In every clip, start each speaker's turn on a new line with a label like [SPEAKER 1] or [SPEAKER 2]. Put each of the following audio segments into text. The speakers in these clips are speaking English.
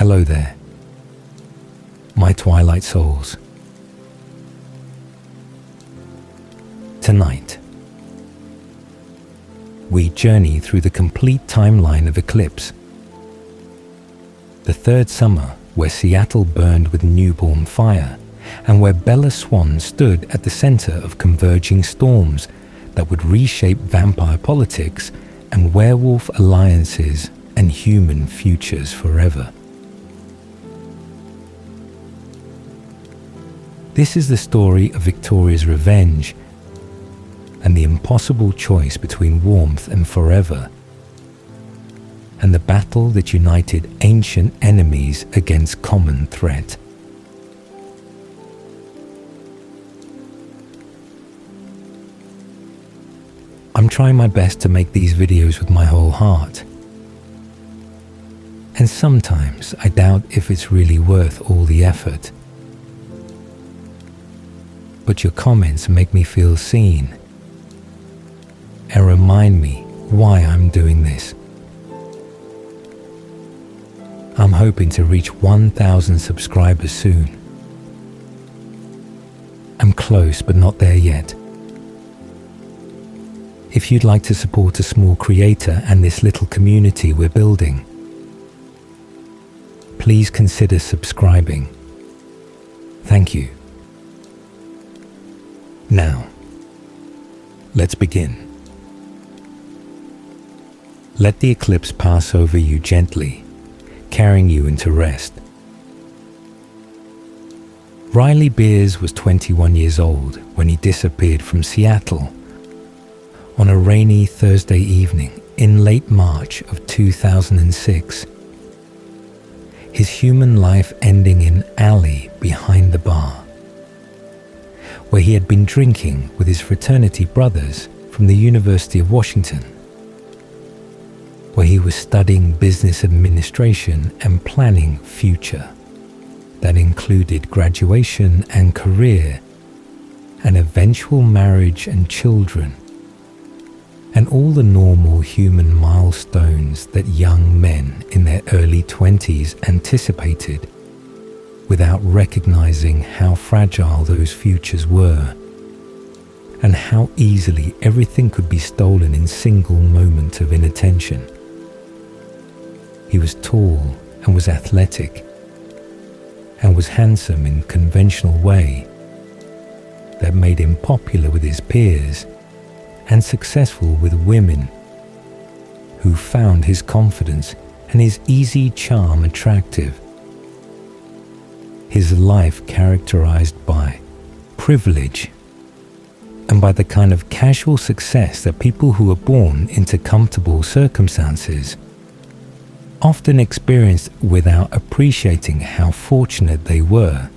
[SPEAKER 1] Hello there, my Twilight souls. Tonight, we journey through the complete timeline of Eclipse, the third summer where Seattle burned with newborn fire, and where Bella Swan stood at the center of converging storms that would reshape vampire politics and werewolf alliances and human futures forever. This is the story of Victoria's revenge and the impossible choice between warmth and forever, and the battle that united ancient enemies against common threat. I'm trying my best to make these videos with my whole heart, and sometimes I doubt if it's really worth all the effort. But your comments make me feel seen and remind me why I'm doing this. I'm hoping to reach 1,000 subscribers soon. I'm close but not there yet. If you'd like to support a small creator and this little community we're building, please consider subscribing. Thank you. Now, let's begin. Let the eclipse pass over you gently, carrying you into rest. Riley Beers was 21 years old when he disappeared from Seattle on a rainy Thursday evening in late March of 2006. His human life ending in an alley behind the bar, where he had been drinking with his fraternity brothers from the University of Washington, where he was studying business administration and planning future that included graduation and career, and eventual marriage and children, and all the normal human milestones that young men in their early 20s anticipated without recognizing how fragile those futures were and how easily everything could be stolen in single moment of inattention. He was tall and was athletic and was handsome in conventional way that made him popular with his peers and successful with women who found his confidence and his easy charm attractive. His life characterized by privilege and by the kind of casual success that people who are born into comfortable circumstances often experienced without appreciating how fortunate they were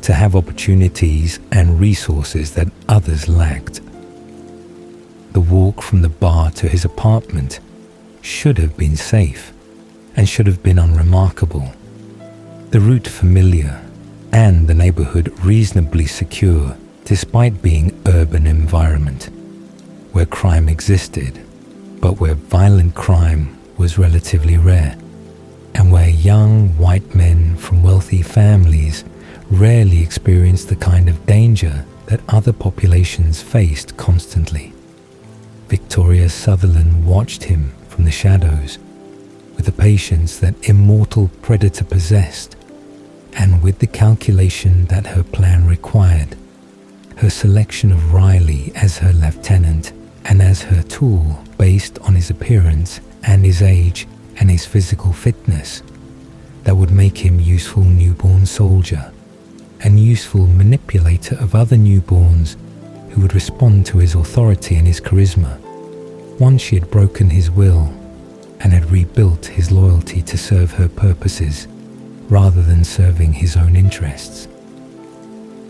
[SPEAKER 1] to have opportunities and resources that others lacked. The walk from the bar to his apartment should have been safe and should have been unremarkable. The route familiar and the neighborhood reasonably secure despite being urban environment where crime existed, but where violent crime was relatively rare, and where young white men from wealthy families rarely experienced the kind of danger that other populations faced constantly. Victoria Sutherland watched him from the shadows with the patience that immortal predator possessed, and with the calculation that her plan required. Her selection of Riley as her lieutenant and as her tool based on his appearance and his age and his physical fitness that would make him useful newborn soldier and useful manipulator of other newborns who would respond to his authority and his charisma once she had broken his will and had rebuilt his loyalty to serve her purposes rather than serving his own interests.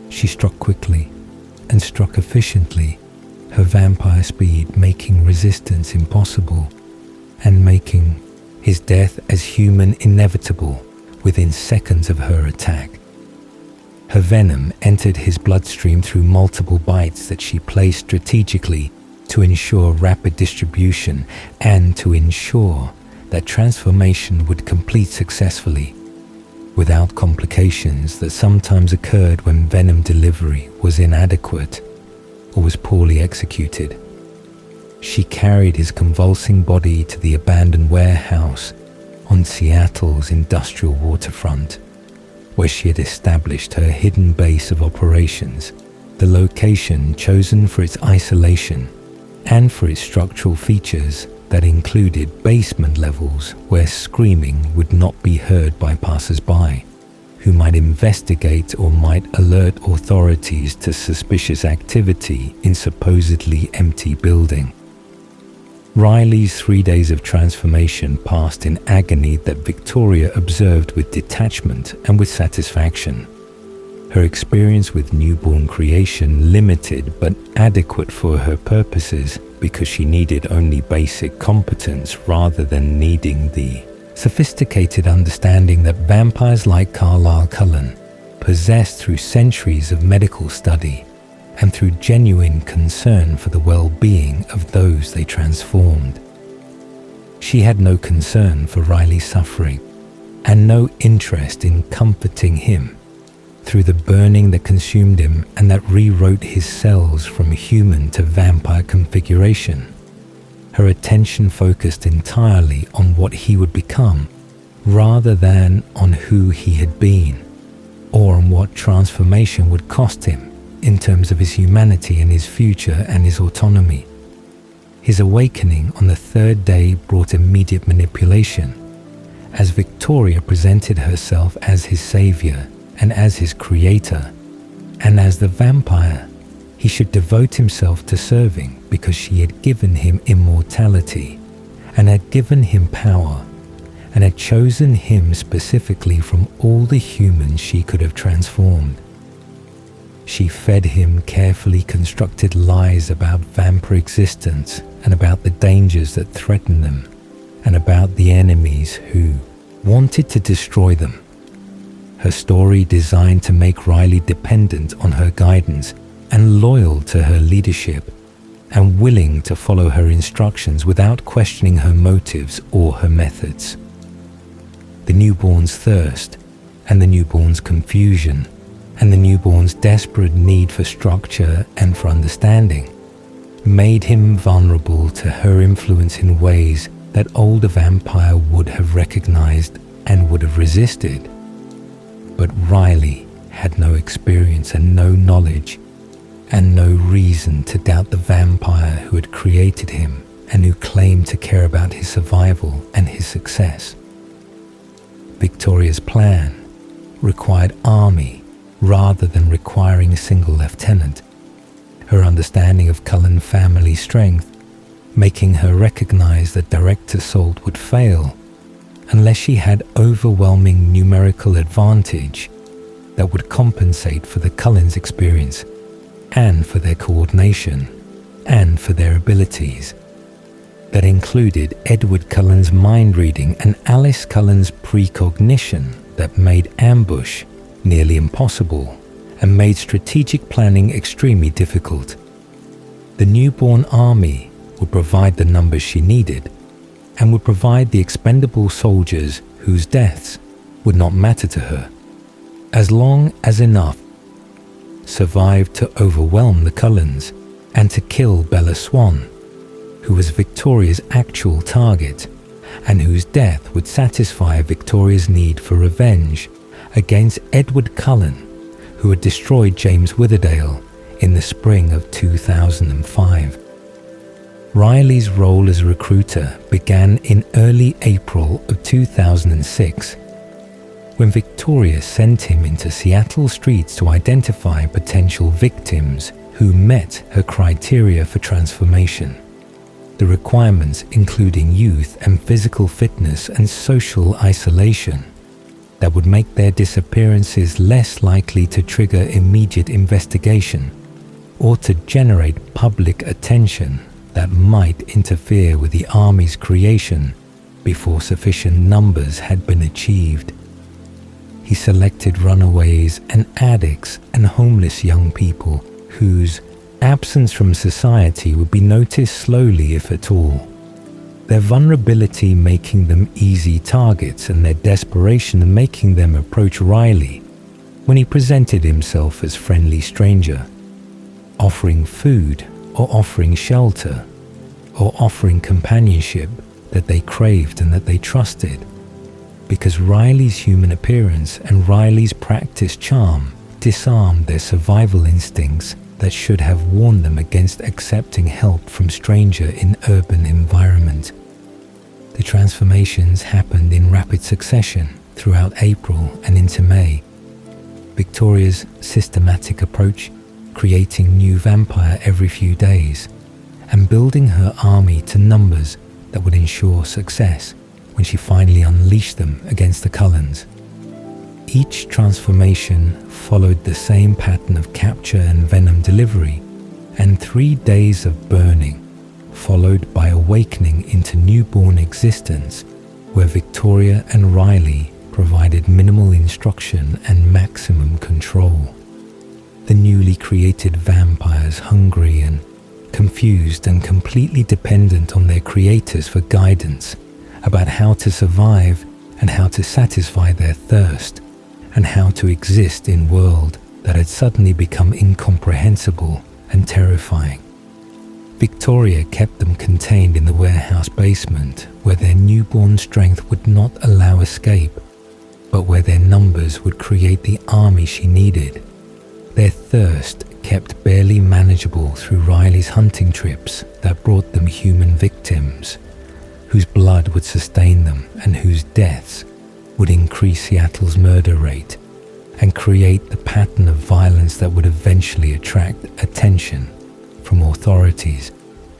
[SPEAKER 1] She struck quickly and struck efficiently, her vampire speed making resistance impossible and making his death as human inevitable within seconds of her attack. Her venom entered his bloodstream through multiple bites that she placed strategically to ensure rapid distribution and to ensure that transformation would complete successfully, without complications that sometimes occurred when venom delivery was inadequate or was poorly executed. She carried his convulsing body to the abandoned warehouse on Seattle's industrial waterfront, where she had established her hidden base of operations, the location chosen for its isolation and for its structural features that included basement levels where screaming would not be heard by passers-by, who might investigate or might alert authorities to suspicious activity in supposedly empty building. Riley's 3 days of transformation passed in agony that Victoria observed with detachment and with satisfaction. Her experience with newborn creation limited but adequate for her purposes because she needed only basic competence rather than needing the sophisticated understanding that vampires like Carlisle Cullen possessed through centuries of medical study and through genuine concern for the well-being of those they transformed. She had no concern for Riley's suffering and no interest in comforting him through the burning that consumed him and that rewrote his cells from human to vampire configuration. Her attention focused entirely on what he would become rather than on who he had been or on what transformation would cost him in terms of his humanity and his future and his autonomy. His awakening on the third day brought immediate manipulation, as Victoria presented herself as his savior and as his creator, and as the vampire he should devote himself to serving because she had given him immortality and had given him power and had chosen him specifically from all the humans she could have transformed. She fed him carefully constructed lies about vampire existence and about the dangers that threatened them and about the enemies who wanted to destroy them. Her story designed to make Riley dependent on her guidance and loyal to her leadership and willing to follow her instructions without questioning her motives or her methods. The newborn's thirst and the newborn's confusion and the newborn's desperate need for structure and for understanding made him vulnerable to her influence in ways that older vampire would have recognized and would have resisted. But Riley had no experience and no knowledge and no reason to doubt the vampire who had created him and who claimed to care about his survival and his success. Victoria's plan required army rather than requiring a single lieutenant. Her understanding of Cullen family strength, making her recognize that direct assault would fail unless she had overwhelming numerical advantage that would compensate for the Cullens' experience and for their coordination and for their abilities. That included Edward Cullen's mind reading and Alice Cullen's precognition that made ambush nearly impossible and made strategic planning extremely difficult. The newborn army would provide the numbers she needed and would provide the expendable soldiers whose deaths would not matter to her, as long as enough survived to overwhelm the Cullens and to kill Bella Swan, who was Victoria's actual target and whose death would satisfy Victoria's need for revenge against Edward Cullen, who had destroyed James Witherdale in the spring of 2005. Riley's role as recruiter began in early April of 2006, when Victoria sent him into Seattle streets to identify potential victims who met her criteria for transformation. The requirements including youth and physical fitness and social isolation that would make their disappearances less likely to trigger immediate investigation or to generate public attention that might interfere with the army's creation before sufficient numbers had been achieved. He selected runaways and addicts and homeless young people whose absence from society would be noticed slowly, if at all. their vulnerability making them easy targets and their desperation making them approach Riley when he presented himself as friendly stranger, offering food or offering shelter or offering companionship that they craved and that they trusted, because Riley's human appearance and Riley's practiced charm disarmed their survival instincts that should have warned them against accepting help from stranger in urban environment. The transformations happened in rapid succession throughout April and into May. Victoria's systematic approach, creating new vampire every few days, and building her army to numbers that would ensure success when she finally unleashed them against the Cullens. Each transformation followed the same pattern of capture and venom delivery, and 3 days of burning, followed by awakening into newborn existence, where Victoria and Riley provided minimal instruction and maximum control. The newly created vampires, hungry and confused and completely dependent on their creators for guidance about how to survive and how to satisfy their thirst, and how to exist in a world that had suddenly become incomprehensible and terrifying. Victoria kept them contained in the warehouse basement, where their newborn strength would not allow escape, but where their numbers would create the army she needed. Their thirst kept barely manageable through Riley's hunting trips that brought them human victims, whose blood would sustain them and whose deaths would increase Seattle's murder rate and create the pattern of violence that would eventually attract attention from authorities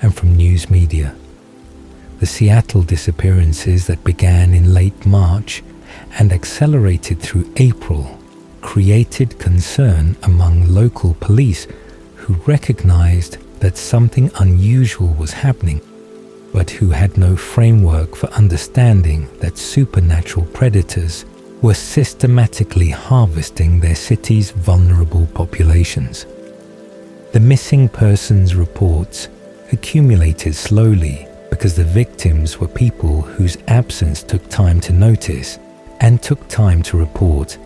[SPEAKER 1] and from news media. The Seattle disappearances that began in late March and accelerated through April created concern among local police, who recognized that something unusual was happening, but who had no framework for understanding that supernatural predators were systematically harvesting their city's vulnerable populations. The missing persons reports accumulated slowly because the victims were people whose absence took time to notice and took time to report,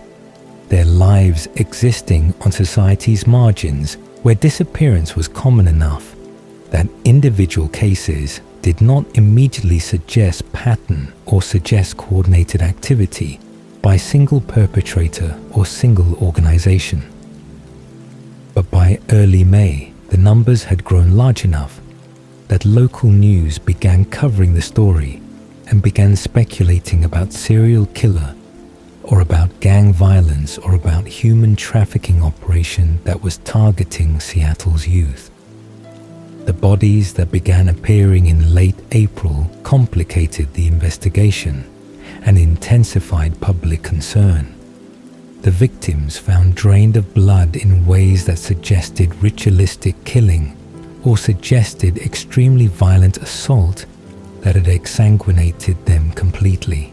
[SPEAKER 1] their lives existing on society's margins where disappearance was common enough that individual cases did not immediately suggest pattern or suggest coordinated activity by single perpetrator or single organization. But by early May, the numbers had grown large enough that local news began covering the story and began speculating about serial killer or about gang violence or about human trafficking operation that was targeting Seattle's youth. The bodies that began appearing in late April complicated the investigation and intensified public concern. The victims found drained of blood in ways that suggested ritualistic killing or suggested extremely violent assault that had exsanguinated them completely.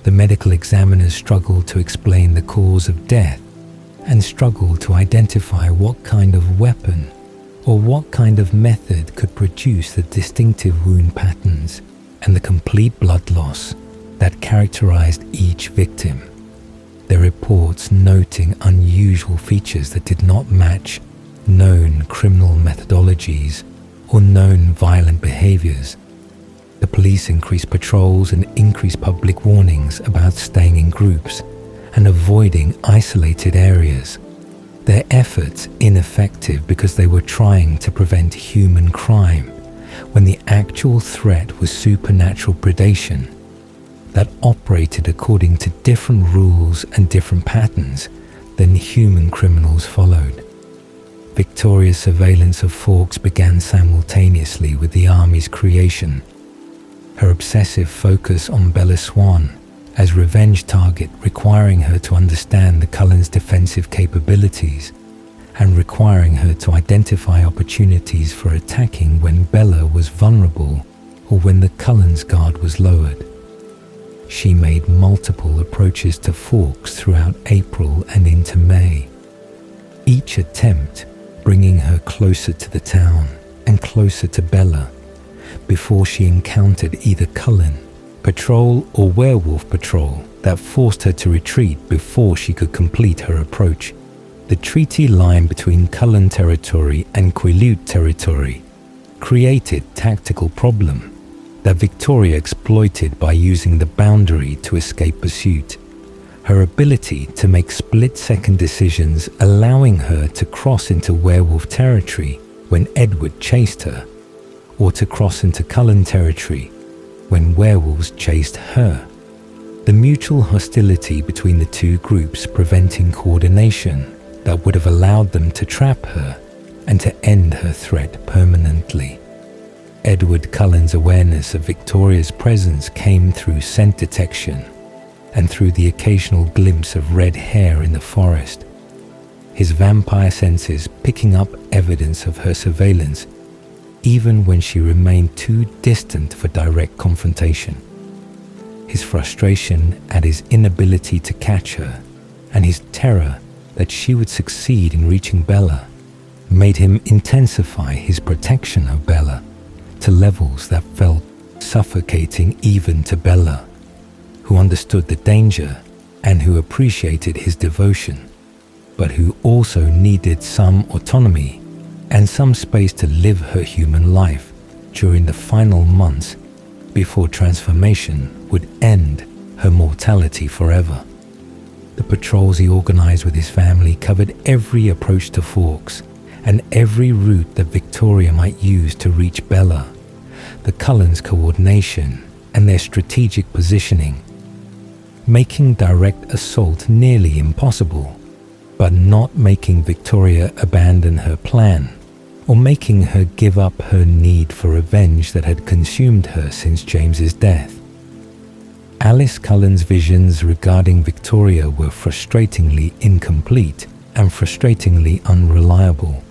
[SPEAKER 1] The medical examiners struggled to explain the cause of death and struggled to identify what kind of weapon or what kind of method could produce the distinctive wound patterns and the complete blood loss that characterized each victim. Their reports noting unusual features that did not match known criminal methodologies or known violent behaviors. The police increased patrols and increased public warnings about staying in groups and avoiding isolated areas. Their efforts ineffective because they were trying to prevent human crime when the actual threat was supernatural predation that operated according to different rules and different patterns than human criminals followed. Victoria's surveillance of Forks began simultaneously with the army's creation. Her obsessive focus on Bella Swan as revenge target, requiring her to understand the Cullen's defensive capabilities and requiring her to identify opportunities for attacking when Bella was vulnerable or when the Cullen's guard was lowered. She made multiple approaches to Forks throughout April and into May, each attempt bringing her closer to the town and closer to Bella, before she encountered either Cullen, patrol or werewolf patrol that forced her to retreat before she could complete her approach. The treaty line between Cullen territory and Quileute territory created tactical problem that Victoria exploited by using the boundary to escape pursuit. Her ability to make split-second decisions, allowing her to cross into werewolf territory when Edward chased her, or to cross into Cullen territory when werewolves chased her. The mutual hostility between the two groups preventing coordination that would have allowed them to trap her and to end her threat permanently. Edward Cullen's awareness of Victoria's presence came through scent detection and through the occasional glimpse of red hair in the forest, his vampire senses picking up evidence of her surveillance even when she remained too distant for direct confrontation. His frustration at his inability to catch her and his terror that she would succeed in reaching Bella made him intensify his protection of Bella to levels that felt suffocating even to Bella, who understood the danger and who appreciated his devotion, but who also needed some autonomy and some space to live her human life during the final months before transformation would end her mortality forever. The patrols he organized with his family covered every approach to Forks and every route that Victoria might use to reach Bella. The Cullens' coordination and their strategic positioning, making direct assault nearly impossible, but not making Victoria abandon her plan or making her give up her need for revenge that had consumed her since James's death. Alice Cullen's visions regarding Victoria were frustratingly incomplete and frustratingly unreliable.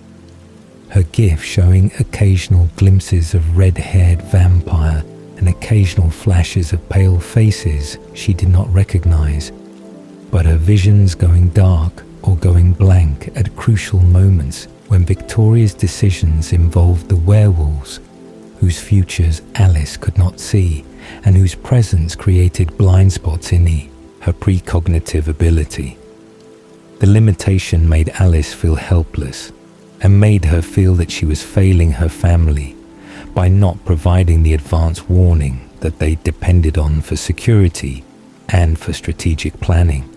[SPEAKER 1] Her gift showing occasional glimpses of red-haired vampire and occasional flashes of pale faces she did not recognize, but her visions going dark or going blank at crucial moments when Victoria's decisions involved the werewolves, whose futures Alice could not see and whose presence created blind spots in her precognitive ability. The limitation made Alice feel helpless and made her feel that she was failing her family by not providing the advance warning that they depended on for security and for strategic planning.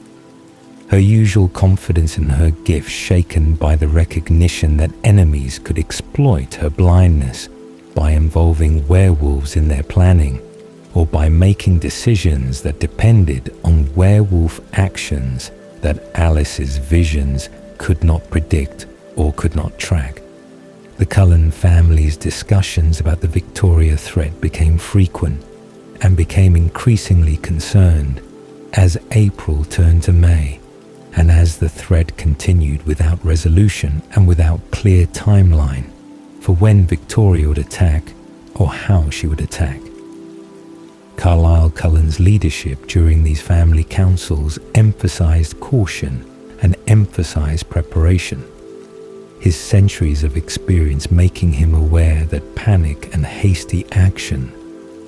[SPEAKER 1] Her usual confidence in her gift shaken by the recognition that enemies could exploit her blindness by involving werewolves in their planning or by making decisions that depended on werewolf actions that Alice's visions could not predict or could not track. The Cullen family's discussions about the Victoria threat became frequent and became increasingly concerned as April turned to May, and as the threat continued without resolution and without clear timeline for when Victoria would attack or how she would attack. Carlisle Cullen's leadership during these family councils emphasized caution and emphasized preparation, his centuries of experience making him aware that panic and hasty action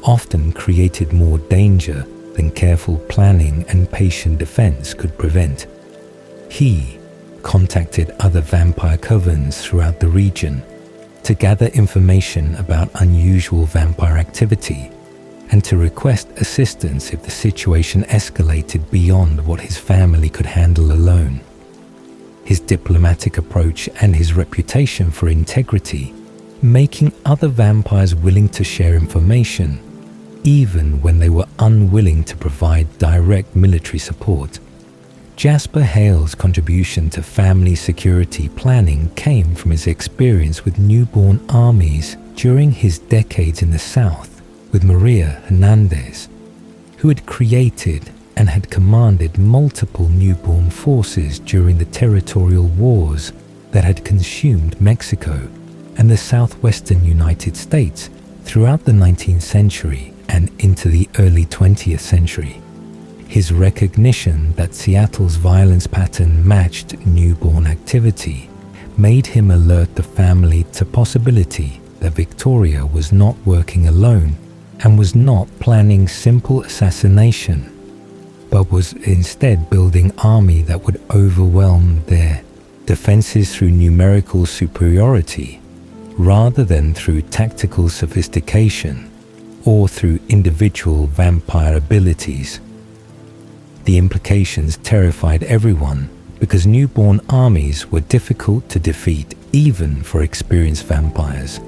[SPEAKER 1] often created more danger than careful planning and patient defense could prevent. He contacted other vampire covens throughout the region to gather information about unusual vampire activity and to request assistance if the situation escalated beyond what his family could handle alone. His diplomatic approach and his reputation for integrity, making other vampires willing to share information, even when they were unwilling to provide direct military support. Jasper Hale's contribution to family security planning came from his experience with newborn armies during his decades in the South with Maria Hernandez, who had created and had commanded multiple newborn forces during the territorial wars that had consumed Mexico and the southwestern United States throughout the 19th century and into the early 20th century. His recognition that Seattle's violence pattern matched newborn activity made him alert the family to possibility that Victoria was not working alone and was not planning simple assassination, but was instead building an army that would overwhelm their defenses through numerical superiority rather than through tactical sophistication or through individual vampire abilities. The implications terrified everyone because newborn armies were difficult to defeat even for experienced vampires,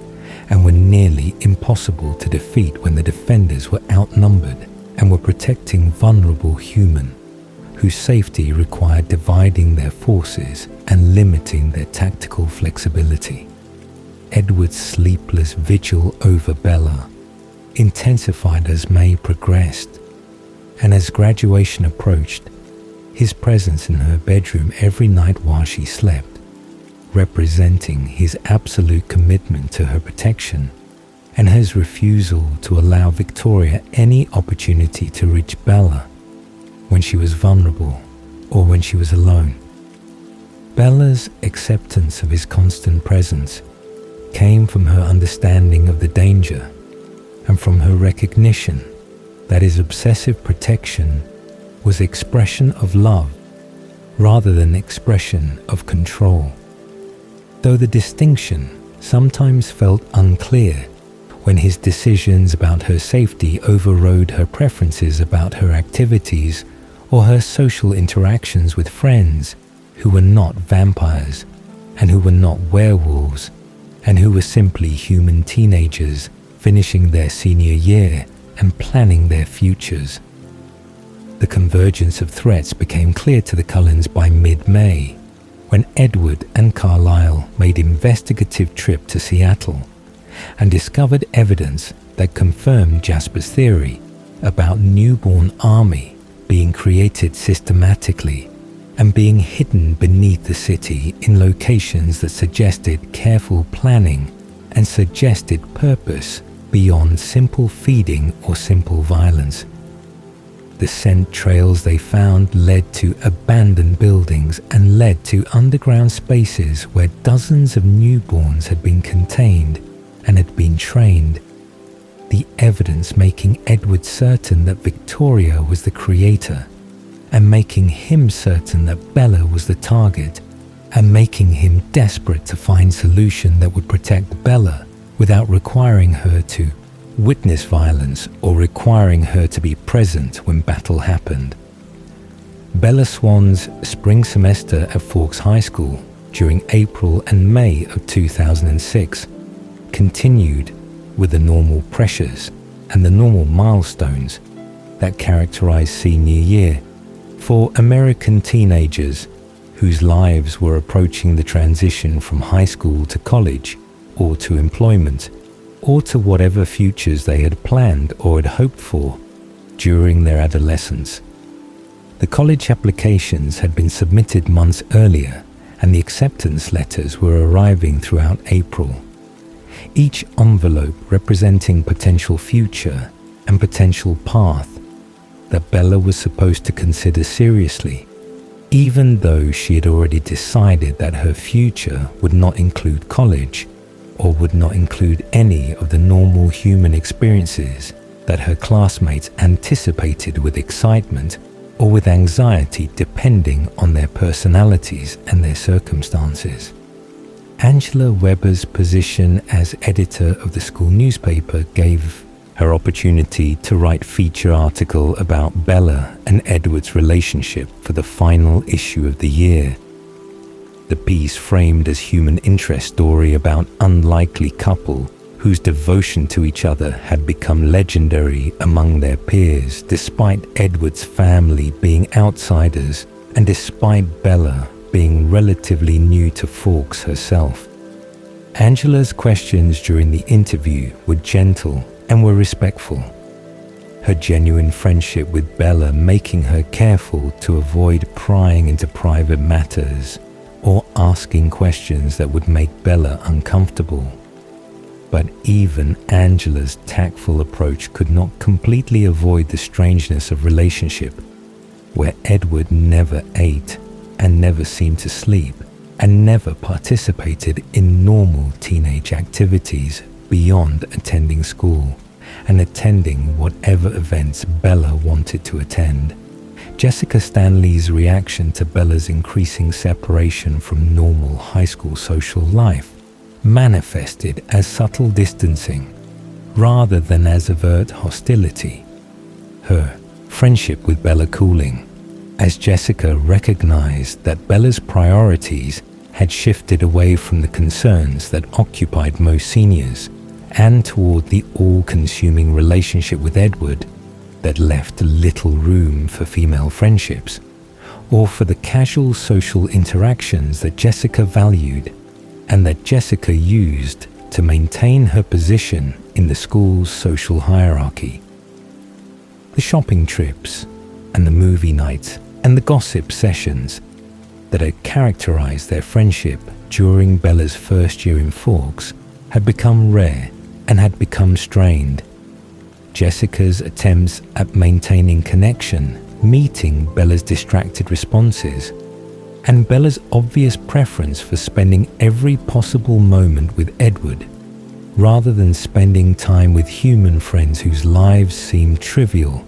[SPEAKER 1] and were nearly impossible to defeat when the defenders were outnumbered and were protecting vulnerable humans whose safety required dividing their forces and limiting their tactical flexibility. Edward's sleepless vigil over Bella intensified as May progressed, and as graduation approached, his presence in her bedroom every night while she slept, representing his absolute commitment to her protection and his refusal to allow Victoria any opportunity to reach Bella when she was vulnerable or when she was alone. Bella's acceptance of his constant presence came from her understanding of the danger and from her recognition that his obsessive protection was expression of love rather than expression of control. Though the distinction sometimes felt unclear when his decisions about her safety overrode her preferences about her activities or her social interactions with friends who were not vampires and who were not werewolves and who were simply human teenagers finishing their senior year and planning their futures. The convergence of threats became clear to the Cullens by mid-May, when Edward and Carlyle made an investigative trip to Seattle and discovered evidence that confirmed Jasper's theory about newborn army being created systematically and being hidden beneath the city in locations that suggested careful planning and suggested purpose beyond simple feeding or simple violence. The scent trails they found led to abandoned buildings and led to underground spaces where dozens of newborns had been contained and had been trained. The evidence making Edward certain that Victoria was the creator, and making him certain that Bella was the target, and making him desperate to find a solution that would protect Bella without requiring her to witness violence or requiring her to be present when battle happened. Bella Swan's spring semester at Forks High School during April and May of 2006 continued with the normal pressures and the normal milestones that characterize senior year for American teenagers whose lives were approaching the transition from high school to college or to employment or to whatever futures they had planned or had hoped for during their adolescence. The college applications had been submitted months earlier and the acceptance letters were arriving throughout April, each envelope representing potential future and potential path that Bella was supposed to consider seriously, even though she had already decided that her future would not include college or would not include any of the normal human experiences that her classmates anticipated with excitement or with anxiety depending on their personalities and their circumstances. Angela Weber's position as editor of the school newspaper gave her opportunity to write a feature article about Bella and Edward's relationship for the final issue of the year. The piece framed as human interest story about unlikely couple whose devotion to each other had become legendary among their peers despite Edward's family being outsiders and despite Bella being relatively new to Forks herself. Angela's questions during the interview were gentle and were respectful, her genuine friendship with Bella making her careful to avoid prying into private matters or asking questions that would make Bella uncomfortable. But even Angela's tactful approach could not completely avoid the strangeness of relationship, where Edward never ate and never seemed to sleep and never participated in normal teenage activities beyond attending school and attending whatever events Bella wanted to attend. Jessica Stanley's reaction to Bella's increasing separation from normal high school social life manifested as subtle distancing rather than as overt hostility. Her friendship with Bella cooling, as Jessica recognized that Bella's priorities had shifted away from the concerns that occupied most seniors and toward the all-consuming relationship with Edward that left little room for female friendships or for the casual social interactions that Jessica valued and that Jessica used to maintain her position in the school's social hierarchy. The shopping trips and the movie nights and the gossip sessions that had characterized their friendship during Bella's first year in Forks had become rare and had become strained. Jessica's attempts at maintaining connection, meeting Bella's distracted responses, and Bella's obvious preference for spending every possible moment with Edward, rather than spending time with human friends whose lives seemed trivial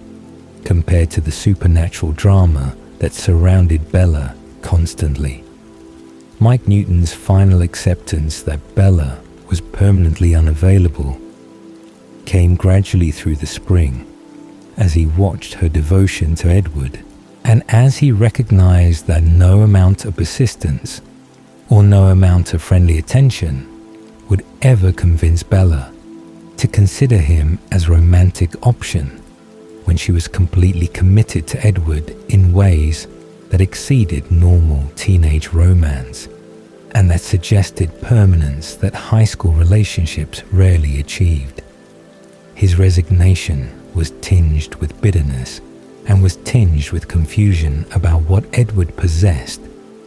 [SPEAKER 1] compared to the supernatural drama that surrounded Bella constantly. Mike Newton's final acceptance that Bella was permanently unavailable came gradually through the spring as he watched her devotion to Edward, and as he recognized that no amount of persistence or no amount of friendly attention would ever convince Bella to consider him as a romantic option when she was completely committed to Edward in ways that exceeded normal teenage romance and that suggested permanence that high school relationships rarely achieved. His resignation was tinged with bitterness and was tinged with confusion about what Edward possessed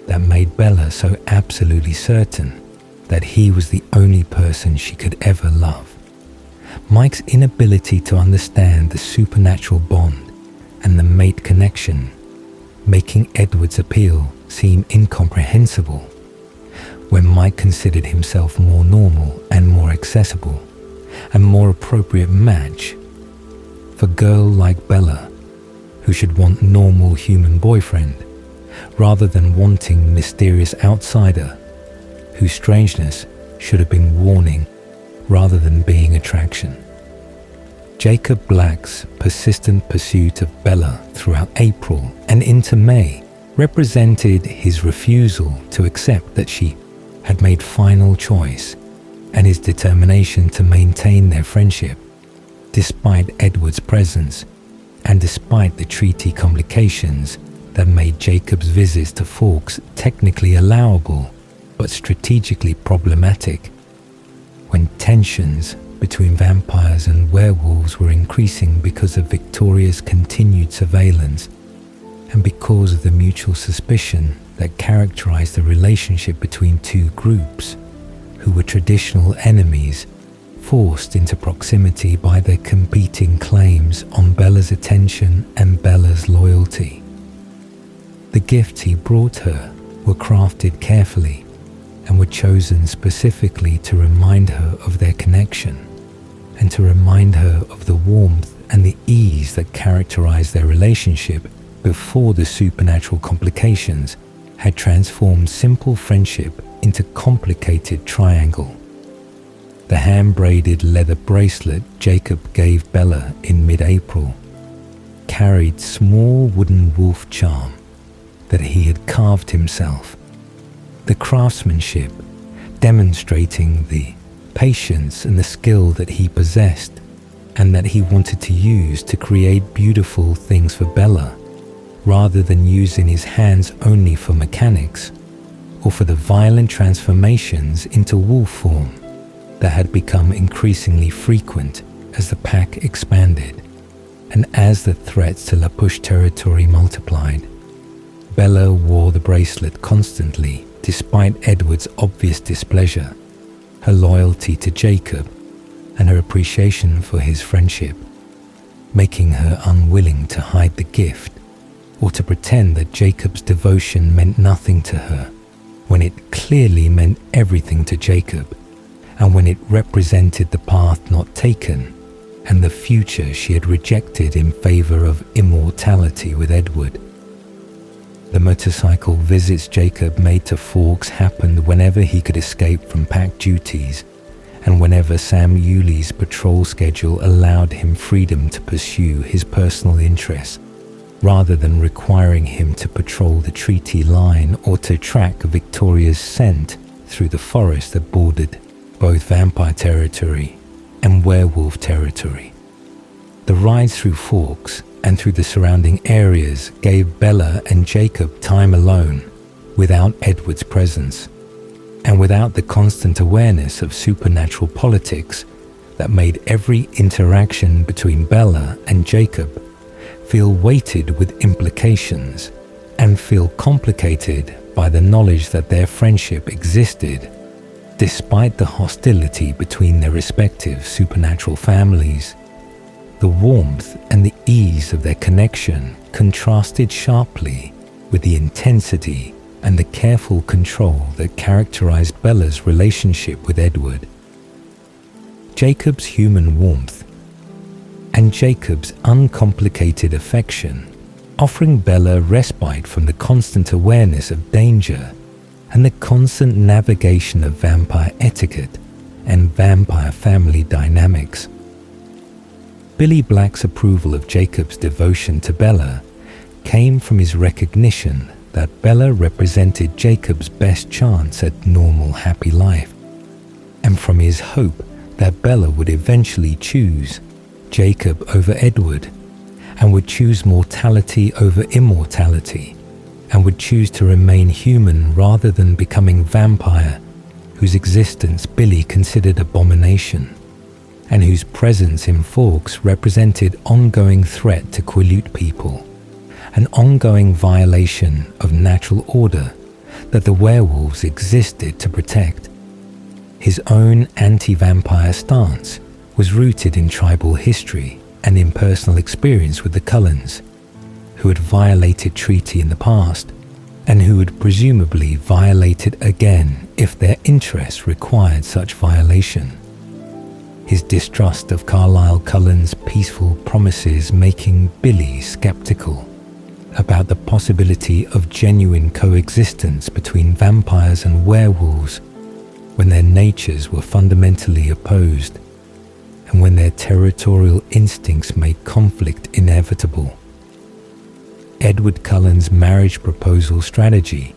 [SPEAKER 1] that made Bella so absolutely certain that he was the only person she could ever love. Mike's inability to understand the supernatural bond and the mate connection, making Edward's appeal seem incomprehensible, when Mike considered himself more normal and more accessible, a more appropriate match for a girl like Bella, who should want normal human boyfriend, rather than wanting mysterious outsider, whose strangeness should have been warning rather than being attraction. Jacob Black's persistent pursuit of Bella throughout April and into May represented his refusal to accept that she had made final choice, and his determination to maintain their friendship despite Edward's presence and despite the treaty complications that made Jacob's visits to Forks technically allowable but strategically problematic. When tensions between vampires and werewolves were increasing because of Victoria's continued surveillance and because of the mutual suspicion that characterized the relationship between two groups who were traditional enemies, forced into proximity by their competing claims on Bella's attention and Bella's loyalty. The gifts he brought her were crafted carefully and were chosen specifically to remind her of their connection and to remind her of the warmth and the ease that characterized their relationship before the supernatural complications had transformed simple friendship into complicated triangle. The hand-braided leather bracelet Jacob gave Bella in mid-April carried small wooden wolf charm that he had carved himself, the craftsmanship demonstrating the patience and the skill that he possessed and that he wanted to use to create beautiful things for Bella, rather than using his hands only for mechanics or for the violent transformations into wolf form that had become increasingly frequent as the pack expanded and as the threats to La Push territory multiplied. Bella wore the bracelet constantly despite Edward's obvious displeasure, her loyalty to Jacob, and her appreciation for his friendship, making her unwilling to hide the gift or to pretend that Jacob's devotion meant nothing to her when it clearly meant everything to Jacob, and when it represented the path not taken and the future she had rejected in favor of immortality with Edward. The motorcycle visits Jacob made to Fawkes happened whenever he could escape from pack duties and whenever Sam Yuli's patrol schedule allowed him freedom to pursue his personal interests, rather than requiring him to patrol the treaty line or to track Victoria's scent through the forest that bordered both vampire territory and werewolf territory. The rides through Fawkes and through the surrounding areas gave Bella and Jacob time alone without Edward's presence, and without the constant awareness of supernatural politics that made every interaction between Bella and Jacob feel weighted with implications and feel complicated by the knowledge that their friendship existed despite the hostility between their respective supernatural families. The warmth and the ease of their connection contrasted sharply with the intensity and the careful control that characterized Bella's relationship with Edward. Jacob's human warmth and Jacob's uncomplicated affection, offering Bella respite from the constant awareness of danger and the constant navigation of vampire etiquette and vampire family dynamics. Billy Black's approval of Jacob's devotion to Bella came from his recognition that Bella represented Jacob's best chance at normal, happy life, and from his hope that Bella would eventually choose Jacob over Edward, and would choose mortality over immortality, and would choose to remain human rather than becoming vampire, whose existence Billy considered abomination, and whose presence in Fawkes represented ongoing threat to Quileute people, an ongoing violation of natural order that the werewolves existed to protect. His own anti-vampire stance was rooted in tribal history and in personal experience with the Cullens, who had violated treaty in the past and who would presumably violate it again if their interests required such violation. His distrust of Carlisle Cullen's peaceful promises making Billy skeptical about the possibility of genuine coexistence between vampires and werewolves when their natures were fundamentally opposed and when their territorial instincts made conflict inevitable. Edward Cullen's marriage proposal strategy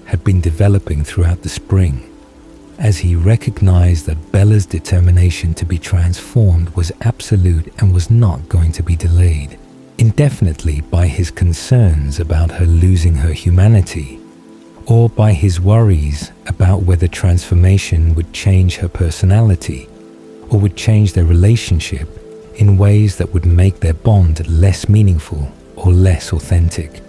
[SPEAKER 1] had been developing throughout the spring, as he recognized that Bella's determination to be transformed was absolute and was not going to be delayed indefinitely by his concerns about her losing her humanity, or by his worries about whether transformation would change her personality or would change their relationship in ways that would make their bond less meaningful or less authentic.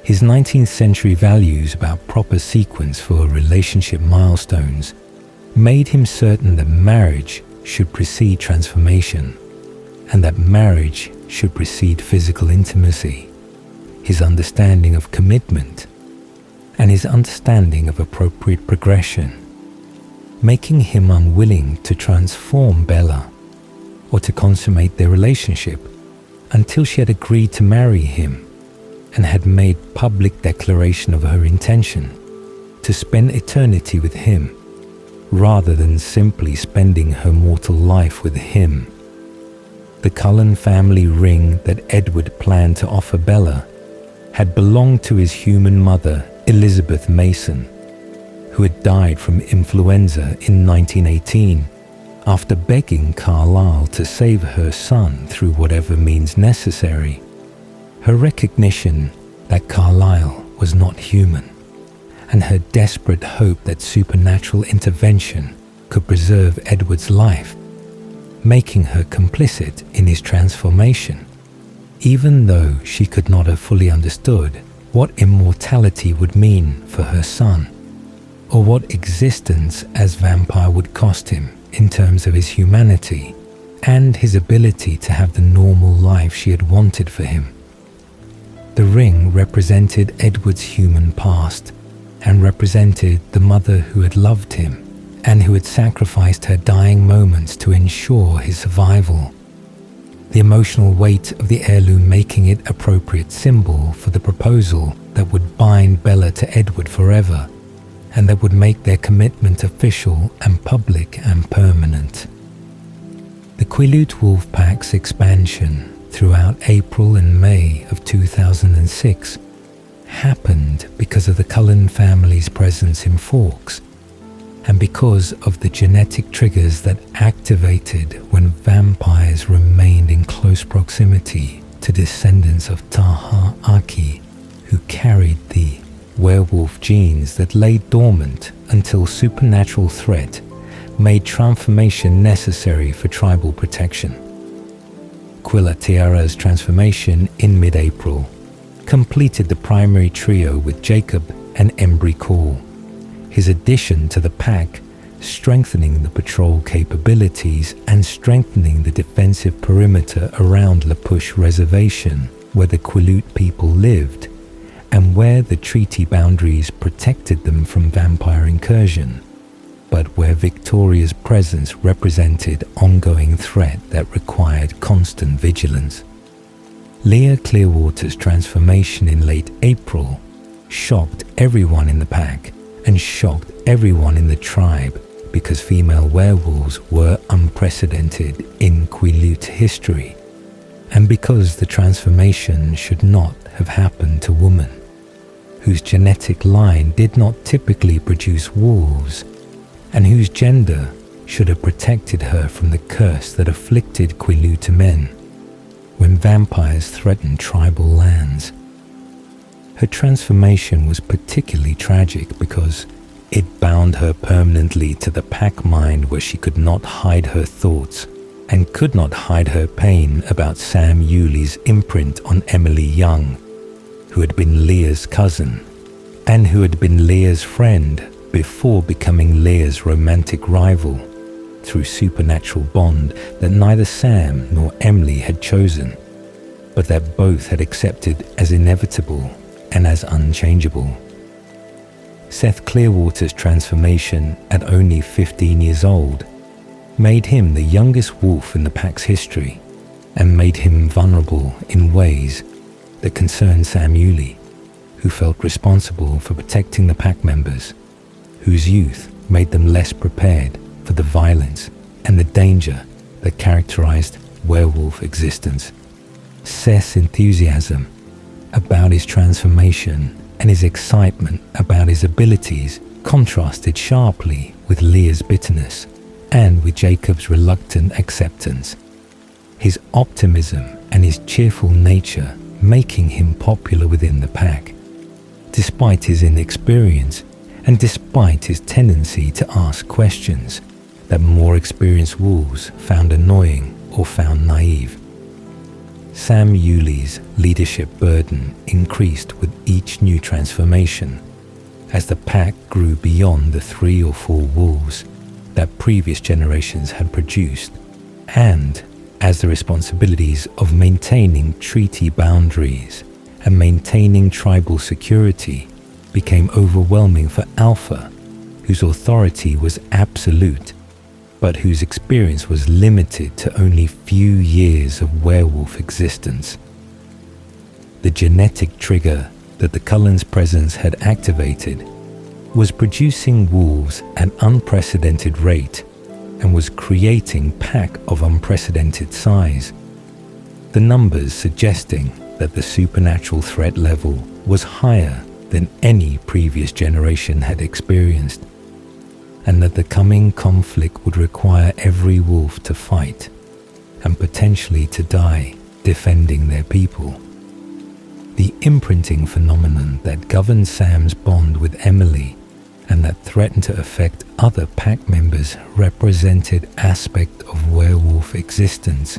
[SPEAKER 1] His 19th century values about proper sequence for relationship milestones made him certain that marriage should precede transformation, and that marriage should precede physical intimacy, his understanding of commitment, and his understanding of appropriate progression, making him unwilling to transform Bella or to consummate their relationship until she had agreed to marry him and had made public declaration of her intention to spend eternity with him rather than simply spending her mortal life with him. The Cullen family ring that Edward planned to offer Bella had belonged to his human mother, Elizabeth Mason, who had died from influenza in 1918 after begging Carlisle to save her son through whatever means necessary. Her recognition that Carlisle was not human, and her desperate hope that supernatural intervention could preserve Edward's life, making her complicit in his transformation, even though she could not have fully understood what immortality would mean for her son, or what existence as vampire would cost him in terms of his humanity and his ability to have the normal life she had wanted for him. The ring represented Edward's human past and represented the mother who had loved him and who had sacrificed her dying moments to ensure his survival. The emotional weight of the heirloom making it appropriate symbol for the proposal that would bind Bella to Edward forever, and that would make their commitment official and public and permanent. The Quileute Wolfpack's expansion throughout April and May of 2006 happened because of the Cullen family's presence in Forks, and because of the genetic triggers that activated when vampires remained in close proximity to descendants of Taha Aki, who carried the werewolf genes that lay dormant until supernatural threat made transformation necessary for tribal protection. Quilla Tiara's transformation in mid-April completed the primary trio with Jacob and Embry Call, his addition to the pack strengthening the patrol capabilities and strengthening the defensive perimeter around La Push Reservation, where the Quileute people lived, and where the treaty boundaries protected them from vampire incursion, but where Victoria's presence represented ongoing threat that required constant vigilance. Leah Clearwater's transformation in late April shocked everyone in the pack and shocked everyone in the tribe because female werewolves were unprecedented in Quileute history, and because the transformation should not have happened to women, whose genetic line did not typically produce wolves, and whose gender should have protected her from the curse that afflicted Quileute men when vampires threatened tribal lands. Her transformation was particularly tragic because it bound her permanently to the pack mind, where she could not hide her thoughts and could not hide her pain about Sam Yuli's imprint on Emily Young, who had been Leah's cousin and who had been Leah's friend before becoming Leah's romantic rival through supernatural bond that neither Sam nor Emily had chosen, but that both had accepted as inevitable and as unchangeable. Seth Clearwater's transformation at only 15 years old made him the youngest wolf in the pack's history and made him vulnerable in ways that concerned Sam Yuli, who felt responsible for protecting the pack members, whose youth made them less prepared for the violence and the danger that characterized werewolf existence. Seth's enthusiasm about his transformation and his excitement about his abilities contrasted sharply with Leah's bitterness and with Jacob's reluctant acceptance. His optimism and his cheerful nature making him popular within the pack, despite his inexperience and despite his tendency to ask questions that more experienced wolves found annoying or found naive. Sam Yuli's leadership burden increased with each new transformation as the pack grew beyond the 3 or 4 wolves that previous generations had produced, and as the responsibilities of maintaining treaty boundaries and maintaining tribal security became overwhelming for Alpha, whose authority was absolute, but whose experience was limited to only few years of werewolf existence. The genetic trigger that the Cullen's presence had activated was producing wolves at an unprecedented rate and was creating pack of unprecedented size, the numbers suggesting that the supernatural threat level was higher than any previous generation had experienced, and that the coming conflict would require every wolf to fight and potentially to die defending their people. The imprinting phenomenon that governed Sam's bond with Emily and that threatened to affect other pack members represented aspect of werewolf existence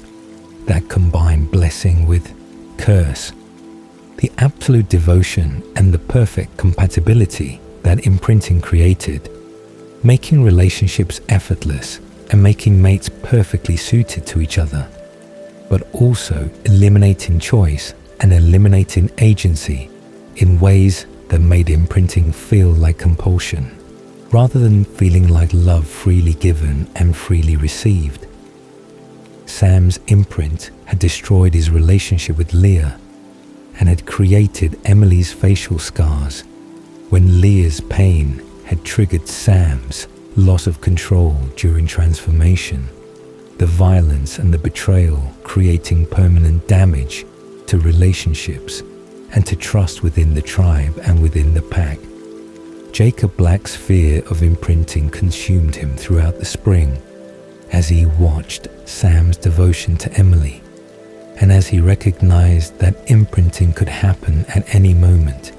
[SPEAKER 1] that combined blessing with curse. The absolute devotion and the perfect compatibility that imprinting created, making relationships effortless and making mates perfectly suited to each other, but also eliminating choice and eliminating agency in ways that made imprinting feel like compulsion. rather than feeling like love freely given and freely received. Sam's imprint had destroyed his relationship with Leah and had created Emily's facial scars when Leah's pain had triggered Sam's loss of control during transformation, the violence and the betrayal creating permanent damage to relationships and to trust within the tribe and within the pack. Jacob Black's fear of imprinting consumed him throughout the spring as he watched Sam's devotion to Emily, and as he recognized that imprinting could happen at any moment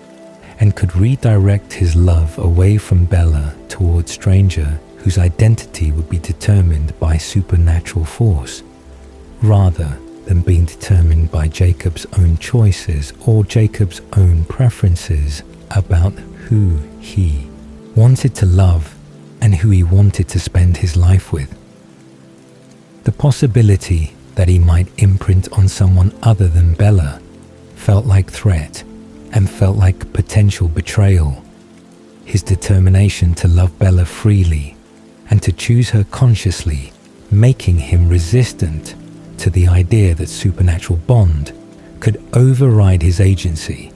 [SPEAKER 1] and could redirect his love away from Bella towards stranger whose identity would be determined by supernatural force, rather than being determined by Jacob's own choices or Jacob's own preferences about who he wanted to love and who he wanted to spend his life with. The possibility that he might imprint on someone other than Bella felt like threat and felt like potential betrayal. His determination to love Bella freely and to choose her consciously, making him resistant to the idea that supernatural bond could override his agency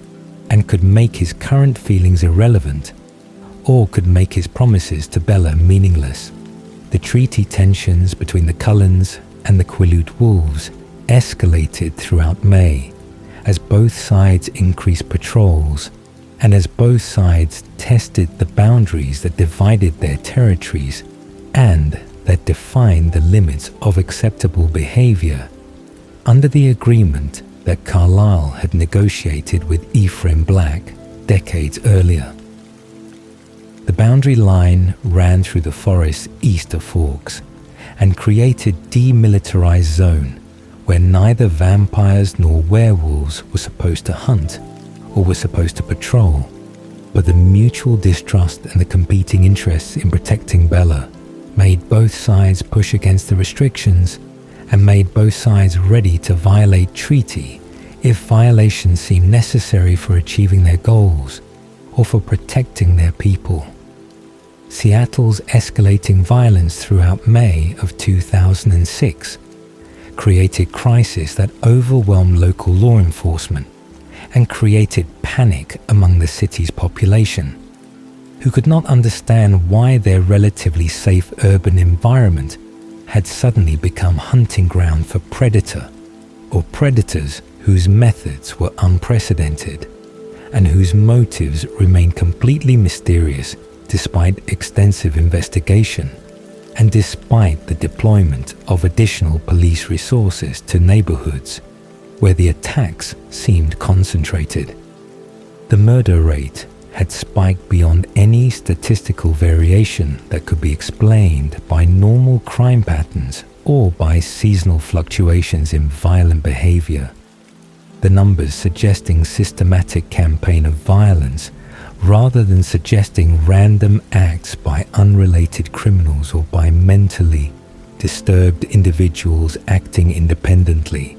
[SPEAKER 1] and could make his current feelings irrelevant or could make his promises to Bella meaningless. The treaty tensions between the Cullens and the Quileute wolves escalated throughout May as both sides increased patrols and as both sides tested the boundaries that divided their territories and that defined the limits of acceptable behavior under the agreement that Carlyle had negotiated with Ephraim Black decades earlier. The boundary line ran through the forest east of Forks and created demilitarized zone where neither vampires nor werewolves were supposed to hunt or were supposed to patrol, but the mutual distrust and the competing interests in protecting Bella made both sides push against the restrictions and made both sides ready to violate treaty if violations seemed necessary for achieving their goals or for protecting their people. Seattle's escalating violence throughout May of 2006 created crisis that overwhelmed local law enforcement and created panic among the city's population, who could not understand why their relatively safe urban environment had suddenly become hunting ground for predator or predators whose methods were unprecedented and whose motives remained completely mysterious despite extensive investigation and despite the deployment of additional police resources to neighborhoods where the attacks seemed concentrated. The murder rate had spiked beyond any statistical variation that could be explained by normal crime patterns or by seasonal fluctuations in violent behavior. The numbers suggesting systematic campaign of violence rather than suggesting random acts by unrelated criminals or by mentally disturbed individuals acting independently.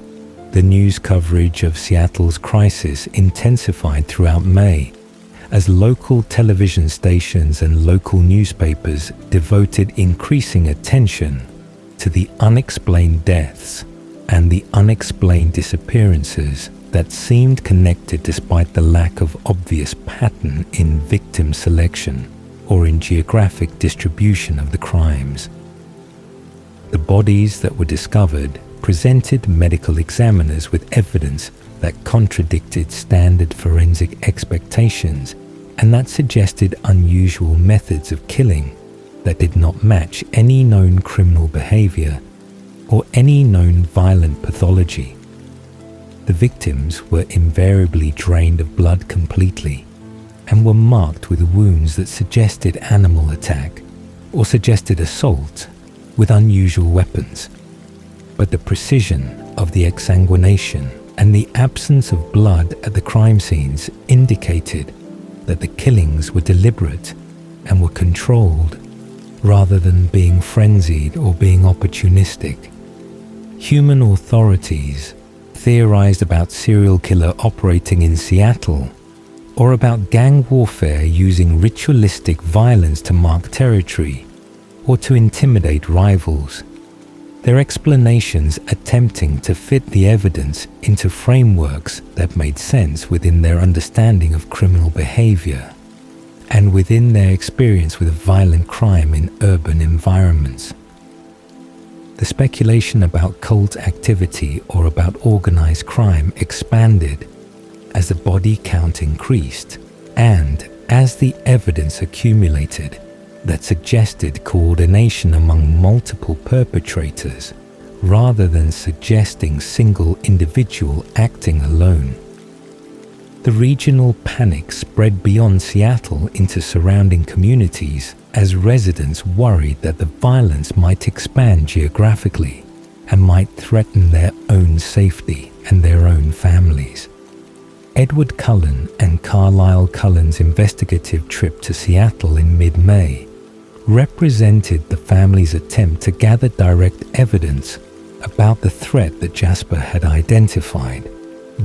[SPEAKER 1] The news coverage of Seattle's crisis intensified throughout May as local television stations and local newspapers devoted increasing attention to the unexplained deaths and the unexplained disappearances that seemed connected despite the lack of obvious pattern in victim selection or in geographic distribution of the crimes. The bodies that were discovered presented medical examiners with evidence that contradicted standard forensic expectations and that suggested unusual methods of killing that did not match any known criminal behavior or any known violent pathology. The victims were invariably drained of blood completely and were marked with wounds that suggested animal attack or suggested assault with unusual weapons. But the precision of the exsanguination and the absence of blood at the crime scenes indicated that the killings were deliberate and were controlled rather than being frenzied or being opportunistic. Human authorities theorized about serial killer operating in Seattle or about gang warfare using ritualistic violence to mark territory or to intimidate rivals. Their explanations attempting to fit the evidence into frameworks that made sense within their understanding of criminal behavior and within their experience with violent crime in urban environments. The speculation about cult activity or about organized crime expanded as the body count increased and as the evidence accumulated that suggested coordination among multiple perpetrators rather than suggesting single individual acting alone. The regional panic spread beyond Seattle into surrounding communities as residents worried that the violence might expand geographically and might threaten their own safety and their own families. Edward Cullen and Carlisle Cullen's investigative trip to Seattle in mid-May represented the family's attempt to gather direct evidence about the threat that Jasper had identified,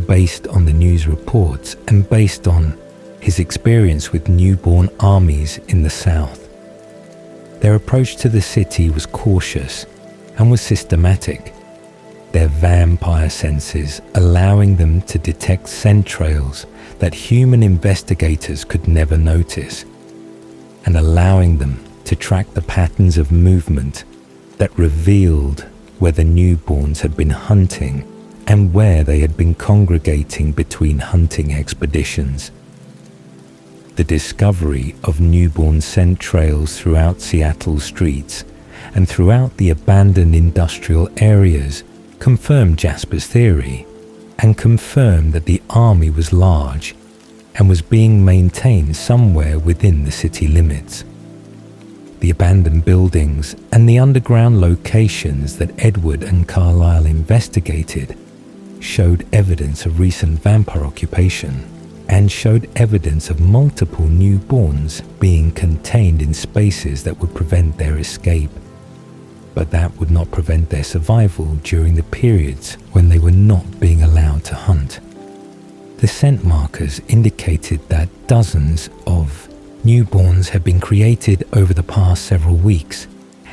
[SPEAKER 1] based on the news reports and based on his experience with newborn armies in the South. Their approach to the city was cautious and was systematic, their vampire senses allowing them to detect scent trails that human investigators could never notice, and allowing them to track the patterns of movement that revealed where the newborns had been hunting and where they had been congregating between hunting expeditions. The discovery of newborn scent trails throughout Seattle's streets and throughout the abandoned industrial areas confirmed Jasper's theory and confirmed that the army was large and was being maintained somewhere within the city limits. The abandoned buildings and the underground locations that Edward and Carlisle investigated showed evidence of recent vampire occupation and showed evidence of multiple newborns being contained in spaces that would prevent their escape, but that would not prevent their survival during the periods when they were not being allowed to hunt. The scent markers indicated that dozens of newborns had been created over the past several weeks,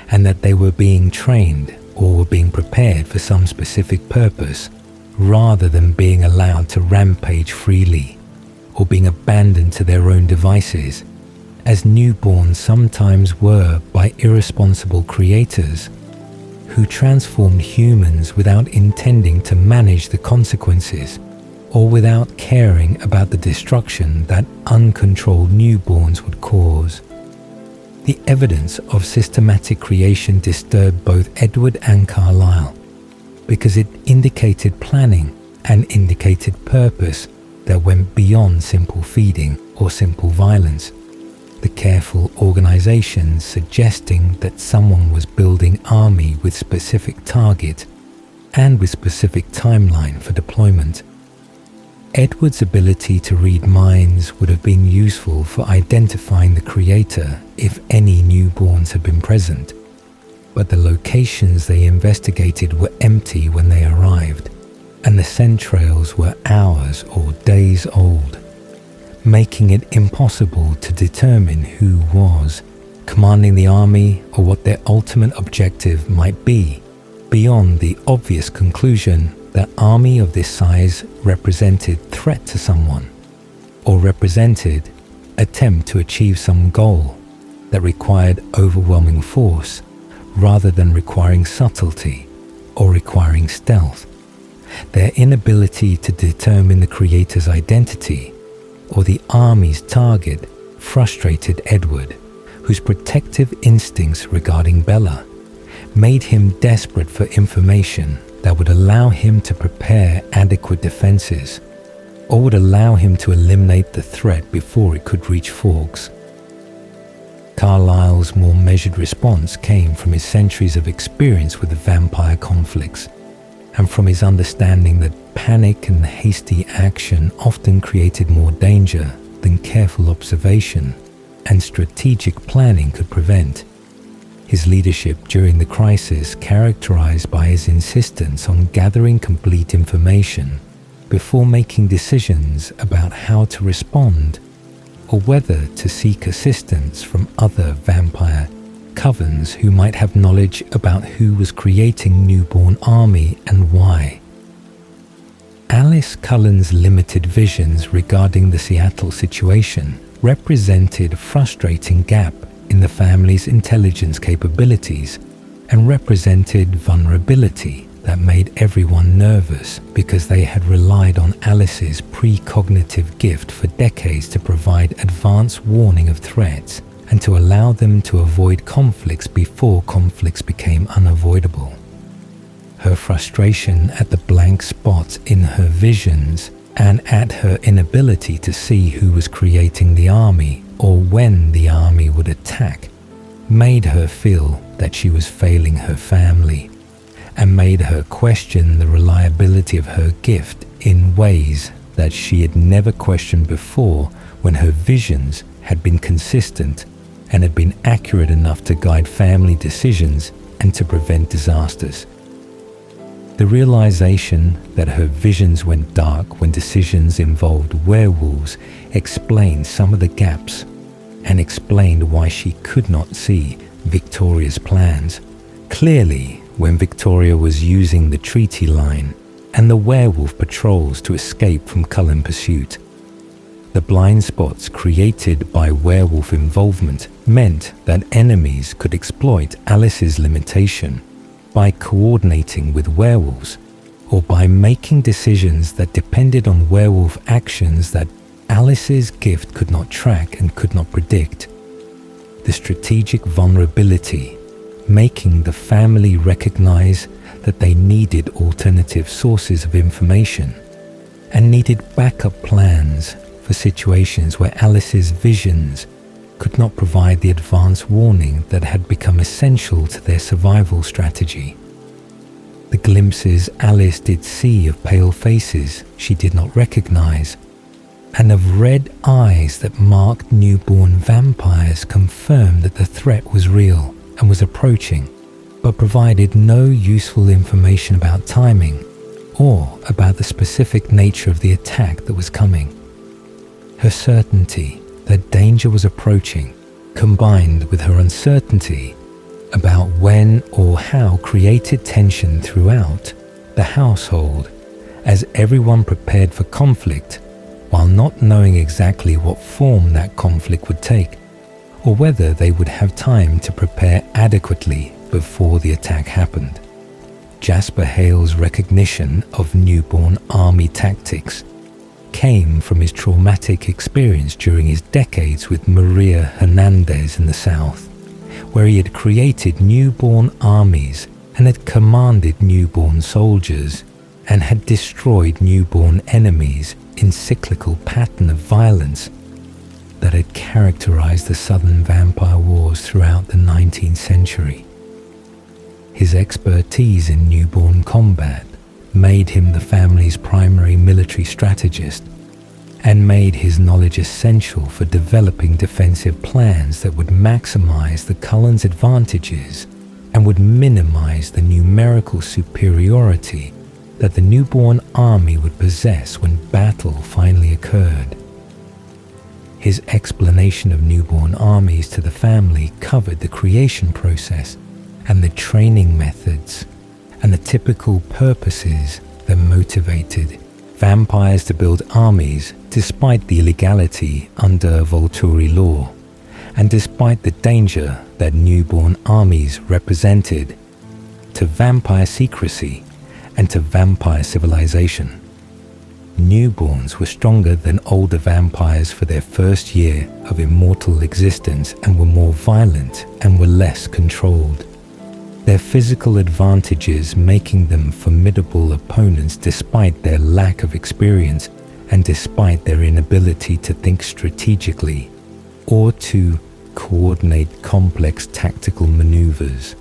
[SPEAKER 1] and that they were being trained or were being prepared for some specific purpose, rather than being allowed to rampage freely or being abandoned to their own devices, as newborns sometimes were by irresponsible creators who transformed humans without intending to manage the consequences or without caring about the destruction that uncontrolled newborns would cause. The evidence of systematic creation disturbed both Edward and Carlisle because it indicated planning and indicated purpose that went beyond simple feeding or simple violence. The careful organization suggesting that someone was building army with specific target and with specific timeline for deployment. Edward's ability to read minds would have been useful for identifying the creator if any newborns had been present, but the locations they investigated were empty when they arrived, and the scent trails were hours or days old, making it impossible to determine who was commanding the army or what their ultimate objective might be, beyond the obvious conclusion that army of this size represented threat to someone, or represented attempt to achieve some goal that required overwhelming force rather than requiring subtlety or requiring stealth. Their inability to determine the creator's identity or the army's target frustrated Edward, whose protective instincts regarding Bella made him desperate for information that would allow him to prepare adequate defenses, or would allow him to eliminate the threat before it could reach Forks. Carlisle's more measured response came from his centuries of experience with the vampire conflicts, and from his understanding that panic and hasty action often created more danger than careful observation and strategic planning could prevent. His leadership during the crisis, characterized by his insistence on gathering complete information, before making decisions about how to respond or whether to seek assistance from other vampire covens who might have knowledge about who was creating Newborn Army and why. Alice Cullen's limited visions regarding the Seattle situation represented a frustrating gap in the family's intelligence capabilities and represented vulnerability that made everyone nervous because they had relied on Alice's precognitive gift for decades to provide advance warning of threats and to allow them to avoid conflicts before conflicts became unavoidable. Her frustration at the blank spots in her visions and at her inability to see who was creating the army or when the army would attack made her feel that she was failing her family and made her question the reliability of her gift in ways that she had never questioned before when her visions had been consistent and had been accurate enough to guide family decisions and to prevent disasters. The realization that her visions went dark when decisions involved werewolves explained some of the gaps and explained why she could not see Victoria's plans clearly when Victoria was using the treaty line and the werewolf patrols to escape from Cullen pursuit. The blind spots created by werewolf involvement meant that enemies could exploit Alice's limitation by coordinating with werewolves or by making decisions that depended on werewolf actions that Alice's gift could not track and could not predict. The strategic vulnerability, making the family recognize that they needed alternative sources of information and needed backup plans for situations where Alice's visions could not provide the advance warning that had become essential to their survival strategy. The glimpses Alice did see of pale faces she did not recognize and of red eyes that marked newborn vampires confirmed that the threat was real and was approaching, but provided no useful information about timing or about the specific nature of the attack that was coming. Her certainty that danger was approaching, combined with her uncertainty about when or how, created tension throughout the household as everyone prepared for conflict while not knowing exactly what form that conflict would take or whether they would have time to prepare adequately before the attack happened. Jasper Hale's recognition of newborn army tactics came from his traumatic experience during his decades with Maria Hernandez in the South, where he had created newborn armies and had commanded newborn soldiers and had destroyed newborn enemies in cyclical pattern of violence that had characterized the Southern vampire wars throughout the 19th century. His expertise in newborn combat made him the family's primary military strategist and made his knowledge essential for developing defensive plans that would maximize the Cullen's advantages and would minimize the numerical superiority that the newborn army would possess when battle finally occurred. His explanation of newborn armies to the family covered the creation process and the training methods and the typical purposes that motivated vampires to build armies despite the illegality under Volturi law and despite the danger that newborn armies represented to vampire secrecy and to vampire civilization. Newborns were stronger than older vampires for their first year of immortal existence and were more violent and were less controlled. Their physical advantages making them formidable opponents despite their lack of experience and despite their inability to think strategically or to coordinate complex tactical maneuvers.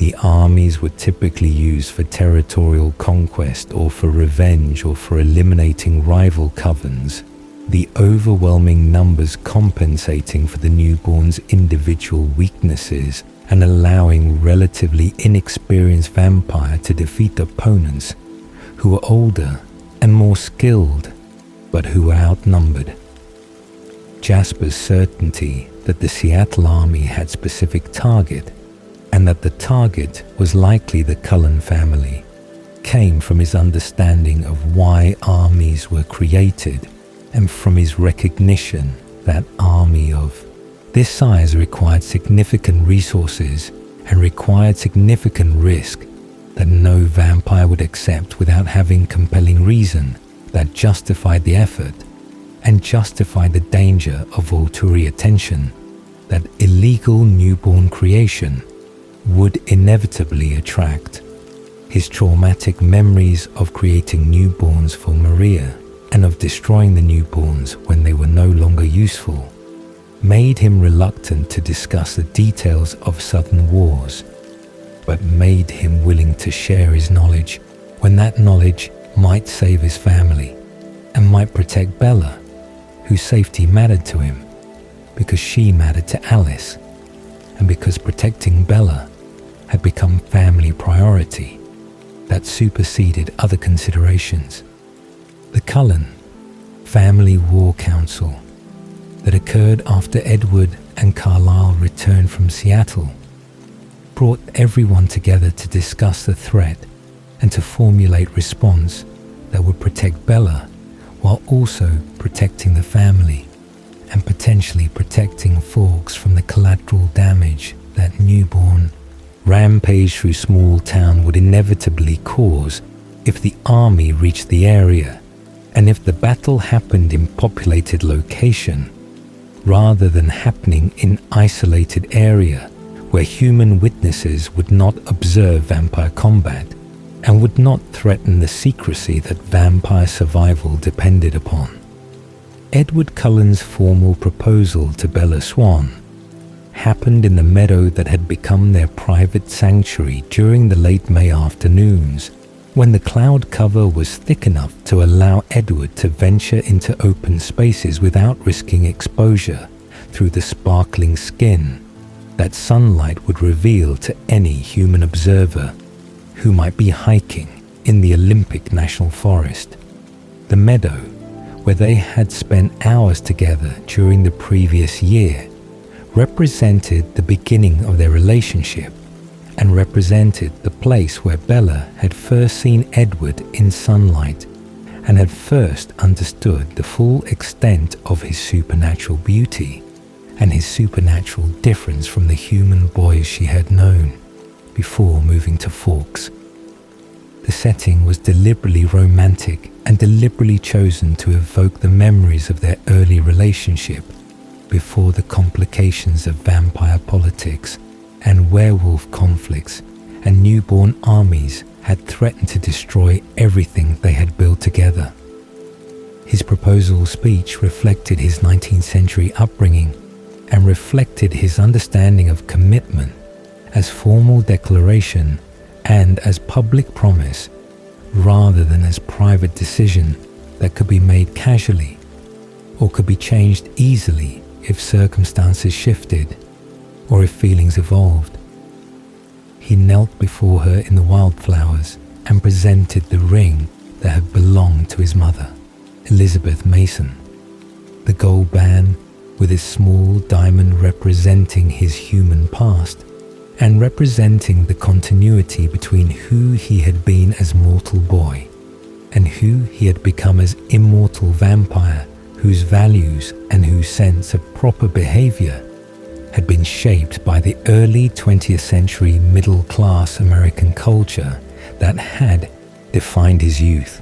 [SPEAKER 1] The armies were typically used for territorial conquest or for revenge or for eliminating rival covens, the overwhelming numbers compensating for the newborn's individual weaknesses and allowing relatively inexperienced vampire to defeat opponents who were older and more skilled, but who were outnumbered. Jasper's certainty that the Seattle army had specific target, and that the target was likely the Cullen family, came from his understanding of why armies were created, and from his recognition that army of this size required significant resources and required significant risk that no vampire would accept without having compelling reason that justified the effort and justified the danger of Volturi attention that illegal newborn creation would inevitably attract. His traumatic memories of creating newborns for Maria and of destroying the newborns when they were no longer useful made him reluctant to discuss the details of Southern wars, but made him willing to share his knowledge when that knowledge might save his family and might protect Bella, whose safety mattered to him because she mattered to Alice, and because protecting Bella had become family priority that superseded other considerations. The Cullen Family War Council that occurred after Edward and Carlisle returned from Seattle brought everyone together to discuss the threat and to formulate response that would protect Bella while also protecting the family and potentially protecting Fawkes from the collateral damage that newborn rampage through small town would inevitably cause if the army reached the area and if the battle happened in populated location rather than happening in isolated area where human witnesses would not observe vampire combat and would not threaten the secrecy that vampire survival depended upon. Edward Cullen's formal proposal to Bella Swan happened in the meadow that had become their private sanctuary during the late May afternoons, when the cloud cover was thick enough to allow Edward to venture into open spaces without risking exposure through the sparkling skin that sunlight would reveal to any human observer who might be hiking in the Olympic National Forest. The meadow, where they had spent hours together during the previous year, represented the beginning of their relationship and represented the place where Bella had first seen Edward in sunlight and had first understood the full extent of his supernatural beauty and his supernatural difference from the human boys she had known before moving to Fawkes. The setting was deliberately romantic and deliberately chosen to evoke the memories of their early relationship before the complications of vampire politics and werewolf conflicts and newborn armies had threatened to destroy everything they had built together. His proposal speech reflected his 19th century upbringing and reflected his understanding of commitment as formal declaration and as public promise rather than as private decision that could be made casually or could be changed easily if circumstances shifted or if feelings evolved. He knelt before her in the wildflowers and presented the ring that had belonged to his mother, Elizabeth Mason. The gold band with its small diamond representing his human past and representing the continuity between who he had been as mortal boy and who he had become as immortal vampire, whose values and whose sense of proper behavior had been shaped by the early 20th century middle-class American culture that had defined his youth.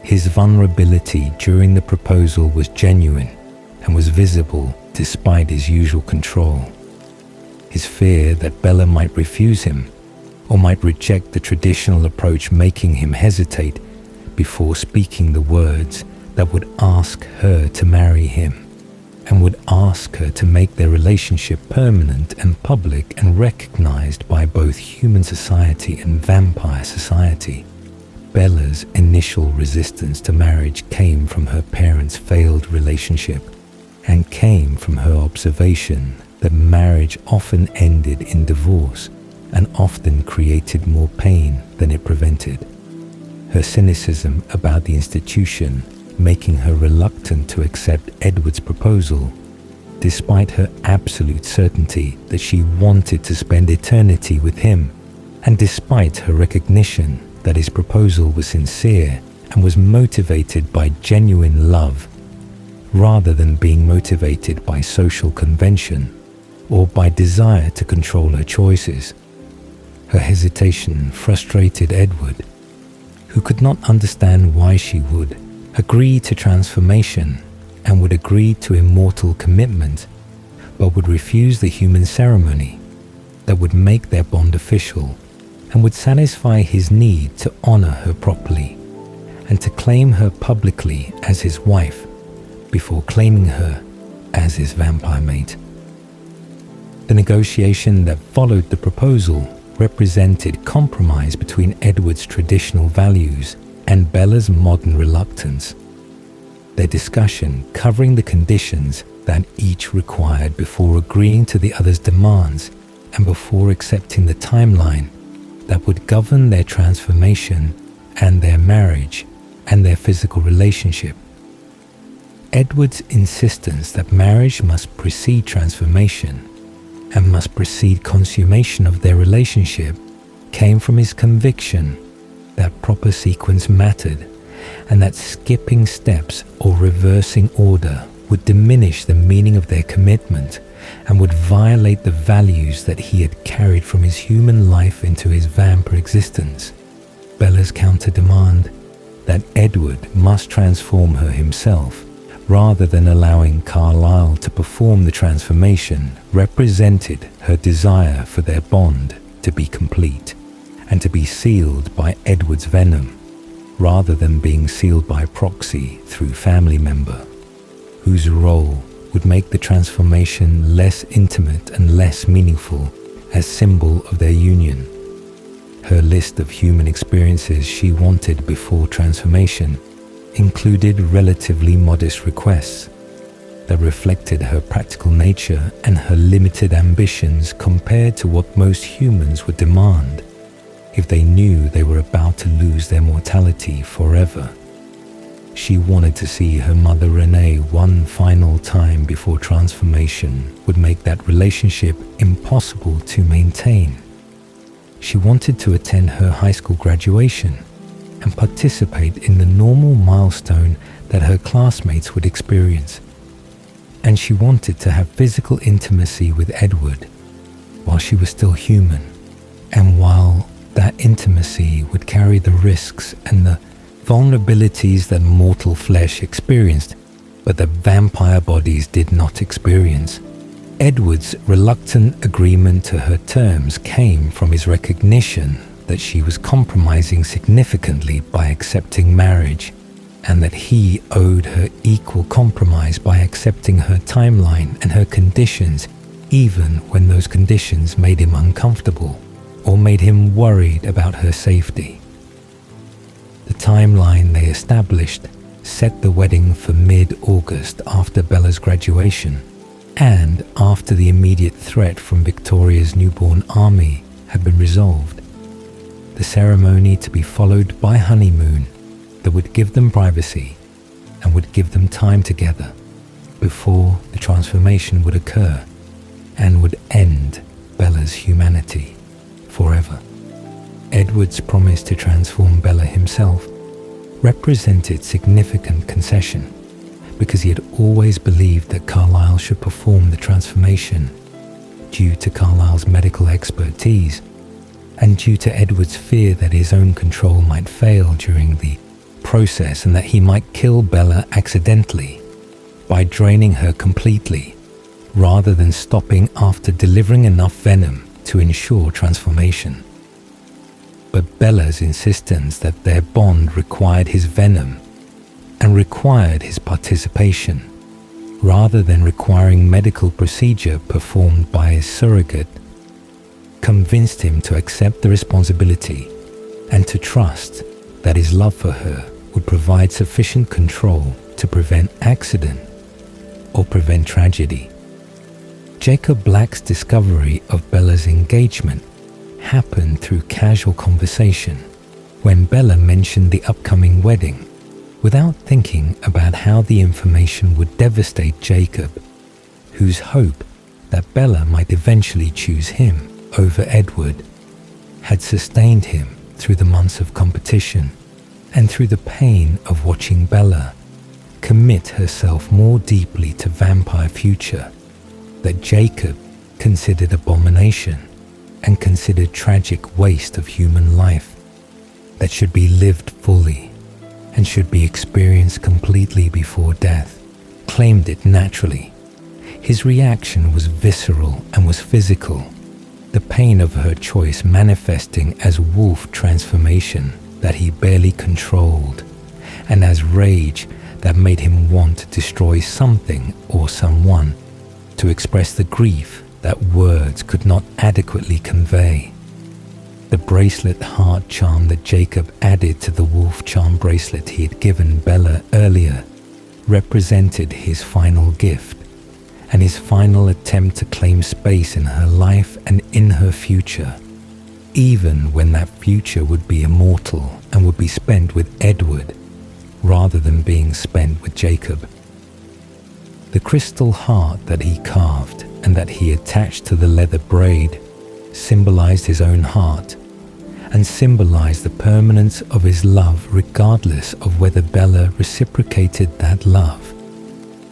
[SPEAKER 1] His vulnerability during the proposal was genuine and was visible despite his usual control. His fear that Bella might refuse him or might reject the traditional approach, making him hesitate before speaking the words that would ask her to marry him and would ask her to make their relationship permanent and public and recognized by both human society and vampire society. Bella's initial resistance to marriage came from her parents' failed relationship and came from her observation that marriage often ended in divorce and often created more pain than it prevented. her cynicism about the institution making her reluctant to accept Edward's proposal, despite her absolute certainty that she wanted to spend eternity with him, and despite her recognition that his proposal was sincere and was motivated by genuine love, rather than being motivated by social convention or by desire to control her choices. Her hesitation frustrated Edward, who could not understand why she would agree to transformation and would agree to immortal commitment, but would refuse the human ceremony that would make their bond official and would satisfy his need to honor her properly and to claim her publicly as his wife before claiming her as his vampire mate. The negotiation that followed the proposal represented compromise between Edward's traditional values and Bella's modern reluctance. Their discussion covering the conditions that each required before agreeing to the other's demands and before accepting the timeline that would govern their transformation and their marriage and their physical relationship. Edward's insistence that marriage must precede transformation and must precede consummation of their relationship came from his conviction that proper sequence mattered and that skipping steps or reversing order would diminish the meaning of their commitment and would violate the values that he had carried from his human life into his vampire existence. Bella's counter-demand that Edward must transform her himself rather than allowing Carlyle to perform the transformation represented her desire for their bond to be complete and to be sealed by Edward's venom rather than being sealed by proxy through family member, whose role would make the transformation less intimate and less meaningful as symbol of their union. Her list of human experiences she wanted before transformation included relatively modest requests that reflected her practical nature and her limited ambitions compared to what most humans would demand if they knew they were about to lose their mortality forever. She wanted to see her mother Renee one final time before transformation would make that relationship impossible to maintain. She wanted to attend her high school graduation and participate in the normal milestone that her classmates would experience. And she wanted to have physical intimacy with Edward while she was still human, and while that intimacy would carry the risks and the vulnerabilities that mortal flesh experienced, but that vampire bodies did not experience. Edward's reluctant agreement to her terms came from his recognition that she was compromising significantly by accepting marriage, and that he owed her equal compromise by accepting her timeline and her conditions, even when those conditions made him uncomfortable or made him worried about her safety. The timeline they established set the wedding for mid-August after Bella's graduation, and after the immediate threat from Victoria's newborn army had been resolved. The ceremony to be followed by honeymoon that would give them privacy and would give them time together before the transformation would occur and would end Bella's humanity forever. Edward's promise to transform Bella himself represented significant concession because he had always believed that Carlyle should perform the transformation due to Carlyle's medical expertise and due to Edward's fear that his own control might fail during the process and that he might kill Bella accidentally by draining her completely rather than stopping after delivering enough venom to ensure transformation. But Bella's insistence that their bond required his venom and required his participation rather than requiring medical procedure performed by a surrogate convinced him to accept the responsibility and to trust that his love for her would provide sufficient control to prevent accident or prevent tragedy. Jacob Black's discovery of Bella's engagement happened through casual conversation when Bella mentioned the upcoming wedding, without thinking about how the information would devastate Jacob, whose hope that Bella might eventually choose him over Edward had sustained him through the months of competition and through the pain of watching Bella commit herself more deeply to vampire future that Jacob considered abomination and considered tragic waste of human life that should be lived fully and should be experienced completely before death, claimed it naturally. His reaction was visceral and was physical, the pain of her choice manifesting as wolf transformation that he barely controlled, and as rage that made him want to destroy something or someone, to express the grief that words could not adequately convey. The bracelet heart charm that Jacob added to the wolf charm bracelet he had given Bella earlier represented his final gift and his final attempt to claim space in her life and in her future, even when that future would be immortal and would be spent with Edward rather than being spent with Jacob. The crystal heart that he carved and that he attached to the leather braid symbolized his own heart and symbolized the permanence of his love regardless of whether Bella reciprocated that love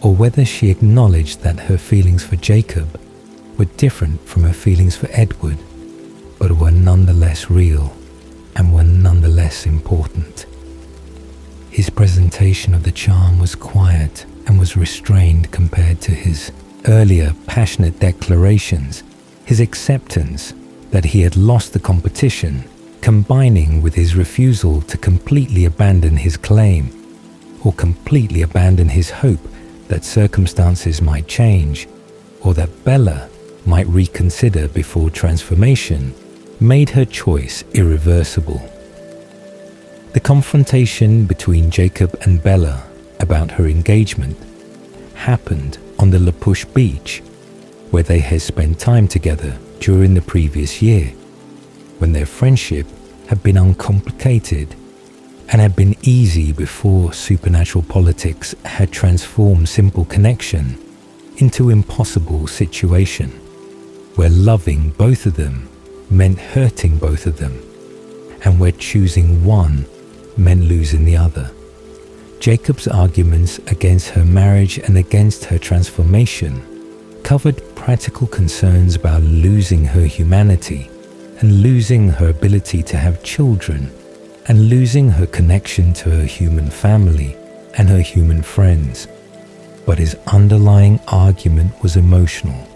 [SPEAKER 1] or whether she acknowledged that her feelings for Jacob were different from her feelings for Edward, but were nonetheless real and were nonetheless important. His presentation of the charm was quiet and was restrained compared to his earlier passionate declarations, his acceptance that he had lost the competition, combining with his refusal to completely abandon his claim or completely abandon his hope that circumstances might change or that Bella might reconsider before transformation, made her choice irreversible. The confrontation between Jacob and Bella about her engagement happened on the La Push beach, where they had spent time together during the previous year, when their friendship had been uncomplicated and had been easy before supernatural politics had transformed simple connection into impossible situation, where loving both of them meant hurting both of them, and where choosing one meant losing the other. Jacob's arguments against her marriage and against her transformation covered practical concerns about losing her humanity and losing her ability to have children and losing her connection to her human family and her human friends. But his underlying argument was emotional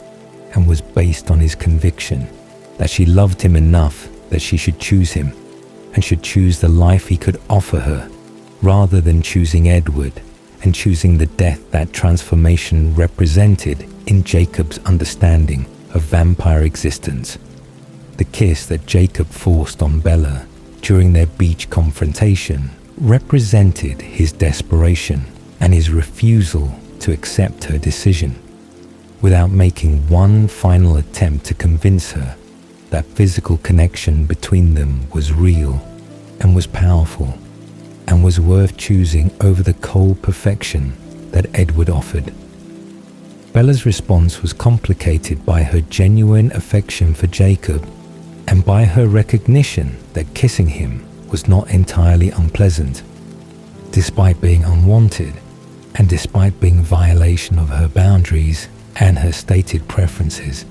[SPEAKER 1] and was based on his conviction that she loved him enough that she should choose him and should choose the life he could offer her, rather than choosing Edward and choosing the death that transformation represented in Jacob's understanding of vampire existence. The kiss that Jacob forced on Bella during their beach confrontation represented his desperation and his refusal to accept her decision, without making one final attempt to convince her that physical connection between them was real and was powerful and was worth choosing over the cold perfection that Edward offered. Bella's response was complicated by her genuine affection for Jacob and by her recognition that kissing him was not entirely unpleasant, despite being unwanted and despite being a violation of her boundaries and her stated preferences.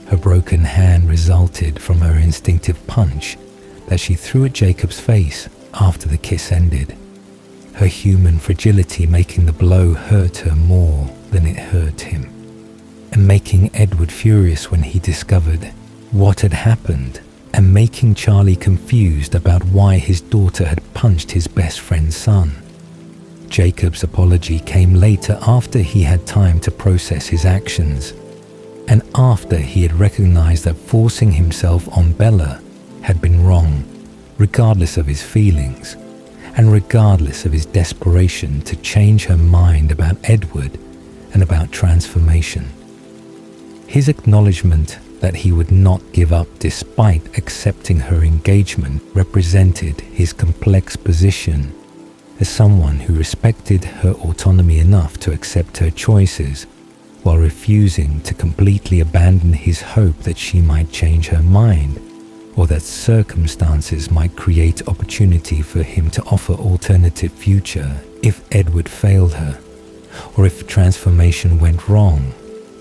[SPEAKER 1] Her broken hand resulted from her instinctive punch that she threw at Jacob's face after the kiss ended, her human fragility making the blow hurt her more than it hurt him, and making Edward furious when he discovered what had happened, and making Charlie confused about why his daughter had punched his best friend's son. Jacob's apology came later after he had time to process his actions, and after he had recognized that forcing himself on Bella had been wrong, regardless of his feelings, and regardless of his desperation to change her mind about Edward and about transformation. His acknowledgement that he would not give up despite accepting her engagement represented his complex position as someone who respected her autonomy enough to accept her choices, while refusing to completely abandon his hope that she might change her mind, or that circumstances might create opportunity for him to offer alternative future if Edward failed her, or if transformation went wrong,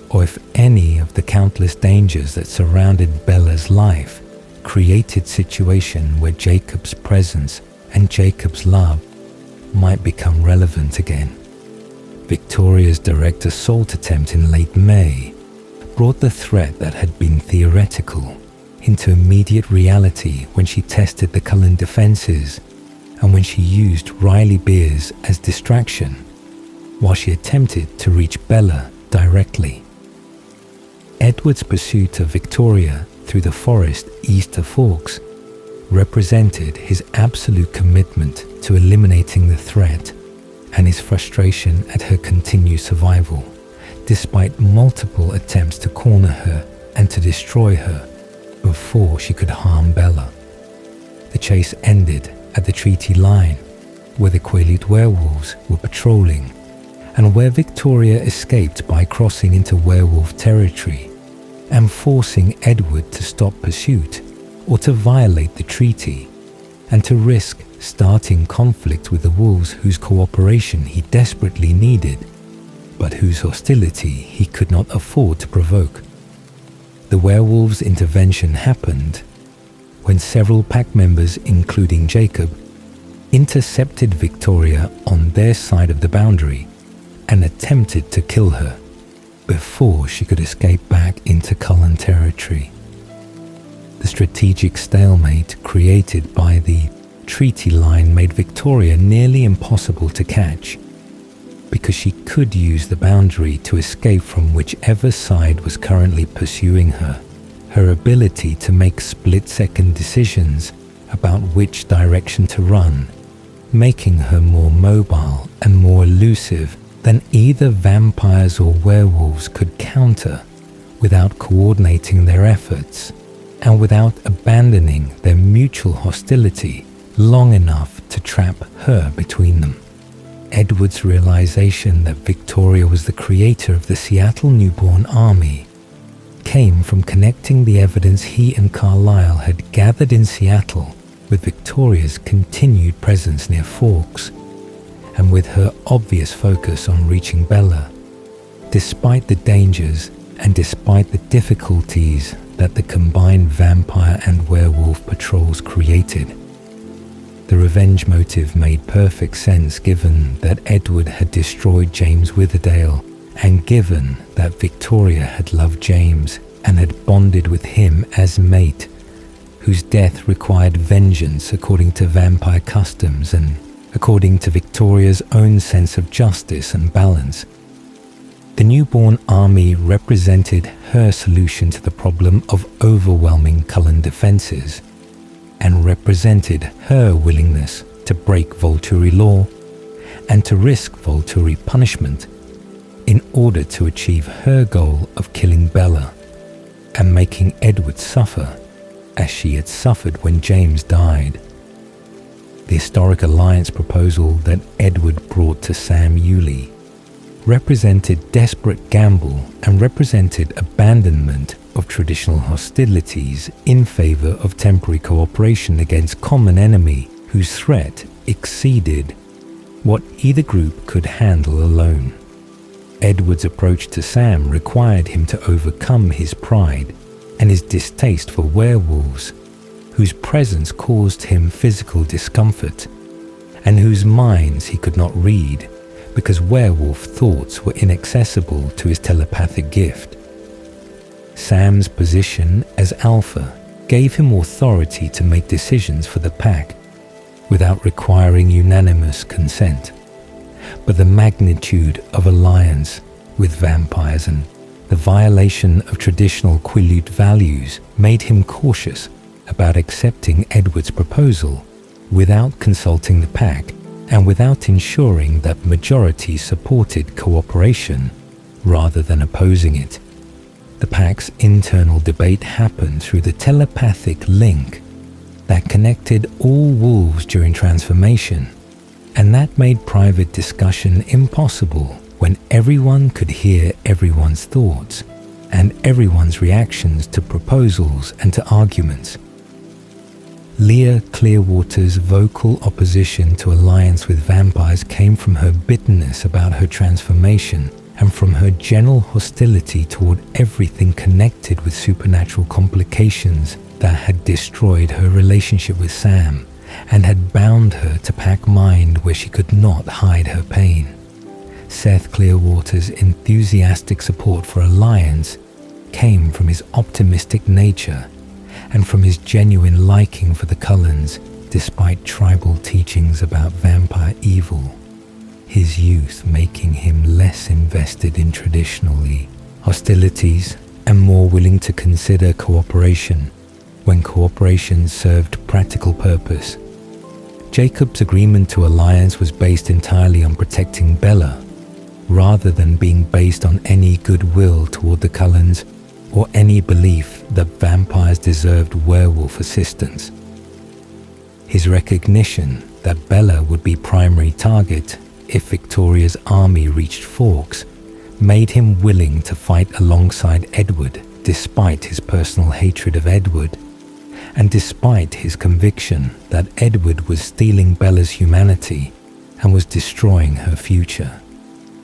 [SPEAKER 1] or if any of the countless dangers that surrounded Bella's life created situation where Jacob's presence and Jacob's love might become relevant again. Victoria's direct assault attempt in late May brought the threat that had been theoretical into immediate reality when she tested the Cullen defenses and when she used Riley Beers as distraction while she attempted to reach Bella directly. Edward's pursuit of Victoria through the forest east of Forks represented his absolute commitment to eliminating the threat and his frustration at her continued survival, despite multiple attempts to corner her and to destroy her before she could harm Bella. The chase ended at the treaty line, where the Quaalude werewolves were patrolling, and where Victoria escaped by crossing into werewolf territory and forcing Edward to stop pursuit or to violate the treaty, and to risk starting conflict with the wolves whose cooperation he desperately needed, but whose hostility he could not afford to provoke. The werewolves' intervention happened when several pack members, including Jacob, intercepted Victoria on their side of the boundary and attempted to kill her before she could escape back into Cullen territory. The strategic stalemate created by the treaty line made Victoria nearly impossible to catch, because she could use the boundary to escape from whichever side was currently pursuing her. Her ability to make split-second decisions about which direction to run, making her more mobile and more elusive than either vampires or werewolves could counter without coordinating their efforts and without abandoning their mutual hostility long enough to trap her between them. Edward's realization that Victoria was the creator of the Seattle Newborn Army came from connecting the evidence he and Carlisle had gathered in Seattle with Victoria's continued presence near Forks, and with her obvious focus on reaching Bella, despite the dangers and despite the difficulties that the combined vampire and werewolf patrols created. The revenge motive made perfect sense given that Edward had destroyed James Witherdale, and given that Victoria had loved James and had bonded with him as mate, whose death required vengeance according to vampire customs and according to Victoria's own sense of justice and balance. The newborn army represented her solution to the problem of overwhelming Cullen defenses, and represented her willingness to break Volturi law and to risk Volturi punishment in order to achieve her goal of killing Bella and making Edward suffer as she had suffered when James died. The historic alliance proposal that Edward brought to Sam Yulee represented desperate gamble and represented abandonment of traditional hostilities in favor of temporary cooperation against common enemy whose threat exceeded what either group could handle alone. Edward's approach to Sam required him to overcome his pride and his distaste for werewolves, whose presence caused him physical discomfort, and whose minds he could not read because werewolf thoughts were inaccessible to his telepathic gift. Sam's position as Alpha gave him authority to make decisions for the pack without requiring unanimous consent, but the magnitude of alliance with vampires and the violation of traditional Quaalude values made him cautious about accepting Edward's proposal without consulting the pack and without ensuring that majority supported cooperation rather than opposing it. The pack's internal debate happened through the telepathic link that connected all wolves during transformation, and that made private discussion impossible when everyone could hear everyone's thoughts and everyone's reactions to proposals and to arguments. Leah Clearwater's vocal opposition to alliance with vampires came from her bitterness about her transformation and from her general hostility toward everything connected with supernatural complications that had destroyed her relationship with Sam and had bound her to pack mind where she could not hide her pain. Seth Clearwater's enthusiastic support for alliance came from his optimistic nature and from his genuine liking for the Cullens despite tribal teachings about vampire evil, his youth making him less invested in traditionally hostilities and more willing to consider cooperation when cooperation served practical purpose. Jacob's agreement to alliance was based entirely on protecting Bella, rather than being based on any goodwill toward the Cullens or any belief that vampires deserved werewolf assistance. His recognition that Bella would be primary target if Victoria's army reached Forks made him willing to fight alongside Edward despite his personal hatred of Edward, and despite his conviction that Edward was stealing Bella's humanity and was destroying her future.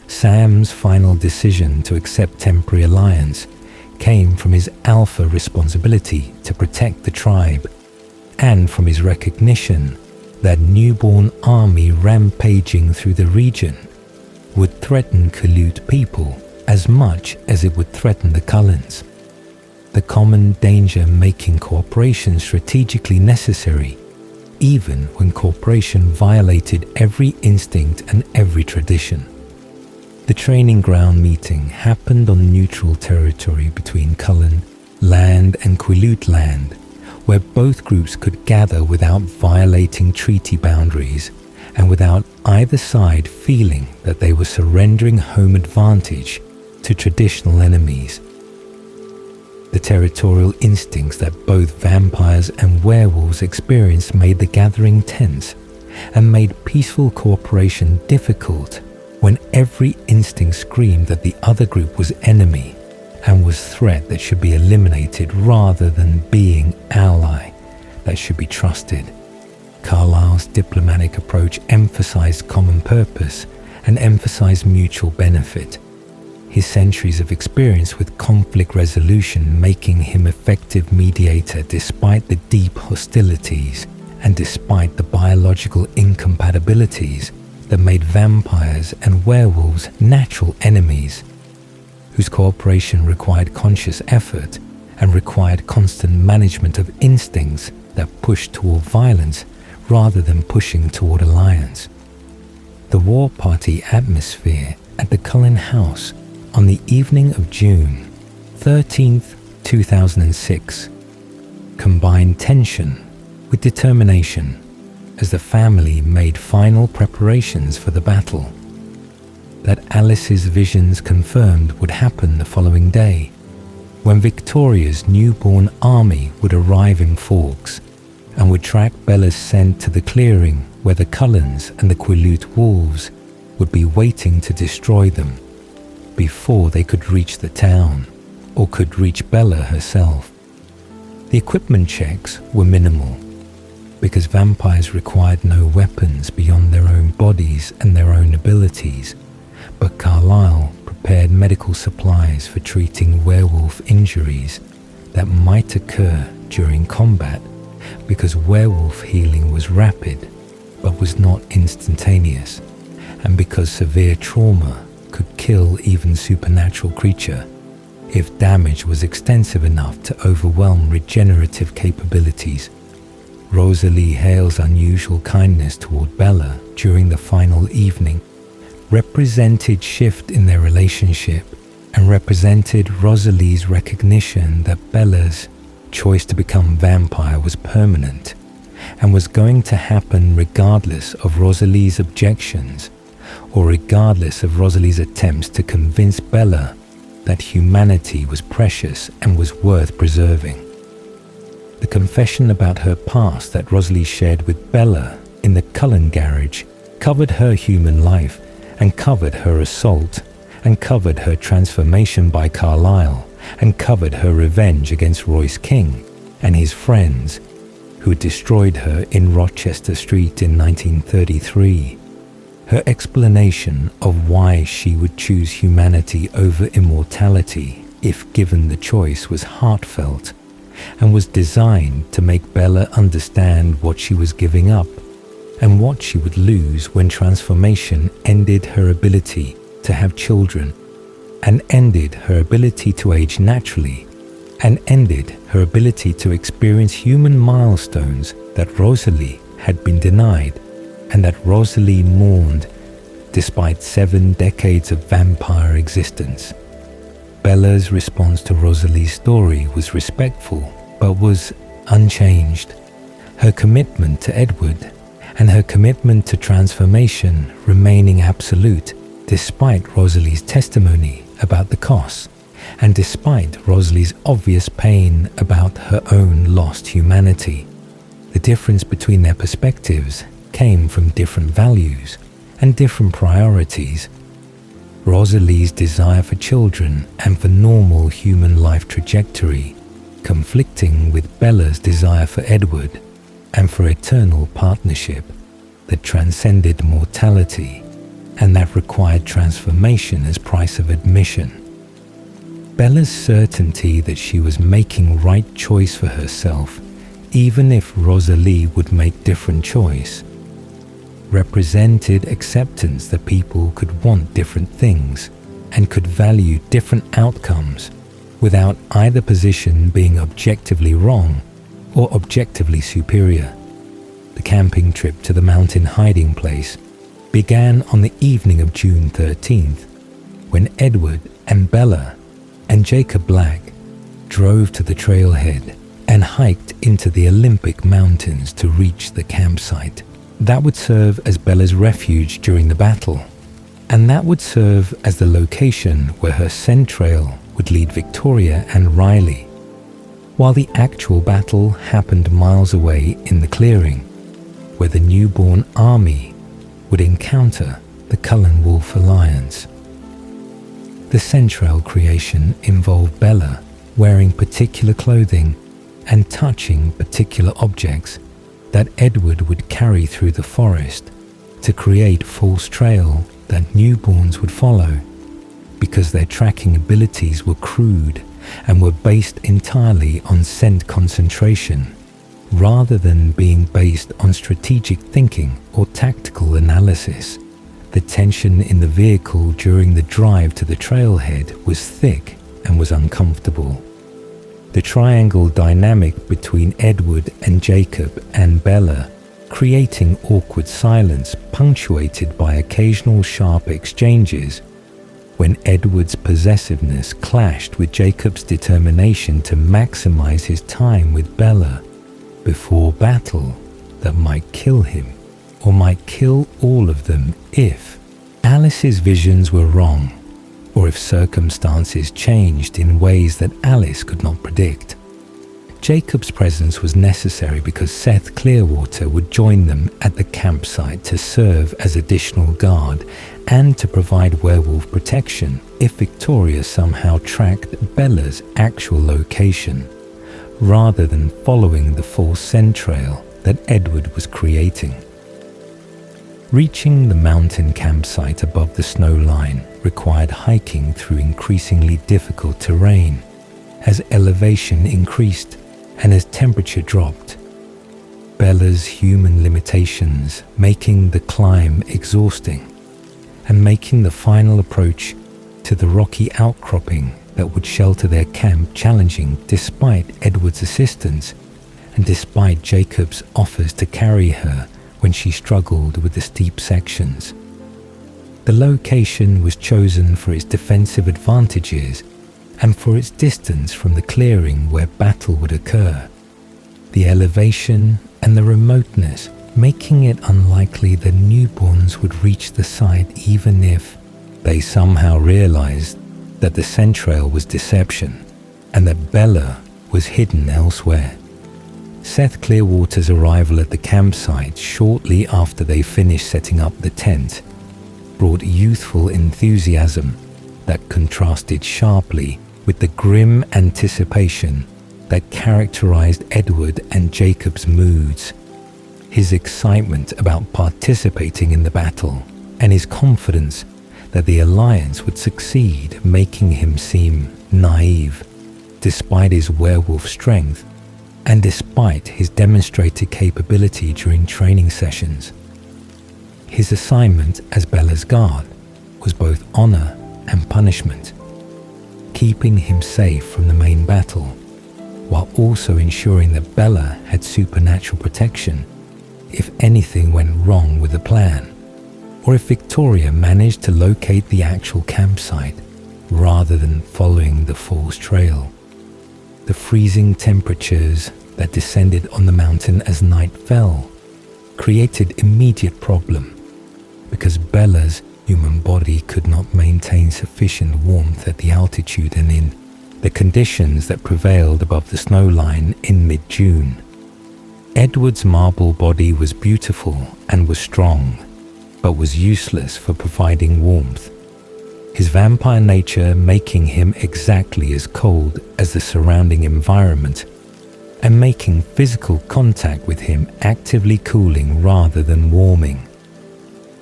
[SPEAKER 1] Sam's final decision to accept temporary alliance came from his alpha responsibility to protect the tribe and from his recognition that newborn army rampaging through the region would threaten Kalut people as much as it would threaten the Cullens. The common danger making cooperation strategically necessary, even when cooperation violated every instinct and every tradition. The training ground meeting happened on neutral territory between Cullen land and Quileute land, where both groups could gather without violating treaty boundaries and without either side feeling that they were surrendering home advantage to traditional enemies. The territorial instincts that both vampires and werewolves experienced made the gathering tense and made peaceful cooperation difficult when every instinct screamed that the other group was enemy and was threat that should be eliminated rather than being ally that should be trusted. Carlyle's diplomatic approach emphasized common purpose and emphasized mutual benefit. His centuries of experience with conflict resolution making him effective mediator despite the deep hostilities and despite the biological incompatibilities that made vampires and werewolves natural enemies, whose cooperation required conscious effort and required constant management of instincts that pushed toward violence rather than pushing toward alliance. The war party atmosphere at the Cullen house on the evening of June 13th, 2006, combined tension with determination as the family made final preparations for the battle that Alice's visions confirmed would happen the following day, when Victoria's newborn army would arrive in Forks and would track Bella's scent to the clearing where the Cullens and the Quileute wolves would be waiting to destroy them before they could reach the town or could reach Bella herself. The equipment checks were minimal because vampires required no weapons beyond their own bodies and their own abilities, but Carlyle prepared medical supplies for treating werewolf injuries that might occur during combat because werewolf healing was rapid but was not instantaneous, and because severe trauma could kill even supernatural creature if damage was extensive enough to overwhelm regenerative capabilities. Rosalie Hale's unusual kindness toward Bella during the final evening represented shift in their relationship and represented Rosalie's recognition that Bella's choice to become vampire was permanent and was going to happen regardless of Rosalie's objections or regardless of Rosalie's attempts to convince Bella that humanity was precious and was worth preserving. The confession about her past that Rosalie shared with Bella in the Cullen garage covered her human life and covered her assault and covered her transformation by Carlisle and covered her revenge against Royce King and his friends who had destroyed her in Rochester Street in 1933. Her explanation of why she would choose humanity over immortality if given the choice was heartfelt and was designed to make Bella understand what she was giving up and what she would lose when transformation ended her ability to have children and ended her ability to age naturally and ended her ability to experience human milestones that Rosalie had been denied and that Rosalie mourned despite 7 decades of vampire existence. Bella's response to Rosalie's story was respectful, but was unchanged. Her commitment to Edward and her commitment to transformation remaining absolute despite Rosalie's testimony about the costs and despite Rosalie's obvious pain about her own lost humanity. The difference between their perspectives came from different values and different priorities. Rosalie's desire for children and for normal human life trajectory conflicting with Bella's desire for Edward and for eternal partnership that transcended mortality and that required transformation as price of admission. Bella's certainty that she was making right choice for herself, even if Rosalie would make different choice, represented acceptance that people could want different things and could value different outcomes without either position being objectively wrong or objectively superior. The camping trip to the mountain hiding place began on the evening of June 13th, when Edward and Bella and Jacob Black drove to the trailhead and hiked into the Olympic Mountains to reach the campsite. That would serve as Bella's refuge during the battle, and that would serve as the location where her scent trail would lead Victoria and Riley, while the actual battle happened miles away in the clearing, where the newborn army would encounter the Cullen Wolf Alliance. The scent trail creation involved Bella wearing particular clothing and touching particular objects that Edward would carry through the forest to create false trail that newborns would follow, because their tracking abilities were crude and were based entirely on scent concentration, rather than being based on strategic thinking or tactical analysis. The tension in the vehicle during the drive to the trailhead was thick and was uncomfortable. The triangle dynamic between Edward and Jacob and Bella, creating awkward silence punctuated by occasional sharp exchanges, when Edward's possessiveness clashed with Jacob's determination to maximize his time with Bella before battle that might kill him or might kill all of them if Alice's visions were wrong, or if circumstances changed in ways that Alice could not predict. Jacob's presence was necessary because Seth Clearwater would join them at the campsite to serve as additional guard and to provide werewolf protection if Victoria somehow tracked Bella's actual location, rather than following the false scent trail that Edward was creating. Reaching the mountain campsite above the snow line required hiking through increasingly difficult terrain as elevation increased and as temperature dropped. Bella's human limitations making the climb exhausting and making the final approach to the rocky outcropping that would shelter their camp challenging despite Edward's assistance and despite Jacob's offers to carry her when she struggled with the steep sections. The location was chosen for its defensive advantages and for its distance from the clearing where battle would occur. The elevation and the remoteness making it unlikely that newborns would reach the site even if they somehow realized that the centrail was deception and that Bella was hidden elsewhere. Seth Clearwater's arrival at the campsite shortly after they finished setting up the tent brought youthful enthusiasm that contrasted sharply with the grim anticipation that characterized Edward and Jacob's moods. His excitement about participating in the battle and his confidence that the alliance would succeed, making him seem naive despite his werewolf strength and despite his demonstrated capability during training sessions. His assignment as Bella's guard was both honor and punishment, keeping him safe from the main battle, while also ensuring that Bella had supernatural protection if anything went wrong with the plan, or if Victoria managed to locate the actual campsite rather than following the false trail. The freezing temperatures that descended on the mountain as night fell created immediate problem because Bella's human body could not maintain sufficient warmth at the altitude and in the conditions that prevailed above the snow line in mid-June. Edward's marble body was beautiful and was strong, but was useless for providing warmth, his vampire nature making him exactly as cold as the surrounding environment and making physical contact with him actively cooling rather than warming.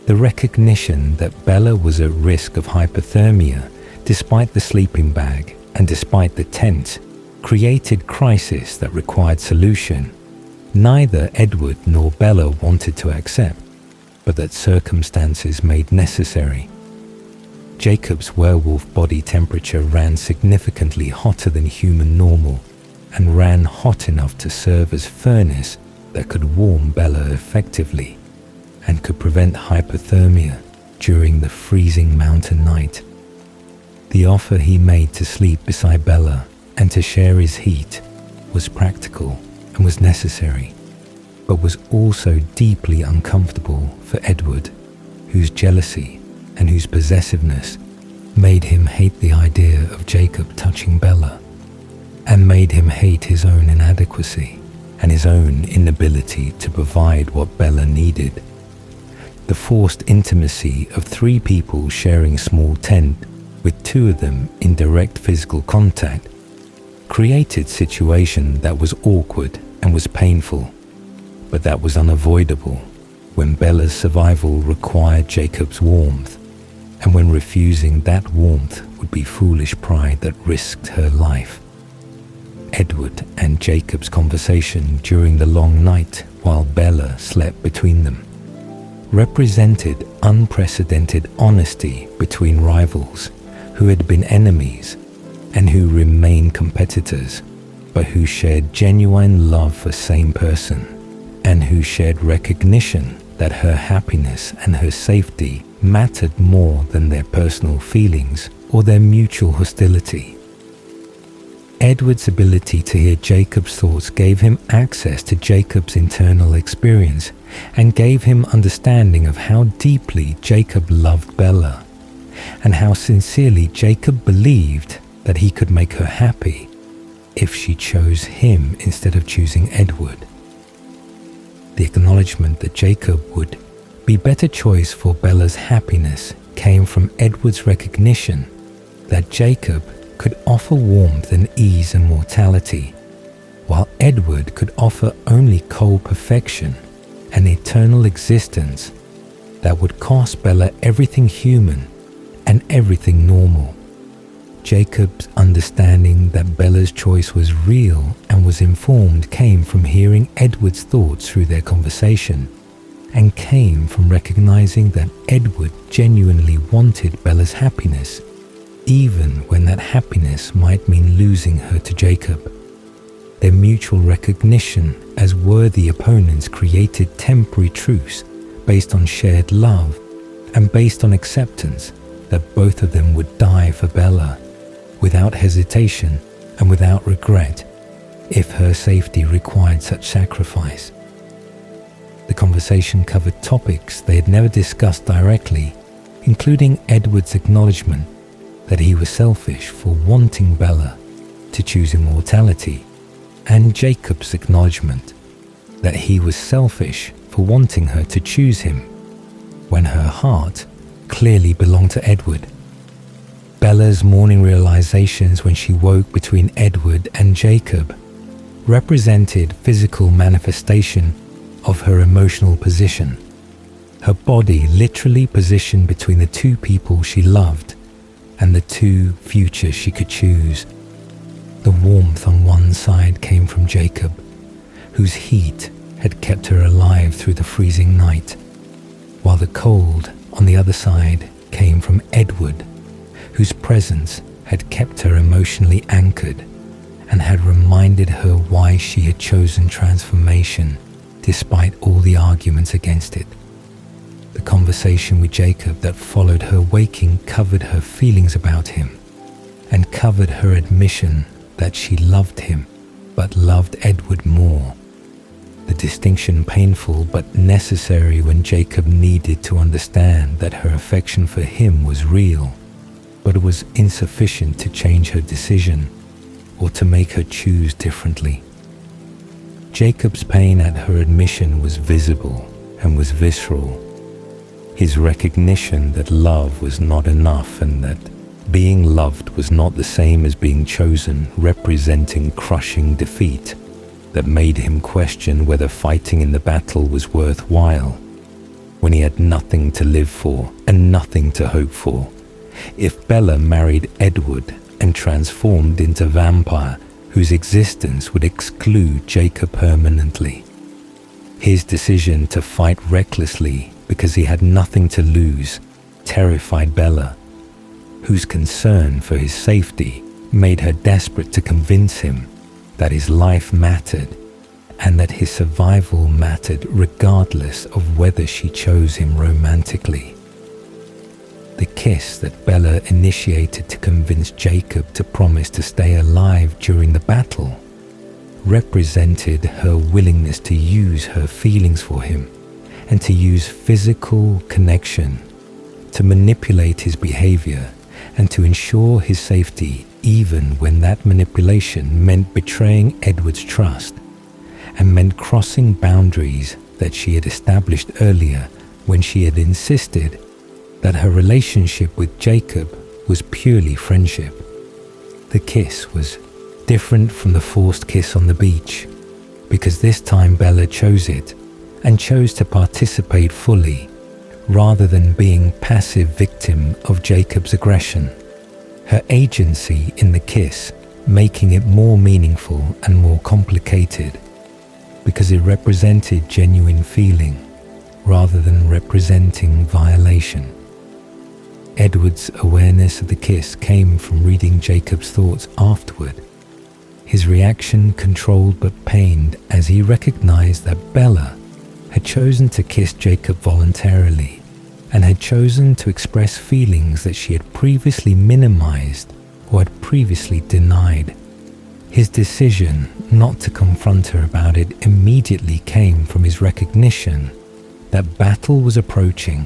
[SPEAKER 1] The recognition that Bella was at risk of hypothermia despite the sleeping bag and despite the tent created crisis that required solution neither Edward nor Bella wanted to accept, but that circumstances made necessary. Jacob's werewolf body temperature ran significantly hotter than human normal and ran hot enough to serve as furnace that could warm Bella effectively and could prevent hypothermia during the freezing mountain night. The offer he made to sleep beside Bella and to share his heat was practical and was necessary, but was also deeply uncomfortable for Edward, whose jealousy and whose possessiveness made him hate the idea of Jacob touching Bella, and made him hate his own inadequacy and his own inability to provide what Bella needed. The forced intimacy of three people sharing a small tent with two of them in direct physical contact created situation that was awkward and was painful, but that was unavoidable when Bella's survival required Jacob's warmth, and when refusing that warmth would be foolish pride that risked her life. Edward and Jacob's conversation during the long night while Bella slept between them represented unprecedented honesty between rivals who had been enemies and who remained competitors, but who shared genuine love for same person and who shared recognition that her happiness and her safety mattered more than their personal feelings or their mutual hostility. Edward's ability to hear Jacob's thoughts gave him access to Jacob's internal experience and gave him understanding of how deeply Jacob loved Bella and how sincerely Jacob believed that he could make her happy if she chose him instead of choosing Edward. The acknowledgement that Jacob would be better choice for Bella's happiness came from Edward's recognition that Jacob could offer warmth and ease and mortality, while Edward could offer only cold perfection and eternal existence that would cost Bella everything human and everything normal. Jacob's understanding that Bella's choice was real and was informed came from hearing Edward's thoughts through their conversation, and came from recognizing that Edward genuinely wanted Bella's happiness, even when that happiness might mean losing her to Jacob. Their mutual recognition as worthy opponents created temporary truce based on shared love and based on acceptance that both of them would die for Bella, without hesitation and without regret, if her safety required such sacrifice. The conversation covered topics they had never discussed directly, including Edward's acknowledgement that he was selfish for wanting Bella to choose immortality, and Jacob's acknowledgement that he was selfish for wanting her to choose him when her heart clearly belonged to Edward. Bella's morning realizations when she woke between Edward and Jacob represented physical manifestation of her emotional position. Her body literally positioned between the two people she loved and the two futures she could choose. The warmth on one side came from Jacob, whose heat had kept her alive through the freezing night, while the cold on the other side came from Edward, whose presence had kept her emotionally anchored and had reminded her why she had chosen transformation despite all the arguments against it. The conversation with Jacob that followed her waking covered her feelings about him and covered her admission that she loved him but loved Edward more. The distinction painful but necessary when Jacob needed to understand that her affection for him was real, but it was insufficient to change her decision or to make her choose differently. Jacob's pain at her admission was visible and was visceral. His recognition that love was not enough and that being loved was not the same as being chosen, representing crushing defeat that made him question whether fighting in the battle was worthwhile when he had nothing to live for and nothing to hope for. If Bella married Edward and transformed into vampire whose existence would exclude Jacob permanently, his decision to fight recklessly because he had nothing to lose terrified Bella, whose concern for his safety made her desperate to convince him that his life mattered and that his survival mattered regardless of whether she chose him romantically. The kiss that Bella initiated to convince Jacob to promise to stay alive during the battle represented her willingness to use her feelings for him and to use physical connection to manipulate his behavior and to ensure his safety, even when that manipulation meant betraying Edward's trust and meant crossing boundaries that she had established earlier when she had insisted that her relationship with Jacob was purely friendship. The kiss was different from the forced kiss on the beach, because this time Bella chose it and chose to participate fully, rather than being passive victim of Jacob's aggression. Her agency in the kiss making it more meaningful and more complicated, because it represented genuine feeling rather than representing violation. Edward's awareness of the kiss came from reading Jacob's thoughts afterward. His reaction controlled but pained as he recognized that Bella had chosen to kiss Jacob voluntarily and had chosen to express feelings that she had previously minimized or had previously denied. His decision not to confront her about it immediately came from his recognition that battle was approaching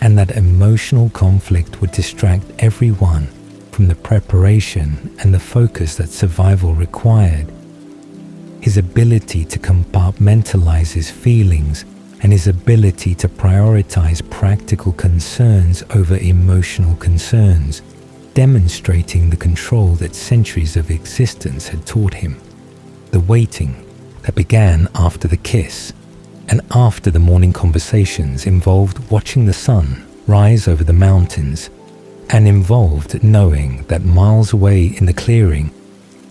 [SPEAKER 1] and that emotional conflict would distract everyone from the preparation and the focus that survival required. His ability to compartmentalize his feelings and his ability to prioritize practical concerns over emotional concerns, demonstrating the control that centuries of existence had taught him. The waiting that began after the kiss and after the morning conversations involved watching the sun rise over the mountains and involved knowing that miles away in the clearing,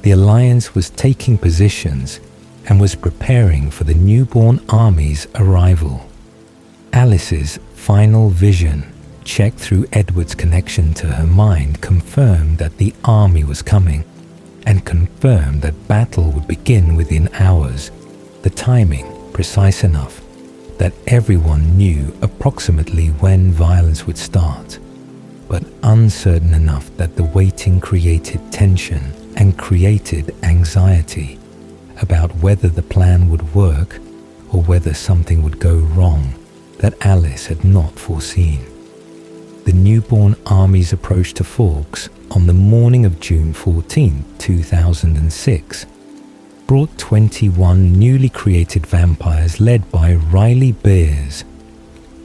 [SPEAKER 1] the Alliance was taking positions and was preparing for the newborn army's arrival. Alice's final vision, checked through Edward's connection to her mind, confirmed that the army was coming and confirmed that battle would begin within hours, the timing precise enough that everyone knew approximately when violence would start, but uncertain enough that the waiting created tension and created anxiety about whether the plan would work or whether something would go wrong that Alice had not foreseen. The newborn army's approach to Forks on the morning of June 14, 2006, brought 21 newly created vampires led by Riley Beers,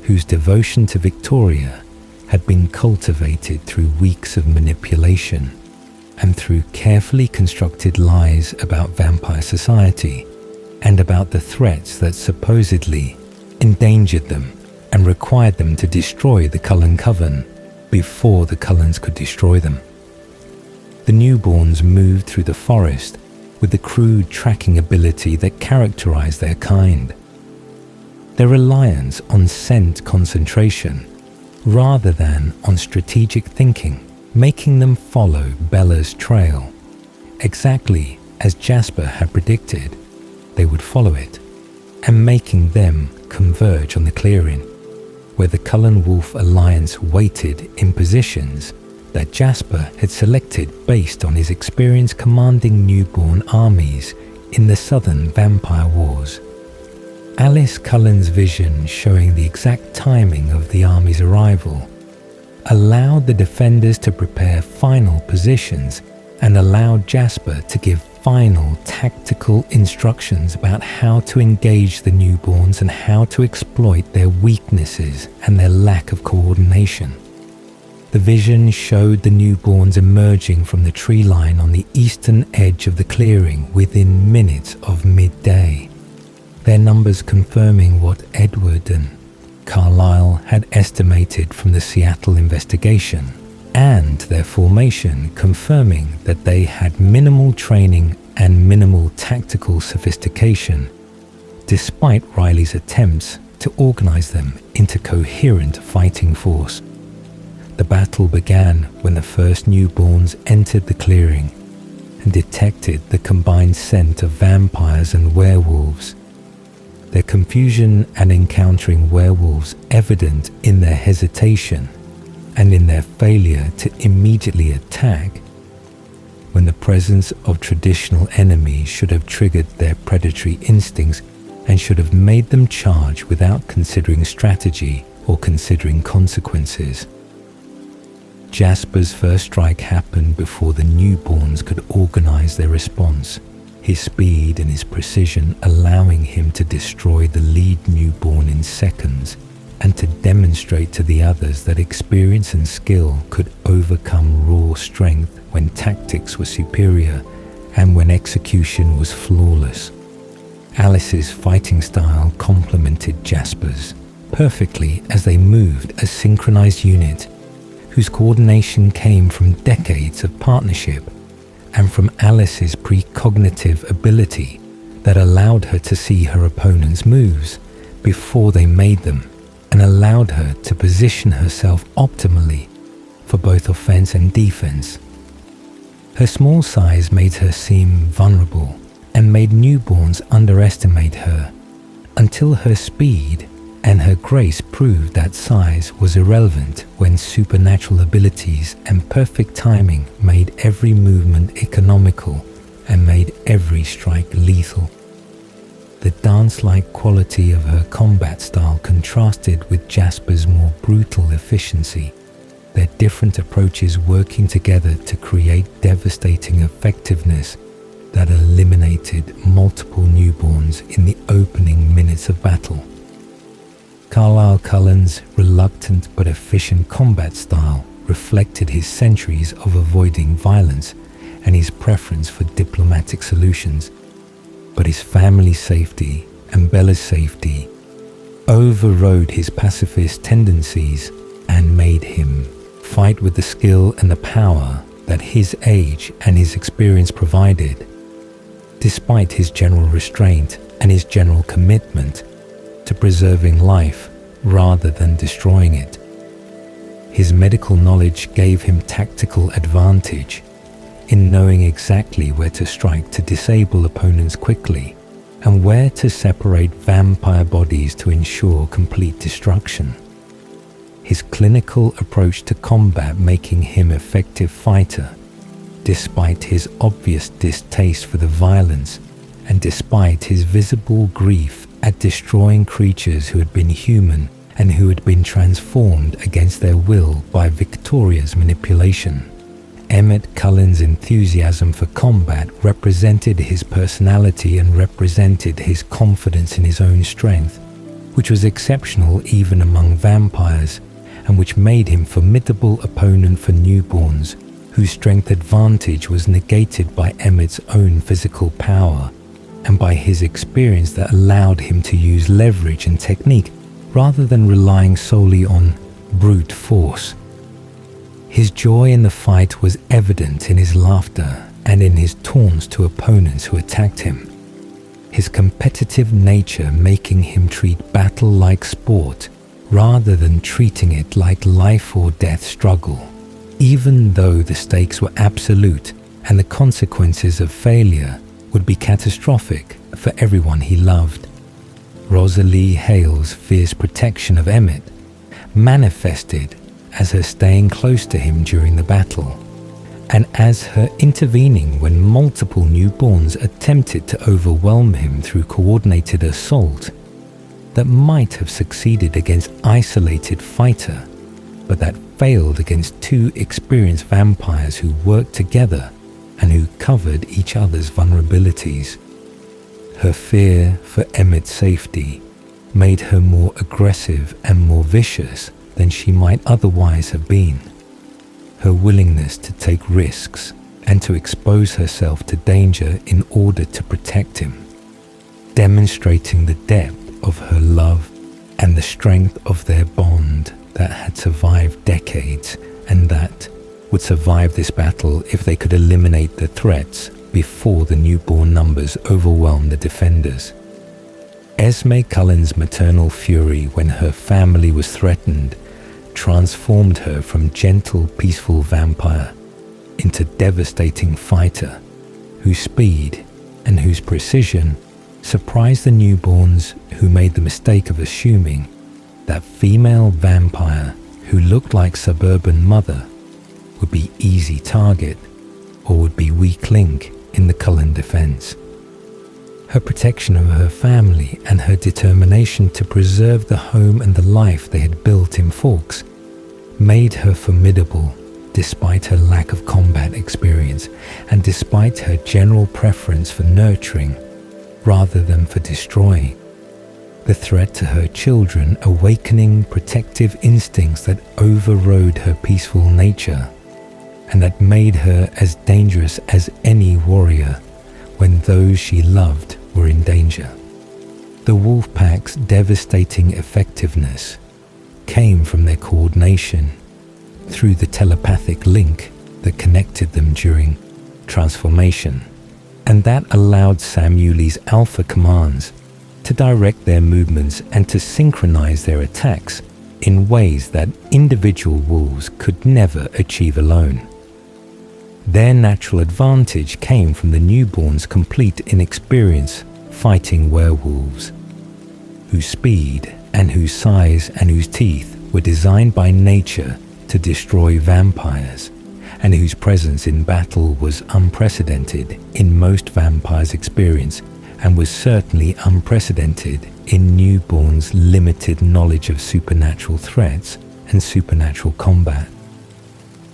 [SPEAKER 1] whose devotion to Victoria had been cultivated through weeks of manipulation and through carefully constructed lies about vampire society and about the threats that supposedly endangered them and required them to destroy the Cullen Coven before the Cullens could destroy them. The newborns moved through the forest with the crude tracking ability that characterized their kind. Their reliance on scent concentration rather than on strategic thinking, making them follow Bella's trail. Exactly as Jasper had predicted, they would follow it, and making them converge on the clearing, where the Cullen Wolf Alliance waited in positions that Jasper had selected based on his experience commanding newborn armies in the Southern Vampire Wars. Alice Cullen's vision showing the exact timing of the army's arrival allowed the defenders to prepare final positions and allowed Jasper to give final tactical instructions about how to engage the newborns and how to exploit their weaknesses and their lack of coordination. The vision showed the newborns emerging from the tree line on the eastern edge of the clearing within minutes of midday, their numbers confirming what Edward and Carlisle had estimated from the Seattle investigation, and their formation confirming that they had minimal training and minimal tactical sophistication, despite Riley's attempts to organize them into coherent fighting force. The battle began when the first newborns entered the clearing and detected the combined scent of vampires and werewolves. Their confusion at encountering werewolves evident in their hesitation and in their failure to immediately attack, when the presence of traditional enemies should have triggered their predatory instincts and should have made them charge without considering strategy or considering consequences. Jasper's first strike happened before the newborns could organize their response, his speed and his precision allowing him to destroy the lead newborn in seconds and to demonstrate to the others that experience and skill could overcome raw strength when tactics were superior and when execution was flawless. Alice's fighting style complemented Jasper's perfectly as they moved a synchronized unit whose coordination came from decades of partnership and from Alice's precognitive ability that allowed her to see her opponent's moves before they made them and allowed her to position herself optimally for both offense and defense. Her small size made her seem vulnerable and made newborns underestimate her until her speed and her grace proved that size was irrelevant when supernatural abilities and perfect timing made every movement economical and made every strike lethal. The dance-like quality of her combat style contrasted with Jasper's more brutal efficiency, their different approaches working together to create devastating effectiveness that eliminated multiple newborns in the opening minutes of battle. Carlisle Cullen's reluctant but efficient combat style reflected his centuries of avoiding violence and his preference for diplomatic solutions, but his family's safety and Bella's safety overrode his pacifist tendencies and made him fight with the skill and the power that his age and his experience provided. Despite his general restraint and his general commitment to preserving life rather than destroying it, his medical knowledge gave him tactical advantage in knowing exactly where to strike to disable opponents quickly and where to separate vampire bodies to ensure complete destruction. His clinical approach to combat making him an effective fighter, despite his obvious distaste for the violence and despite his visible grief at destroying creatures who had been human and who had been transformed against their will by Victoria's manipulation. Emmett Cullen's enthusiasm for combat represented his personality and represented his confidence in his own strength, which was exceptional even among vampires, and which made him a formidable opponent for newborns, whose strength advantage was negated by Emmett's own physical power, and by his experience that allowed him to use leverage and technique rather than relying solely on brute force. His joy in the fight was evident in his laughter and in his taunts to opponents who attacked him, his competitive nature making him treat battle like sport rather than treating it like life or death struggle, even though the stakes were absolute and the consequences of failure would be catastrophic for everyone he loved. Rosalie Hale's fierce protection of Emmett manifested as her staying close to him during the battle, and as her intervening when multiple newborns attempted to overwhelm him through coordinated assault that might have succeeded against isolated fighter, but that failed against two experienced vampires who worked together and who covered each other's vulnerabilities. Her fear for Emmett's safety made her more aggressive and more vicious than she might otherwise have been. Her willingness to take risks and to expose herself to danger in order to protect him, demonstrating the depth of her love and the strength of their bond that had survived decades and that would survive this battle if they could eliminate the threats before the newborn numbers overwhelmed the defenders. Esme Cullen's maternal fury when her family was threatened transformed her from gentle, peaceful vampire into devastating fighter, whose speed and whose precision surprised the newborns, who made the mistake of assuming that female vampire who looked like suburban mother would be easy target or would be weak link in the Cullen defense. Her protection of her family and her determination to preserve the home and the life they had built in Forks made her formidable despite her lack of combat experience and despite her general preference for nurturing rather than for destroying. The threat to her children awakening protective instincts that overrode her peaceful nature and that made her as dangerous as any warrior when those she loved were in danger. The Wolfpack's devastating effectiveness came from their coordination through the telepathic link that connected them during transformation, and that allowed Sam Yuli's alpha commands to direct their movements and to synchronize their attacks in ways that individual wolves could never achieve alone. Their natural advantage came from the newborns' complete inexperience fighting werewolves, whose speed and whose size and whose teeth were designed by nature to destroy vampires, and whose presence in battle was unprecedented in most vampires' experience and was certainly unprecedented in newborns' limited knowledge of supernatural threats and supernatural combat.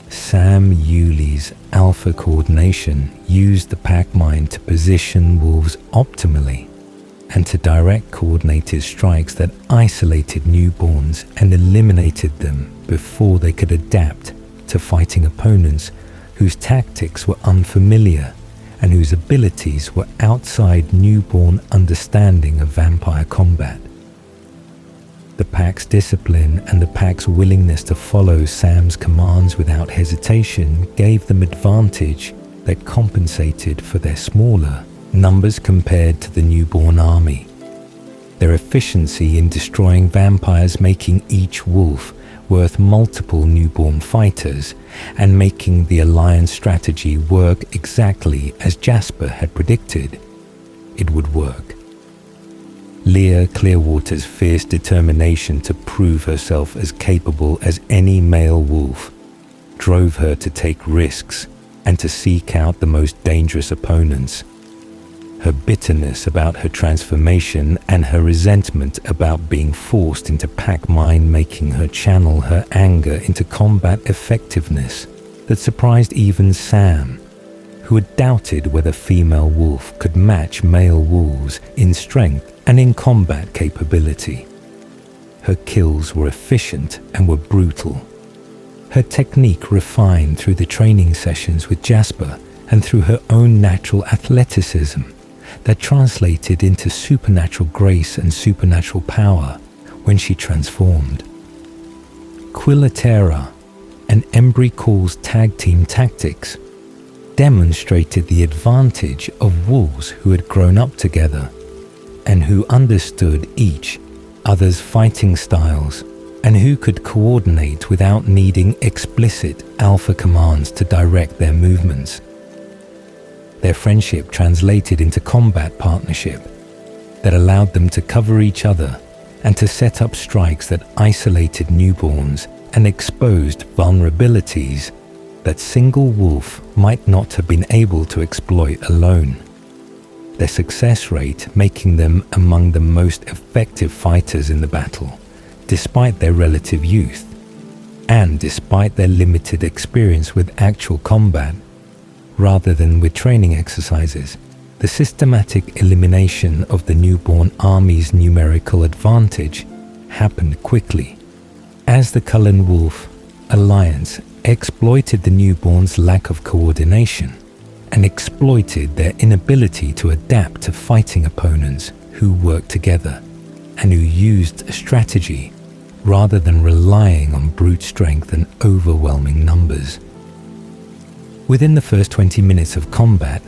[SPEAKER 1] Sam Yuli's alpha coordination used the pack mind to position wolves optimally and to direct coordinated strikes that isolated newborns and eliminated them before they could adapt to fighting opponents whose tactics were unfamiliar and whose abilities were outside newborn understanding of vampire combat. The pack's discipline and the pack's willingness to follow Sam's commands without hesitation gave them advantage that compensated for their smaller numbers compared to the newborn army. Their efficiency in destroying vampires making each wolf worth multiple newborn fighters and making the alliance strategy work exactly as Jasper had predicted it would work. Leah Clearwater's fierce determination to prove herself as capable as any male wolf drove her to take risks and to seek out the most dangerous opponents. Her bitterness about her transformation and her resentment about being forced into pack mind making her channel her anger into combat effectiveness that surprised even Sam, who had doubted whether female wolf could match male wolves in strength and in combat capability. Her kills were efficient and were brutal. Her technique refined through the training sessions with Jasper and through her own natural athleticism that translated into supernatural grace and supernatural power when she transformed. Quilatera and Embry Call's tag team tactics demonstrated the advantage of wolves who had grown up together and who understood each other's fighting styles and who could coordinate without needing explicit alpha commands to direct their movements. Their friendship translated into combat partnership that allowed them to cover each other and to set up strikes that isolated newborns and exposed vulnerabilities that single wolf might not have been able to exploit alone. Their success rate making them among the most effective fighters in the battle, despite their relative youth, and despite their limited experience with actual combat, rather than with training exercises. The systematic elimination of the newborn army's numerical advantage happened quickly, as the Cullen Wolf Alliance exploited the newborns' lack of coordination and exploited their inability to adapt to fighting opponents who worked together and who used strategy rather than relying on brute strength and overwhelming numbers. Within the first 20 minutes of combat,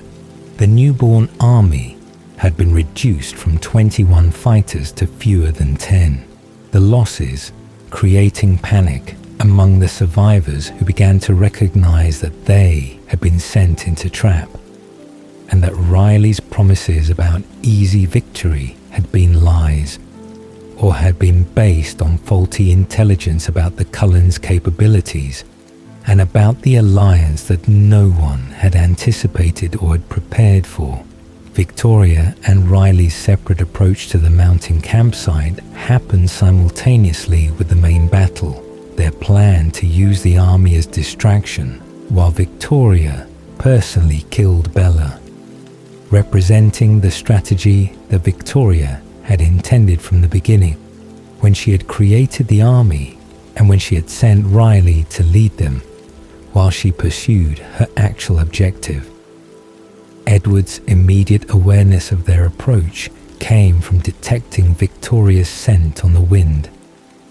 [SPEAKER 1] the newborn army had been reduced from 21 fighters to fewer than 10. The losses creating panic among the survivors, who began to recognize that they had been sent into trap and that Riley's promises about easy victory had been lies, or had been based on faulty intelligence about the Cullens' capabilities and about the alliance that no one had anticipated or had prepared for. Victoria and Riley's separate approach to the mountain campsite happened simultaneously with the main battle. Their plan to use the army as distraction, while Victoria personally killed Bella, representing the strategy that Victoria had intended from the beginning, when she had created the army and when she had sent Riley to lead them, while she pursued her actual objective. Edward's immediate awareness of their approach came from detecting Victoria's scent on the wind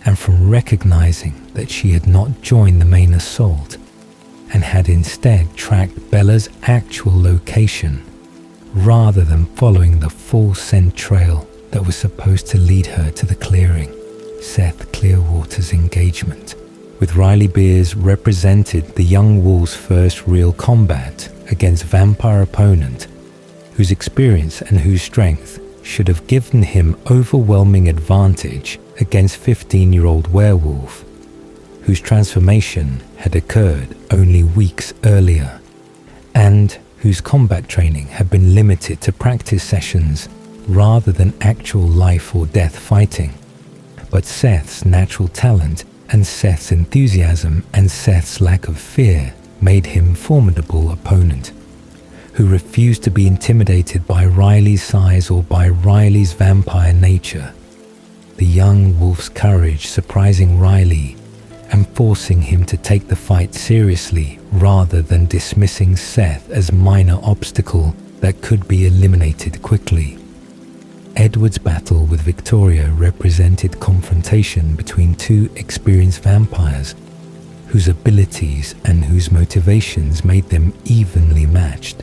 [SPEAKER 1] and from recognizing that she had not joined the main assault and had instead tracked Bella's actual location rather than following the full scent trail that was supposed to lead her to the clearing. Seth Clearwater's engagement with Riley Beers represented the young wolf's first real combat against a vampire opponent whose experience and whose strength should have given him overwhelming advantage against 15-year-old werewolf, whose transformation had occurred only weeks earlier, and whose combat training had been limited to practice sessions rather than actual life or death fighting. But Seth's natural talent and Seth's enthusiasm and Seth's lack of fear made him a formidable opponent, who refused to be intimidated by Riley's size or by Riley's vampire nature. The young wolf's courage surprising Riley and forcing him to take the fight seriously rather than dismissing Seth as a minor obstacle that could be eliminated quickly. Edward's battle with Victoria represented confrontation between two experienced vampires whose abilities and whose motivations made them evenly matched.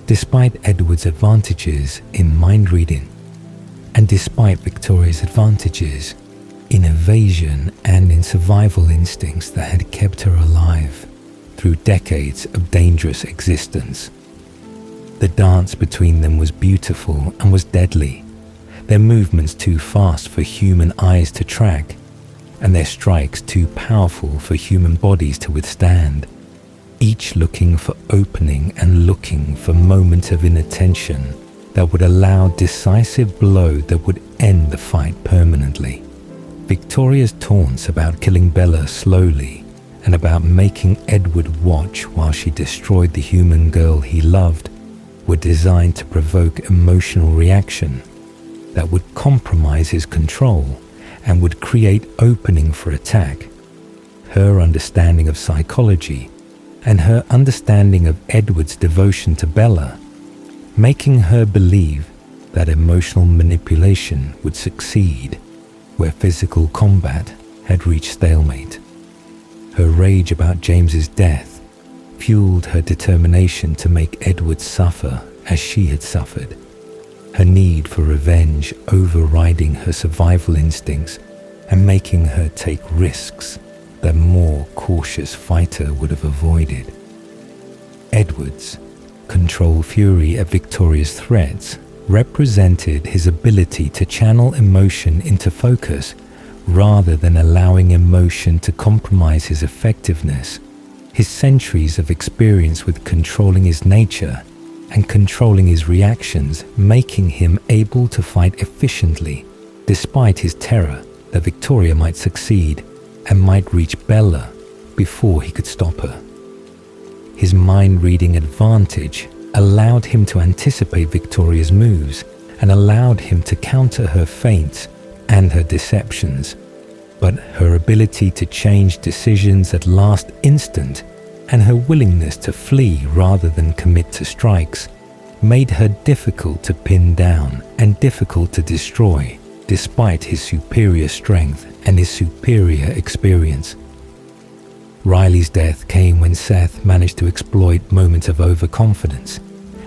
[SPEAKER 1] Despite Edward's advantages in mind reading, and despite Victoria's advantages in evasion and in survival instincts that had kept her alive through decades of dangerous existence, the dance between them was beautiful and was deadly, their movements too fast for human eyes to track, and their strikes too powerful for human bodies to withstand, each looking for opening and looking for moment of inattention that would allow decisive blow that would end the fight permanently. Victoria's taunts about killing Bella slowly and about making Edward watch while she destroyed the human girl he loved were designed to provoke emotional reaction that would compromise his control and would create opening for attack. Her understanding of psychology and her understanding of Edward's devotion to Bella, making her believe that emotional manipulation would succeed where physical combat had reached stalemate. Her rage about James's death fueled her determination to make Edward suffer as she had suffered, her need for revenge overriding her survival instincts and making her take risks that a more cautious fighter would have avoided. Edward's controlled fury at Victoria's threats represented his ability to channel emotion into focus rather than allowing emotion to compromise his effectiveness. His centuries of experience with controlling his nature and controlling his reactions, making him able to fight efficiently despite his terror that Victoria might succeed and might reach Bella before he could stop her. His mind-reading advantage allowed him to anticipate Victoria's moves and allowed him to counter her feints and her deceptions, but her ability to change decisions at last instant and her willingness to flee rather than commit to strikes made her difficult to pin down and difficult to destroy despite his superior strength and his superior experience. Riley's death came when Seth managed to exploit moments of overconfidence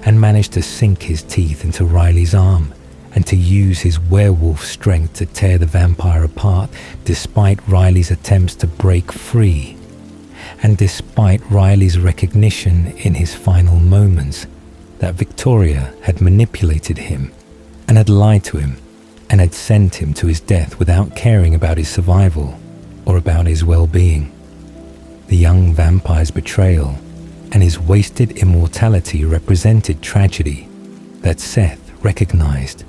[SPEAKER 1] and managed to sink his teeth into Riley's arm and to use his werewolf strength to tear the vampire apart despite Riley's attempts to break free. And despite Riley's recognition in his final moments that Victoria had manipulated him and had lied to him and had sent him to his death without caring about his survival or about his well-being. The young vampire's betrayal and his wasted immortality represented tragedy that Seth recognized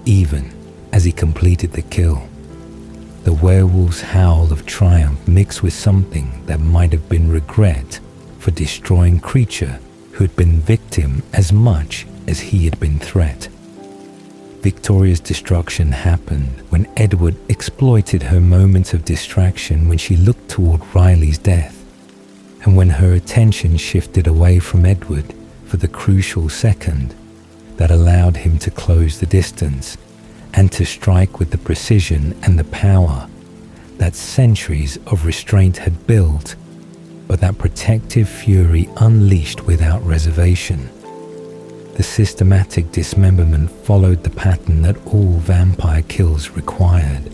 [SPEAKER 1] even as he completed the kill. The werewolf's howl of triumph mixed with something that might have been regret for destroying creature who had been victim as much as he had been threat. Victoria's destruction happened when Edward exploited her moments of distraction when she looked toward Riley's death, and when her attention shifted away from Edward for the crucial second that allowed him to close the distance and to strike with the precision and the power that centuries of restraint had built, but that protective fury unleashed without reservation. The systematic dismemberment followed the pattern that all vampire kills required,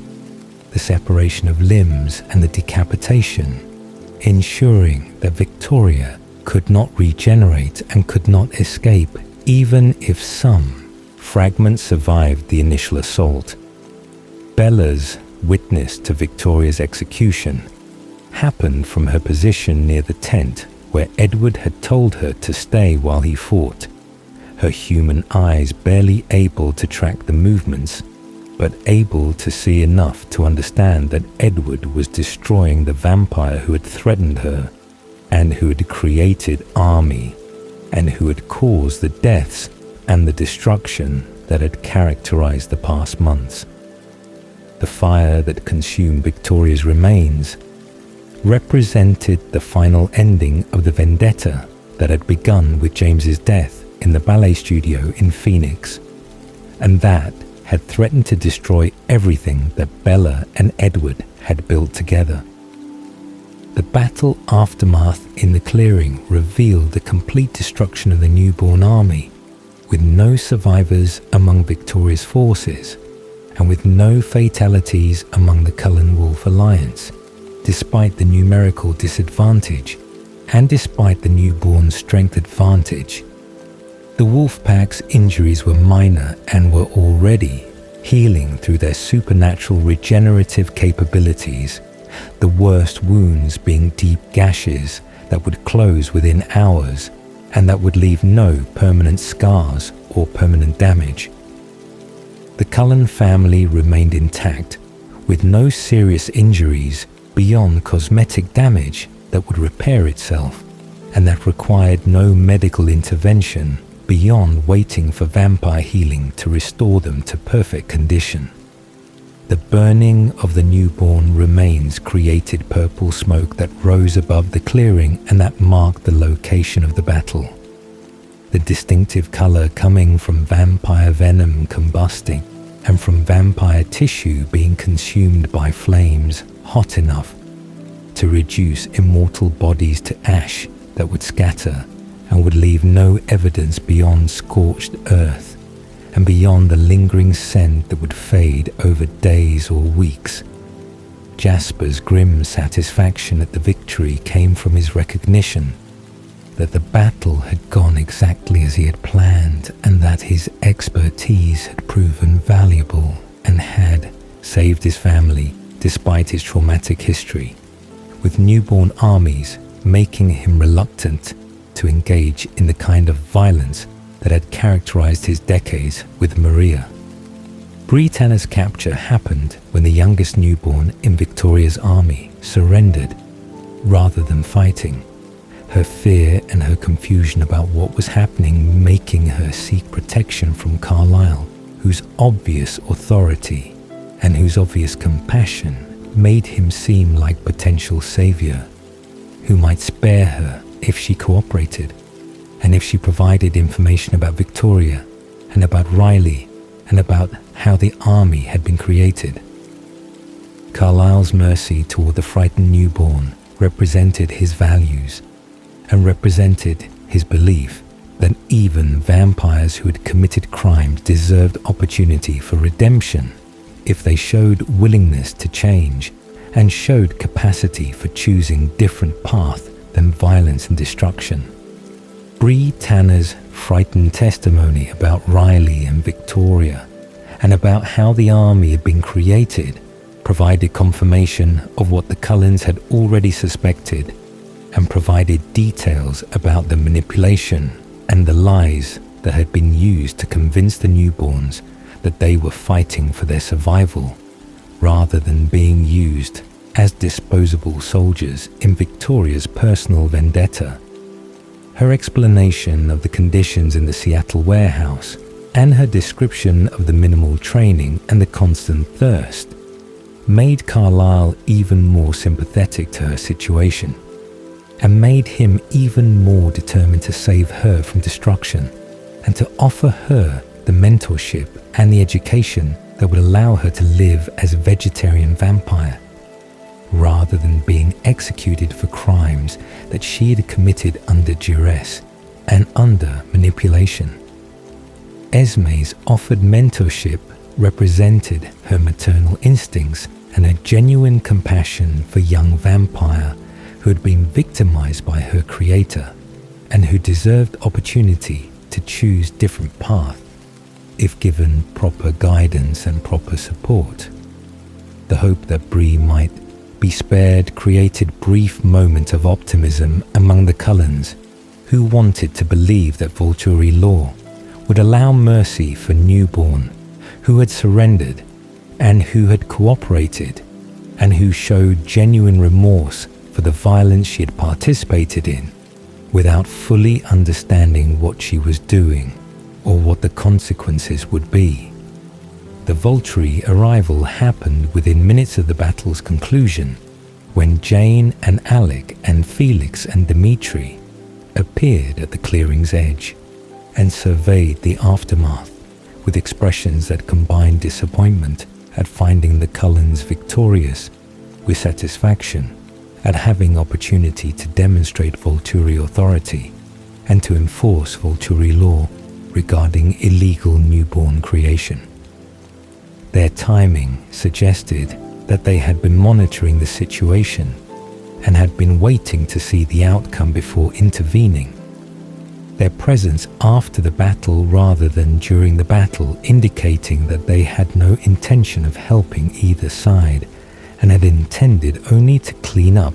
[SPEAKER 1] the separation of limbs and the decapitation, ensuring that Victoria could not regenerate and could not escape even if some fragments survived the initial assault. Bella's witness to Victoria's execution happened from her position near the tent where Edward had told her to stay while he fought, her human eyes barely able to track the movements, but able to see enough to understand that Edward was destroying the vampire who had threatened her and who had created army and who had caused the deaths and the destruction that had characterized the past months. The fire that consumed Victoria's remains represented the final ending of the vendetta that had begun with James's death in the ballet studio in Phoenix, and that had threatened to destroy everything that Bella and Edward had built together. The battle aftermath in the clearing revealed the complete destruction of the newborn army, with no survivors among Victoria's forces, and with no fatalities among the Cullen Wolf Alliance, despite the numerical disadvantage and despite the newborn strength advantage. The Wolfpack's injuries were minor and were already healing through their supernatural regenerative capabilities, the worst wounds being deep gashes that would close within hours and that would leave no permanent scars or permanent damage. The Cullen family remained intact, with no serious injuries beyond cosmetic damage that would repair itself and that required no medical intervention beyond waiting for vampire healing to restore them to perfect condition. The burning of the newborn remains created purple smoke that rose above the clearing and that marked the location of the battle. The distinctive color coming from vampire venom combusting and from vampire tissue being consumed by flames hot enough to reduce immortal bodies to ash that would scatter and would leave no evidence beyond scorched earth and beyond the lingering scent that would fade over days or weeks. Jasper's grim satisfaction at the victory came from his recognition that the battle had gone exactly as he had planned and that his expertise had proven valuable and had saved his family despite his traumatic history, with newborn armies making him reluctant to engage in the kind of violence that had characterized his decades with Maria. Britanna's capture happened when the youngest newborn in Victoria's army surrendered rather than fighting, her fear and her confusion about what was happening making her seek protection from Carlyle, whose obvious authority and whose obvious compassion made him seem like potential savior, who might spare her if she cooperated, and if she provided information about Victoria, and about Riley, and about how the army had been created. Carlyle's mercy toward the frightened newborn represented his values, and represented his belief that even vampires who had committed crimes deserved opportunity for redemption if they showed willingness to change and showed capacity for choosing different path than violence and destruction. Bree Tanner's frightened testimony about Riley and Victoria and about how the army had been created provided confirmation of what the Cullens had already suspected and provided details about the manipulation and the lies that had been used to convince the newborns that they were fighting for their survival rather than being used as disposable soldiers in Victoria's personal vendetta. Her explanation of the conditions in the Seattle warehouse and her description of the minimal training and the constant thirst made Carlyle even more sympathetic to her situation and made him even more determined to save her from destruction and to offer her the mentorship and the education that would allow her to live as a vegetarian vampire, rather than being executed for crimes that she had committed under duress and under manipulation. Esme's offered mentorship represented her maternal instincts and a genuine compassion for young vampire who had been victimized by her creator and who deserved opportunity to choose different path if given proper guidance and proper support. The hope that Bree might be spared created brief moment of optimism among the Cullens, who wanted to believe that Volturi law would allow mercy for newborn who had surrendered and who had cooperated and who showed genuine remorse for the violence she had participated in without fully understanding what she was doing or what the consequences would be. The Volturi arrival happened within minutes of the battle's conclusion, when Jane and Alec and Felix and Dimitri appeared at the clearing's edge and surveyed the aftermath with expressions that combined disappointment at finding the Cullens victorious with satisfaction at having opportunity to demonstrate Volturi authority and to enforce Volturi law regarding illegal newborn creation. Their timing suggested that they had been monitoring the situation and had been waiting to see the outcome before intervening. Their presence after the battle rather than during the battle indicating that they had no intention of helping either side and had intended only to clean up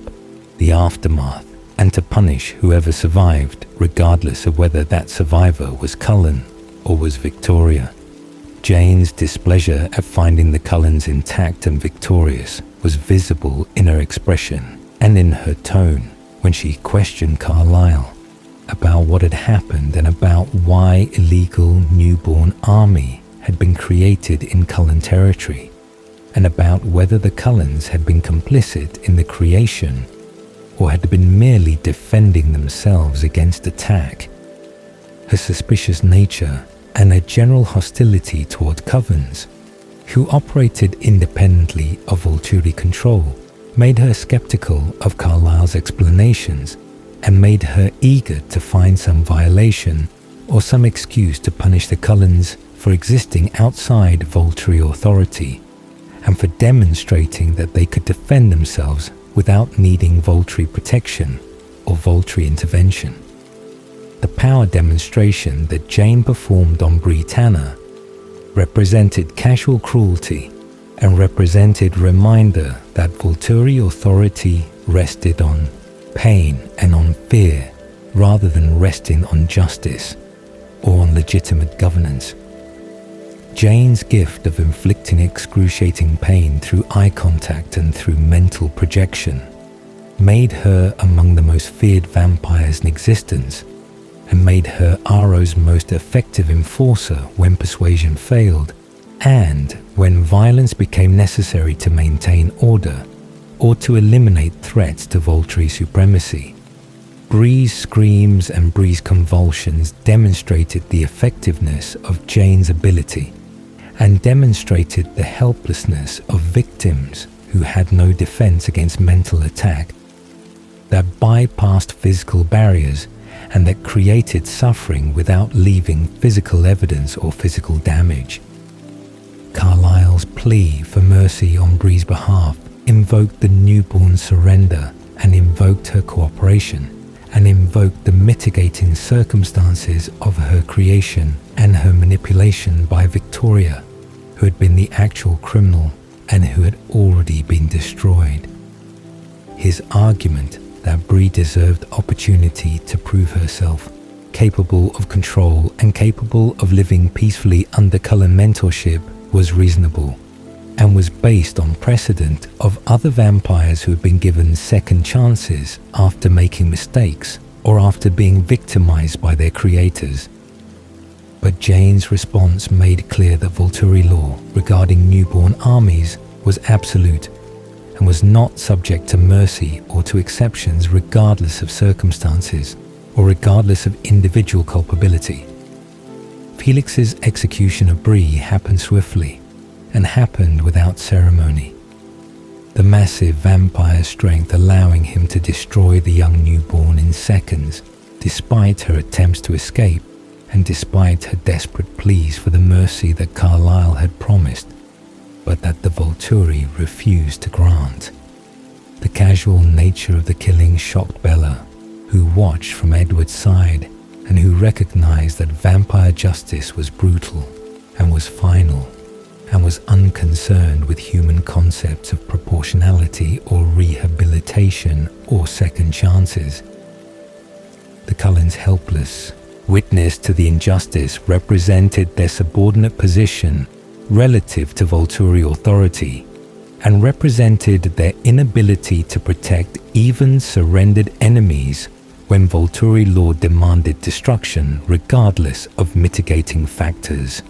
[SPEAKER 1] the aftermath and to punish whoever survived, regardless of whether that survivor was Cullen or was Victoria. Jane's displeasure at finding the Cullens intact and victorious was visible in her expression and in her tone when she questioned Carlyle about what had happened and about why illegal newborn army had been created in Cullen territory, and about whether the Cullens had been complicit in the creation or had been merely defending themselves against attack. Her suspicious nature and a general hostility toward covens, who operated independently of Volturi control, made her skeptical of Carlyle's explanations and made her eager to find some violation or some excuse to punish the Cullens for existing outside Volturi authority and for demonstrating that they could defend themselves without needing Volturi protection or Volturi intervention. The power demonstration that Jane performed on Britannia represented casual cruelty and represented reminder that Volturi authority rested on pain and on fear rather than resting on justice or on legitimate governance. Jane's gift of inflicting excruciating pain through eye contact and through mental projection made her among the most feared vampires in existence and made her Aro's most effective enforcer when persuasion failed and when violence became necessary to maintain order or to eliminate threats to Volturi supremacy. Bree's screams and Bree's convulsions demonstrated the effectiveness of Jane's ability and demonstrated the helplessness of victims who had no defense against mental attack, that bypassed physical barriers and that created suffering without leaving physical evidence or physical damage. Carlyle's plea for mercy on Bree's behalf invoked the newborn surrender and invoked her cooperation and invoked the mitigating circumstances of her creation and her manipulation by Victoria, who had been the actual criminal and who had already been destroyed. His argument that Bree deserved opportunity to prove herself capable of control and capable of living peacefully under Cullen mentorship was reasonable and was based on precedent of other vampires who had been given second chances after making mistakes or after being victimized by their creators. But Jane's response made clear that Volturi law regarding newborn armies was absolute and was not subject to mercy or to exceptions regardless of circumstances or regardless of individual culpability. Felix's execution of Bree happened swiftly and happened without ceremony, the massive vampire strength allowing him to destroy the young newborn in seconds, despite her attempts to escape and despite her desperate pleas for the mercy that Carlyle had promised, but that the Volturi refused to grant. The casual nature of the killing shocked Bella, who watched from Edward's side and who recognized that vampire justice was brutal and was final and was unconcerned with human concepts of proportionality or rehabilitation or second chances. The Cullens' helpless witness to the injustice represented their subordinate position relative to Volturi authority and represented their inability to protect even surrendered enemies when Volturi law demanded destruction regardless of mitigating factors.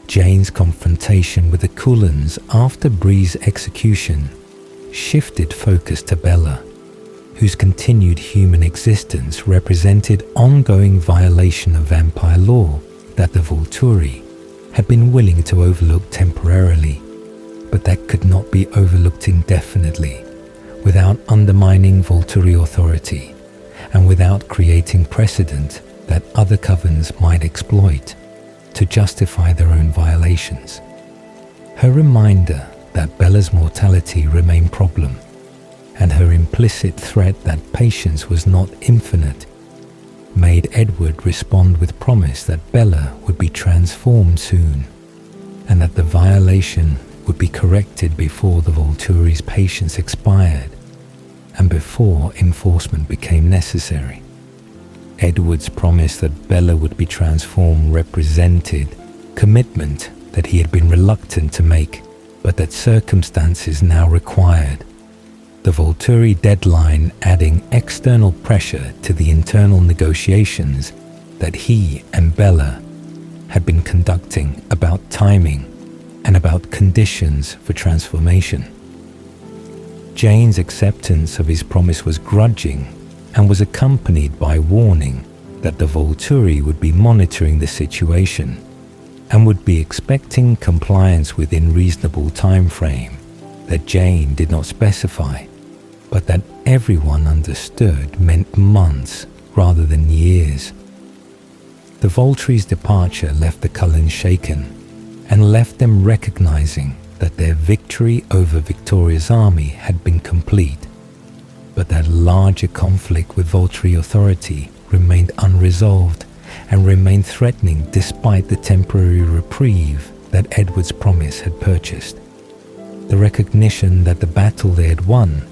[SPEAKER 1] Jane's confrontation with the Cullens after Bree's execution shifted focus to Bella, whose continued human existence represented ongoing violation of vampire law that the Volturi had been willing to overlook temporarily, but that could not be overlooked indefinitely without undermining Volturi authority and without creating precedent that other covens might exploit to justify their own violations. Her reminder that Bella's mortality remained a problem and her implicit threat that patience was not infinite made Edward respond with promise that Bella would be transformed soon and that the violation would be corrected before the Volturi's patience expired and before enforcement became necessary. Edward's promise that Bella would be transformed represented commitment that he had been reluctant to make, but that circumstances now required. the Volturi deadline adding external pressure to the internal negotiations that he and Bella had been conducting about timing and about conditions for transformation. Jane's acceptance of his promise was grudging and was accompanied by warning that the Volturi would be monitoring the situation and would be expecting compliance within reasonable time frame that Jane did not specify, but that everyone understood meant months rather than years. The Volturi's departure left the Cullens shaken and left them recognizing that their victory over Victoria's army had been complete, but that larger conflict with Volturi authority remained unresolved and remained threatening despite the temporary reprieve that Edward's promise had purchased. The recognition that the battle they had won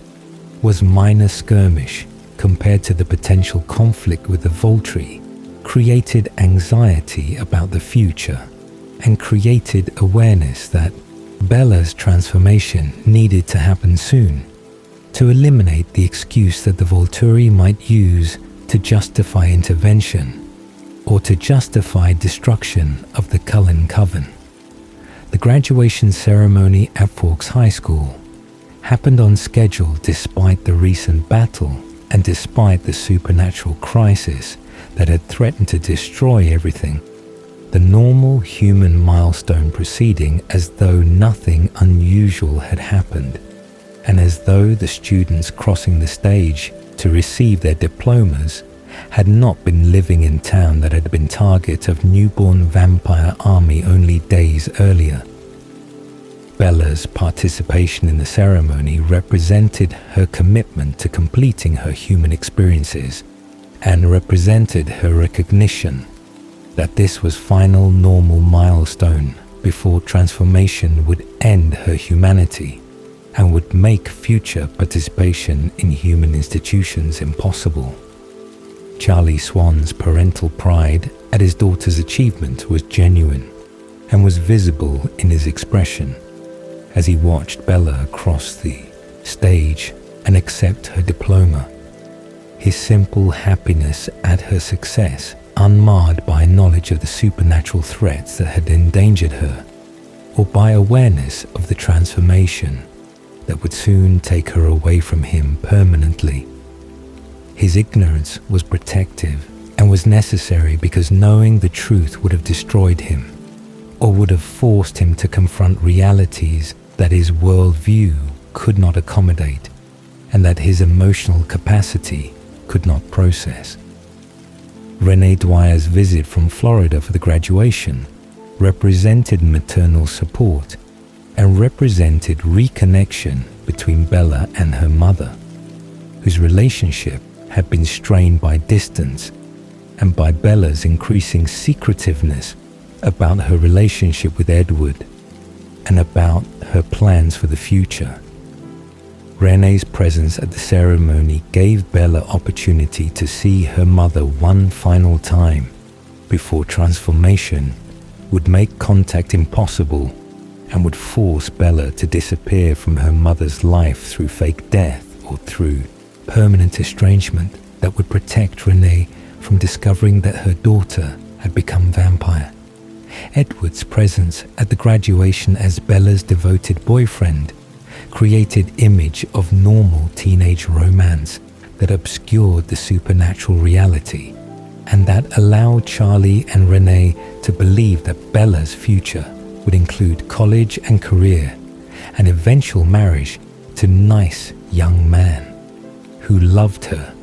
[SPEAKER 1] was minor skirmish compared to the potential conflict with the Volturi created anxiety about the future and created awareness that Bella's transformation needed to happen soon to eliminate the excuse that the Volturi might use to justify intervention or to justify destruction of the Cullen Coven. The graduation ceremony at Forks High School happened on schedule despite the recent battle and despite the supernatural crisis that had threatened to destroy everything. The normal human milestone proceeding as though nothing unusual had happened, and as though the students crossing the stage to receive their diplomas had not been living in town that had been target of newborn vampire army only days earlier. Bella's participation in the ceremony represented her commitment to completing her human experiences and represented her recognition that this was final normal milestone before transformation would end her humanity and would make future participation in human institutions impossible. Charlie Swan's parental pride at his daughter's achievement was genuine and was visible in his expression as he watched Bella cross the stage and accept her diploma. His simple happiness at her success, unmarred by knowledge of the supernatural threats that had endangered her, or by awareness of the transformation that would soon take her away from him permanently. His ignorance was protective and was necessary because knowing the truth would have destroyed him, or would have forced him to confront realities that his worldview could not accommodate and that his emotional capacity could not process. Renee Dwyer's visit from Florida for the graduation represented maternal support and represented reconnection between Bella and her mother, whose relationship had been strained by distance and by Bella's increasing secretiveness about her relationship with Edward and about her plans for the future. Renee's presence at the ceremony gave Bella opportunity to see her mother one final time before transformation would make contact impossible and would force Bella to disappear from her mother's life through fake death or through permanent estrangement that would protect Renee from discovering that her daughter had become vampire. Edward's presence at the graduation as Bella's devoted boyfriend created image of normal teenage romance that obscured the supernatural reality and that allowed Charlie and Renee to believe that Bella's future would include college and career and eventual marriage to a nice young man who loved her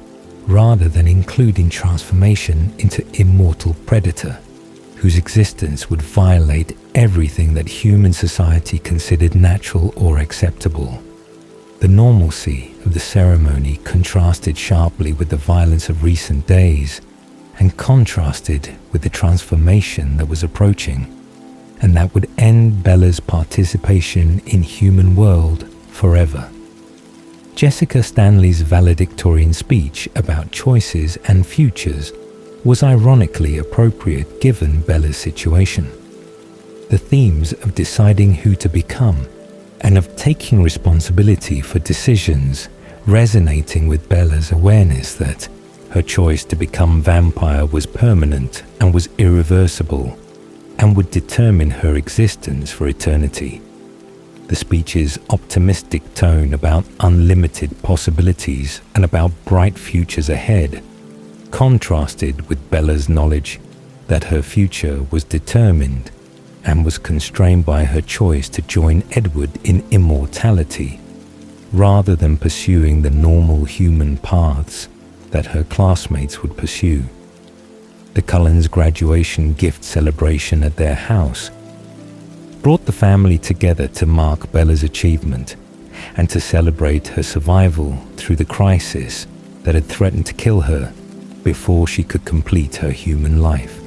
[SPEAKER 1] rather than including transformation into immortal predator whose existence would violate everything that human society considered natural or acceptable. The normalcy of the ceremony contrasted sharply with the violence of recent days and contrasted with the transformation that was approaching and that would end Bella's participation in human world forever. Jessica Stanley's valedictorian speech about choices and futures was ironically appropriate given Bella's situation. The themes of deciding who to become and of taking responsibility for decisions resonating with Bella's awareness that her choice to become vampire was permanent and was irreversible and would determine her existence for eternity. The speech's optimistic tone about unlimited possibilities and about bright futures ahead contrasted with Bella's knowledge that her future was determined and was constrained by her choice to join Edward in immortality, rather than pursuing the normal human paths that her classmates would pursue. The Cullens' graduation gift celebration at their house brought the family together to mark Bella's achievement and to celebrate her survival through the crisis that had threatened to kill her before she could complete her human life.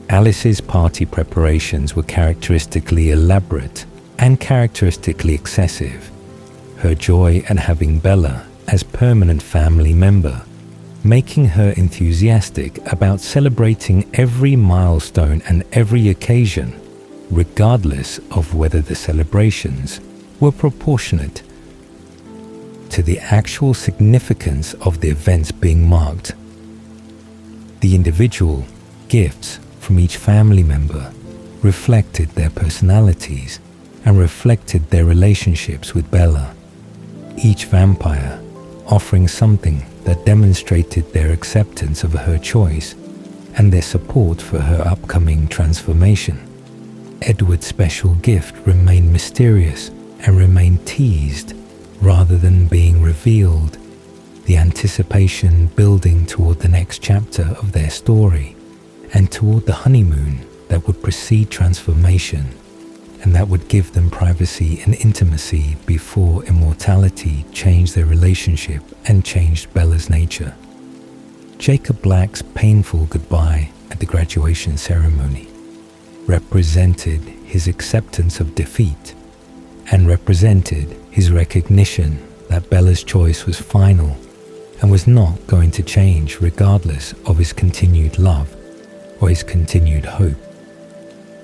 [SPEAKER 1] Alice's party preparations were characteristically elaborate and characteristically excessive. Her joy at having Bella as permanent family member, making her enthusiastic about celebrating every milestone and every occasion, regardless of whether the celebrations were proportionate to the actual significance of the events being marked. The individual gifts from each family member reflected their personalities and reflected their relationships with Bella, each vampire offering something that demonstrated their acceptance of her choice and their support for her upcoming transformation. Edward's special gift remained mysterious and remained teased rather than being revealed, the anticipation building toward the next chapter of their story and toward the honeymoon that would precede transformation and that would give them privacy and intimacy before immortality changed their relationship and changed Bella's nature. Jacob Black's painful goodbye at the graduation ceremony represented his acceptance of defeat and represented his recognition that Bella's choice was final and was not going to change regardless of his continued love or his continued hope.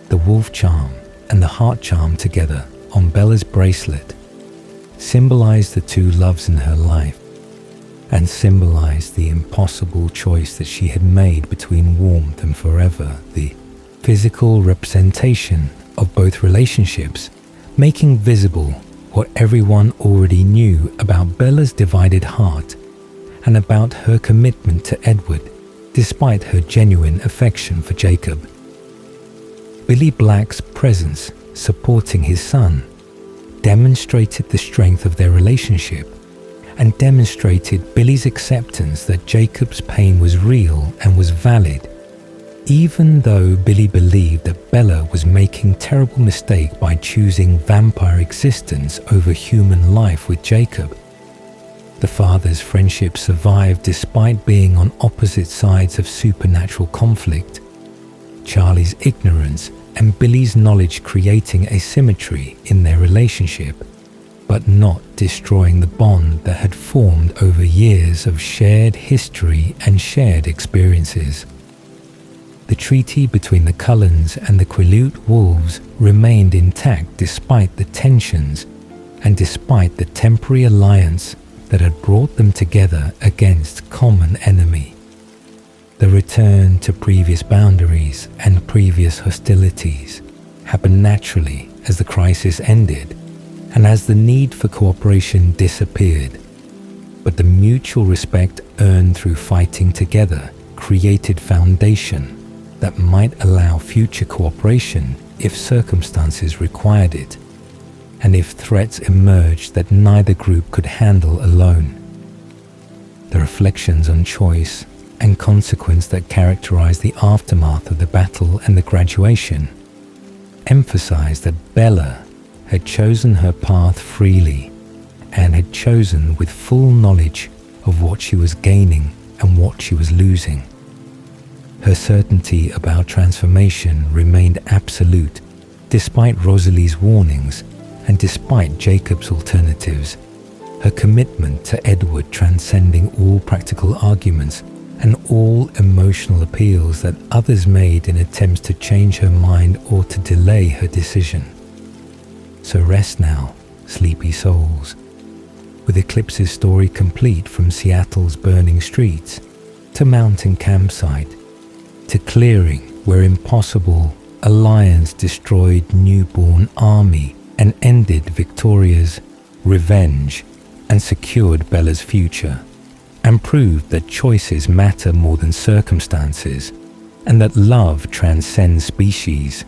[SPEAKER 1] The wolf charm and the heart charm together on Bella's bracelet symbolized the two loves in her life and symbolized the impossible choice that she had made between warmth and forever, the physical representation of both relationships, making visible what everyone already knew about Bella's divided heart and about her commitment to Edward despite her genuine affection for Jacob. Billy Black's presence supporting his son demonstrated the strength of their relationship and demonstrated Billy's acceptance that Jacob's pain was real and was valid, even though Billy believed that Bella was making a terrible mistake by choosing vampire existence over human life with Jacob. The father's friendship survived despite being on opposite sides of supernatural conflict, Charlie's ignorance and Billy's knowledge creating asymmetry in their relationship, but not destroying the bond that had formed over years of shared history and shared experiences. The treaty between the Cullens and the Quileute wolves remained intact despite the tensions and despite the temporary alliance that had brought them together against common enemy. The return to previous boundaries and previous hostilities happened naturally as the crisis ended and as the need for cooperation disappeared. But the mutual respect earned through fighting together created foundation that might allow future cooperation if circumstances required it, and if threats emerged that neither group could handle alone. The reflections on choice and consequence that characterized the aftermath of the battle and the graduation emphasized that Bella had chosen her path freely and had chosen with full knowledge of what she was gaining and what she was losing. Her certainty about transformation remained absolute despite Rosalie's warnings and despite Jacob's alternatives. Her commitment to Edward transcending all practical arguments and all emotional appeals that others made in attempts to change her mind or to delay her decision. So rest now, sleepy souls. with Eclipse's story complete from Seattle's burning streets to mountain campsite to clearing where impossible, a lion's destroyed newborn army and ended Victoria's revenge and secured Bella's future, and proved that choices matter more than circumstances, and that love transcends species,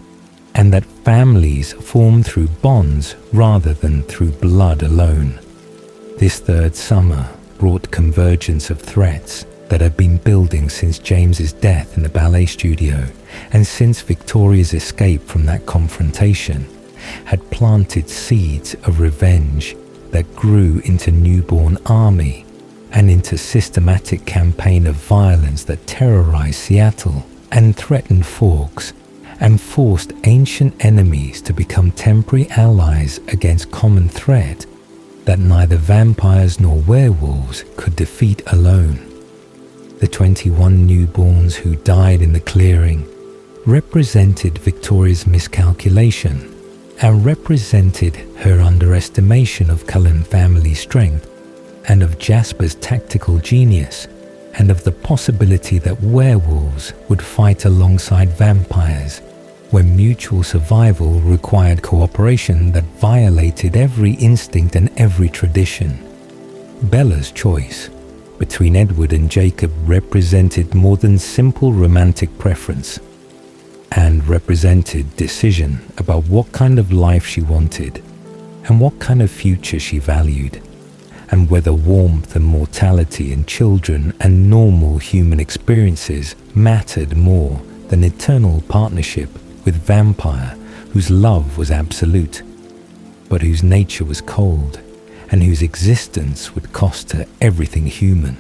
[SPEAKER 1] and that families form through bonds rather than through blood alone. This third summer brought convergence of threats that had been building since James's death in the ballet studio, and since Victoria's escape from that confrontation, had planted seeds of revenge that grew into newborn army and into systematic campaign of violence that terrorized Seattle and threatened Forks and forced ancient enemies to become temporary allies against common threat that neither vampires nor werewolves could defeat alone. The 21 newborns who died in the clearing represented Victoria's miscalculation and represented her underestimation of Cullen family strength and of Jasper's tactical genius and of the possibility that werewolves would fight alongside vampires when mutual survival required cooperation that violated every instinct and every tradition. Bella's choice between Edward and Jacob represented more than simple romantic preference, and represented decision about what kind of life she wanted and what kind of future she valued, and whether warmth and mortality and children and normal human experiences mattered more than eternal partnership with vampire whose love was absolute, but whose nature was cold and whose existence would cost her everything human.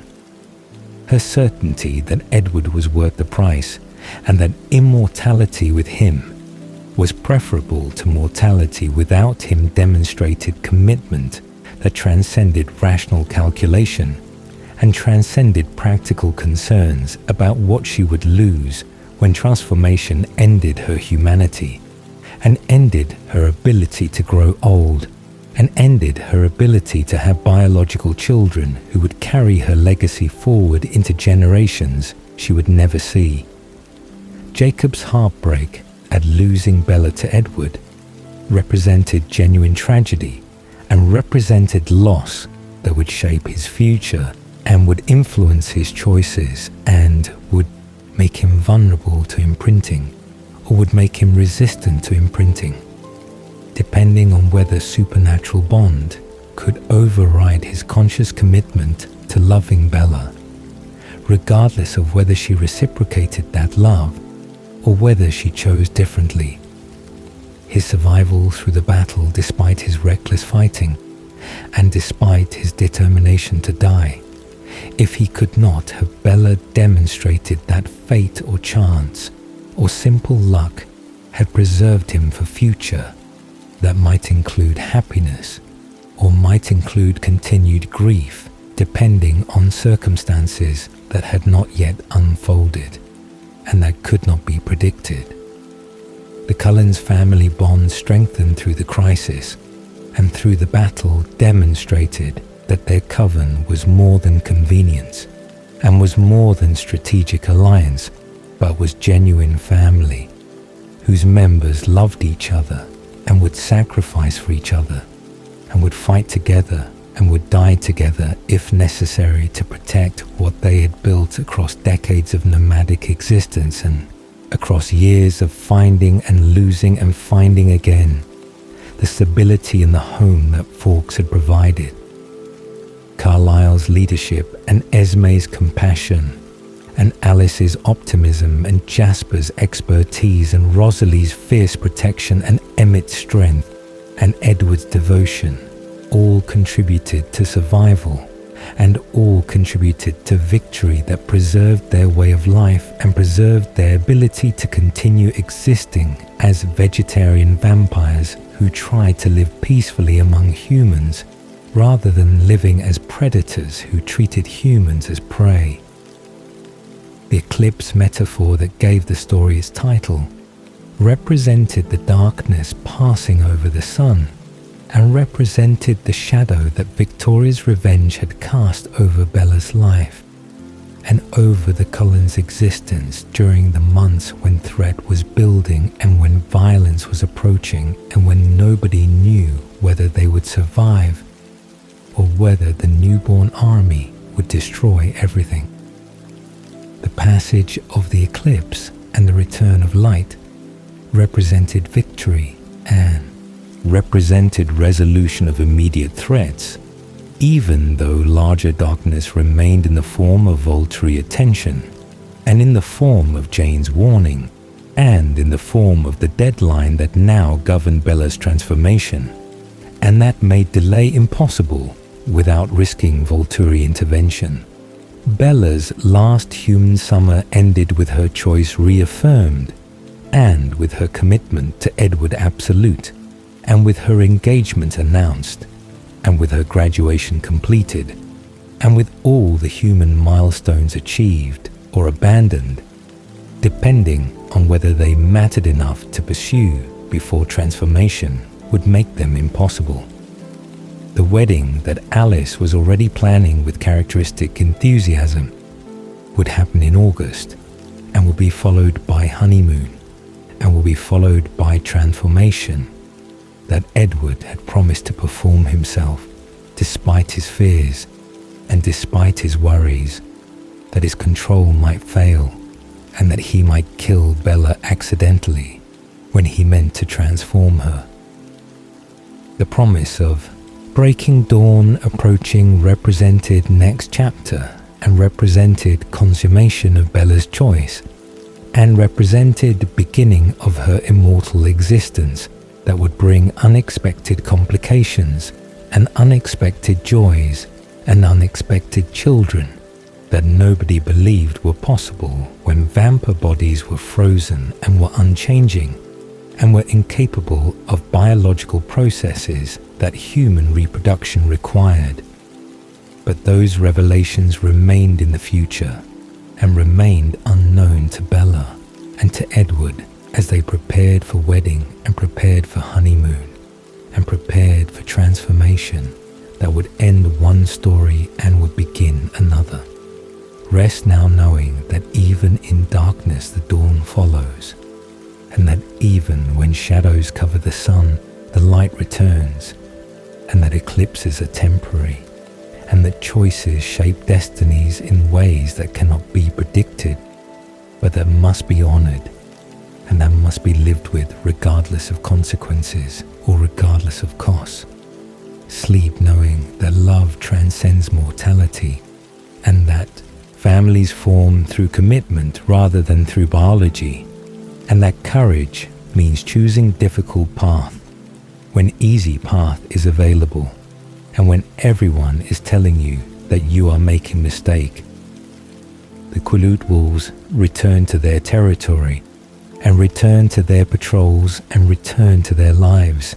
[SPEAKER 1] Her certainty that Edward was worth the price and that immortality with him was preferable to mortality without him demonstrated commitment that transcended rational calculation and transcended practical concerns about what she would lose when transformation ended her humanity and ended her ability to grow old and ended her ability to have biological children who would carry her legacy forward into generations she would never see. Jacob's heartbreak at losing Bella to Edward represented genuine tragedy and represented loss that would shape his future and would influence his choices and would make him vulnerable to imprinting or would make him resistant to imprinting, depending on whether supernatural bond could override his conscious commitment to loving Bella, regardless of whether she reciprocated that love or whether she chose differently. His survival through the battle despite his reckless fighting and despite his determination to die, if he could not have Bella demonstrated that fate or chance or simple luck had preserved him for future that might include happiness or might include continued grief depending on circumstances that had not yet unfolded and that could not be predicted. The Cullens' family bond strengthened through the crisis and through the battle demonstrated that their coven was more than convenience and was more than strategic alliance, but was genuine family, whose members loved each other and would sacrifice for each other and would fight together and would die together if necessary to protect what they had built across decades of nomadic existence and across years of finding and losing and finding again, the stability in the home that Forks had provided. Carlisle's leadership and Esme's compassion and Alice's optimism and Jasper's expertise and Rosalie's fierce protection and Emmett's strength and Edward's devotion all contributed to survival and all contributed to victory that preserved their way of life and preserved their ability to continue existing as vegetarian vampires who tried to live peacefully among humans rather than living as predators who treated humans as prey. The eclipse metaphor that gave the story its title represented the darkness passing over the sun and represented the shadow that Victoria's revenge had cast over Bella's life and over the Cullens' existence during the months when threat was building and when violence was approaching and when nobody knew whether they would survive or whether the newborn army would destroy everything. The passage of the eclipse and the return of light represented victory and represented resolution of immediate threats, even though larger darkness remained in the form of Volturi attention, and in the form of Jane's warning, and in the form of the deadline that now governed Bella's transformation, and that made delay impossible without risking Volturi intervention. Bella's last human summer ended with her choice reaffirmed, and with her commitment to Edward absolute, and with her engagement announced, and with her graduation completed, and with all the human milestones achieved or abandoned, depending on whether they mattered enough to pursue before transformation would make them impossible. The wedding that Alice was already planning with characteristic enthusiasm would happen in August and will be followed by honeymoon and will be followed by transformation that Edward had promised to perform himself despite his fears and despite his worries that his control might fail and that he might kill Bella accidentally when he meant to transform her. The promise of breaking dawn approaching represented next chapter and represented consummation of Bella's choice and represented beginning of her immortal existence that would bring unexpected complications and unexpected joys and unexpected children that nobody believed were possible when vampire bodies were frozen and were unchanging and were incapable of biological processes that human reproduction required. But those revelations remained in the future and remained unknown to Bella and to Edward as they prepared for wedding and prepared for honeymoon and prepared for transformation that would end one story and would begin another. Rest now knowing that even in darkness the dawn follows, and that even when shadows cover the sun, the light returns, and that eclipses are temporary, and that choices shape destinies in ways that cannot be predicted, but that must be honored, and that must be lived with regardless of consequences or regardless of costs. Sleep knowing that love transcends mortality, and that families form through commitment rather than through biology, and that courage means choosing difficult path when easy path is available, and when everyone is telling you that you are making mistake. The Quileute wolves return to their territory, and return to their patrols, and return to their lives,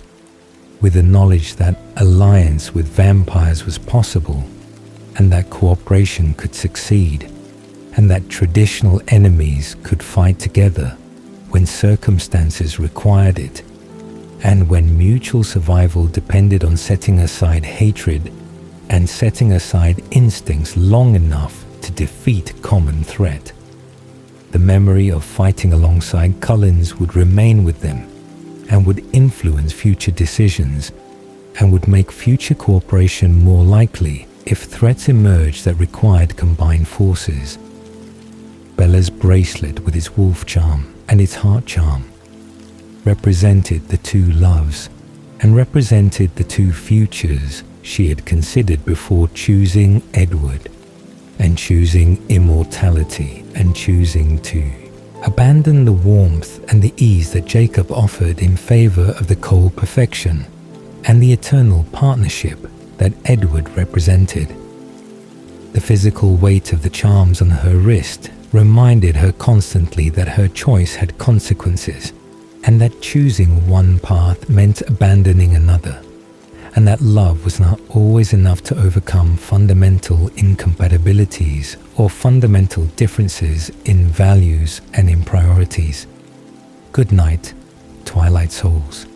[SPEAKER 1] with the knowledge that alliance with vampires was possible, and that cooperation could succeed, and that traditional enemies could fight together when circumstances required it, and when mutual survival depended on setting aside hatred and setting aside instincts long enough to defeat common threat. The memory of fighting alongside Cullens would remain with them and would influence future decisions and would make future cooperation more likely if threats emerged that required combined forces. Bella's bracelet with its wolf charm and its heart charm represented the two loves and represented the two futures she had considered before choosing Edward and choosing immortality and choosing to abandon the warmth and the ease that Jacob offered in favor of the cold perfection and the eternal partnership that Edward represented. The physical weight of the charms on her wrist reminded her constantly that her choice had consequences, and that choosing one path meant abandoning another, and that love was not always enough to overcome fundamental incompatibilities or fundamental differences in values and in priorities. Good night, Twilight Souls,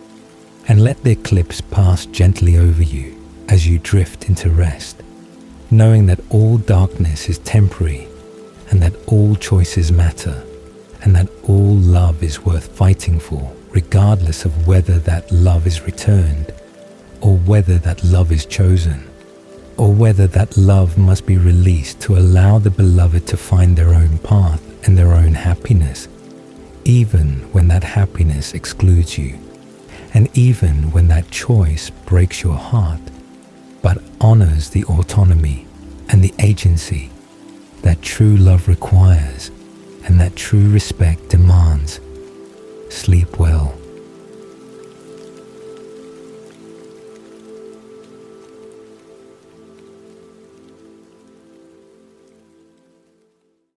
[SPEAKER 1] and let the eclipse pass gently over you as you drift into rest, knowing that all darkness is temporary and that all choices matter and that all love is worth fighting for, regardless of whether that love is returned or whether that love is chosen, or whether that love must be released to allow the beloved to find their own path and their own happiness, even when that happiness excludes you, and even when that choice breaks your heart, but honors the autonomy and the agency that true love requires and that true respect demands. Sleep well.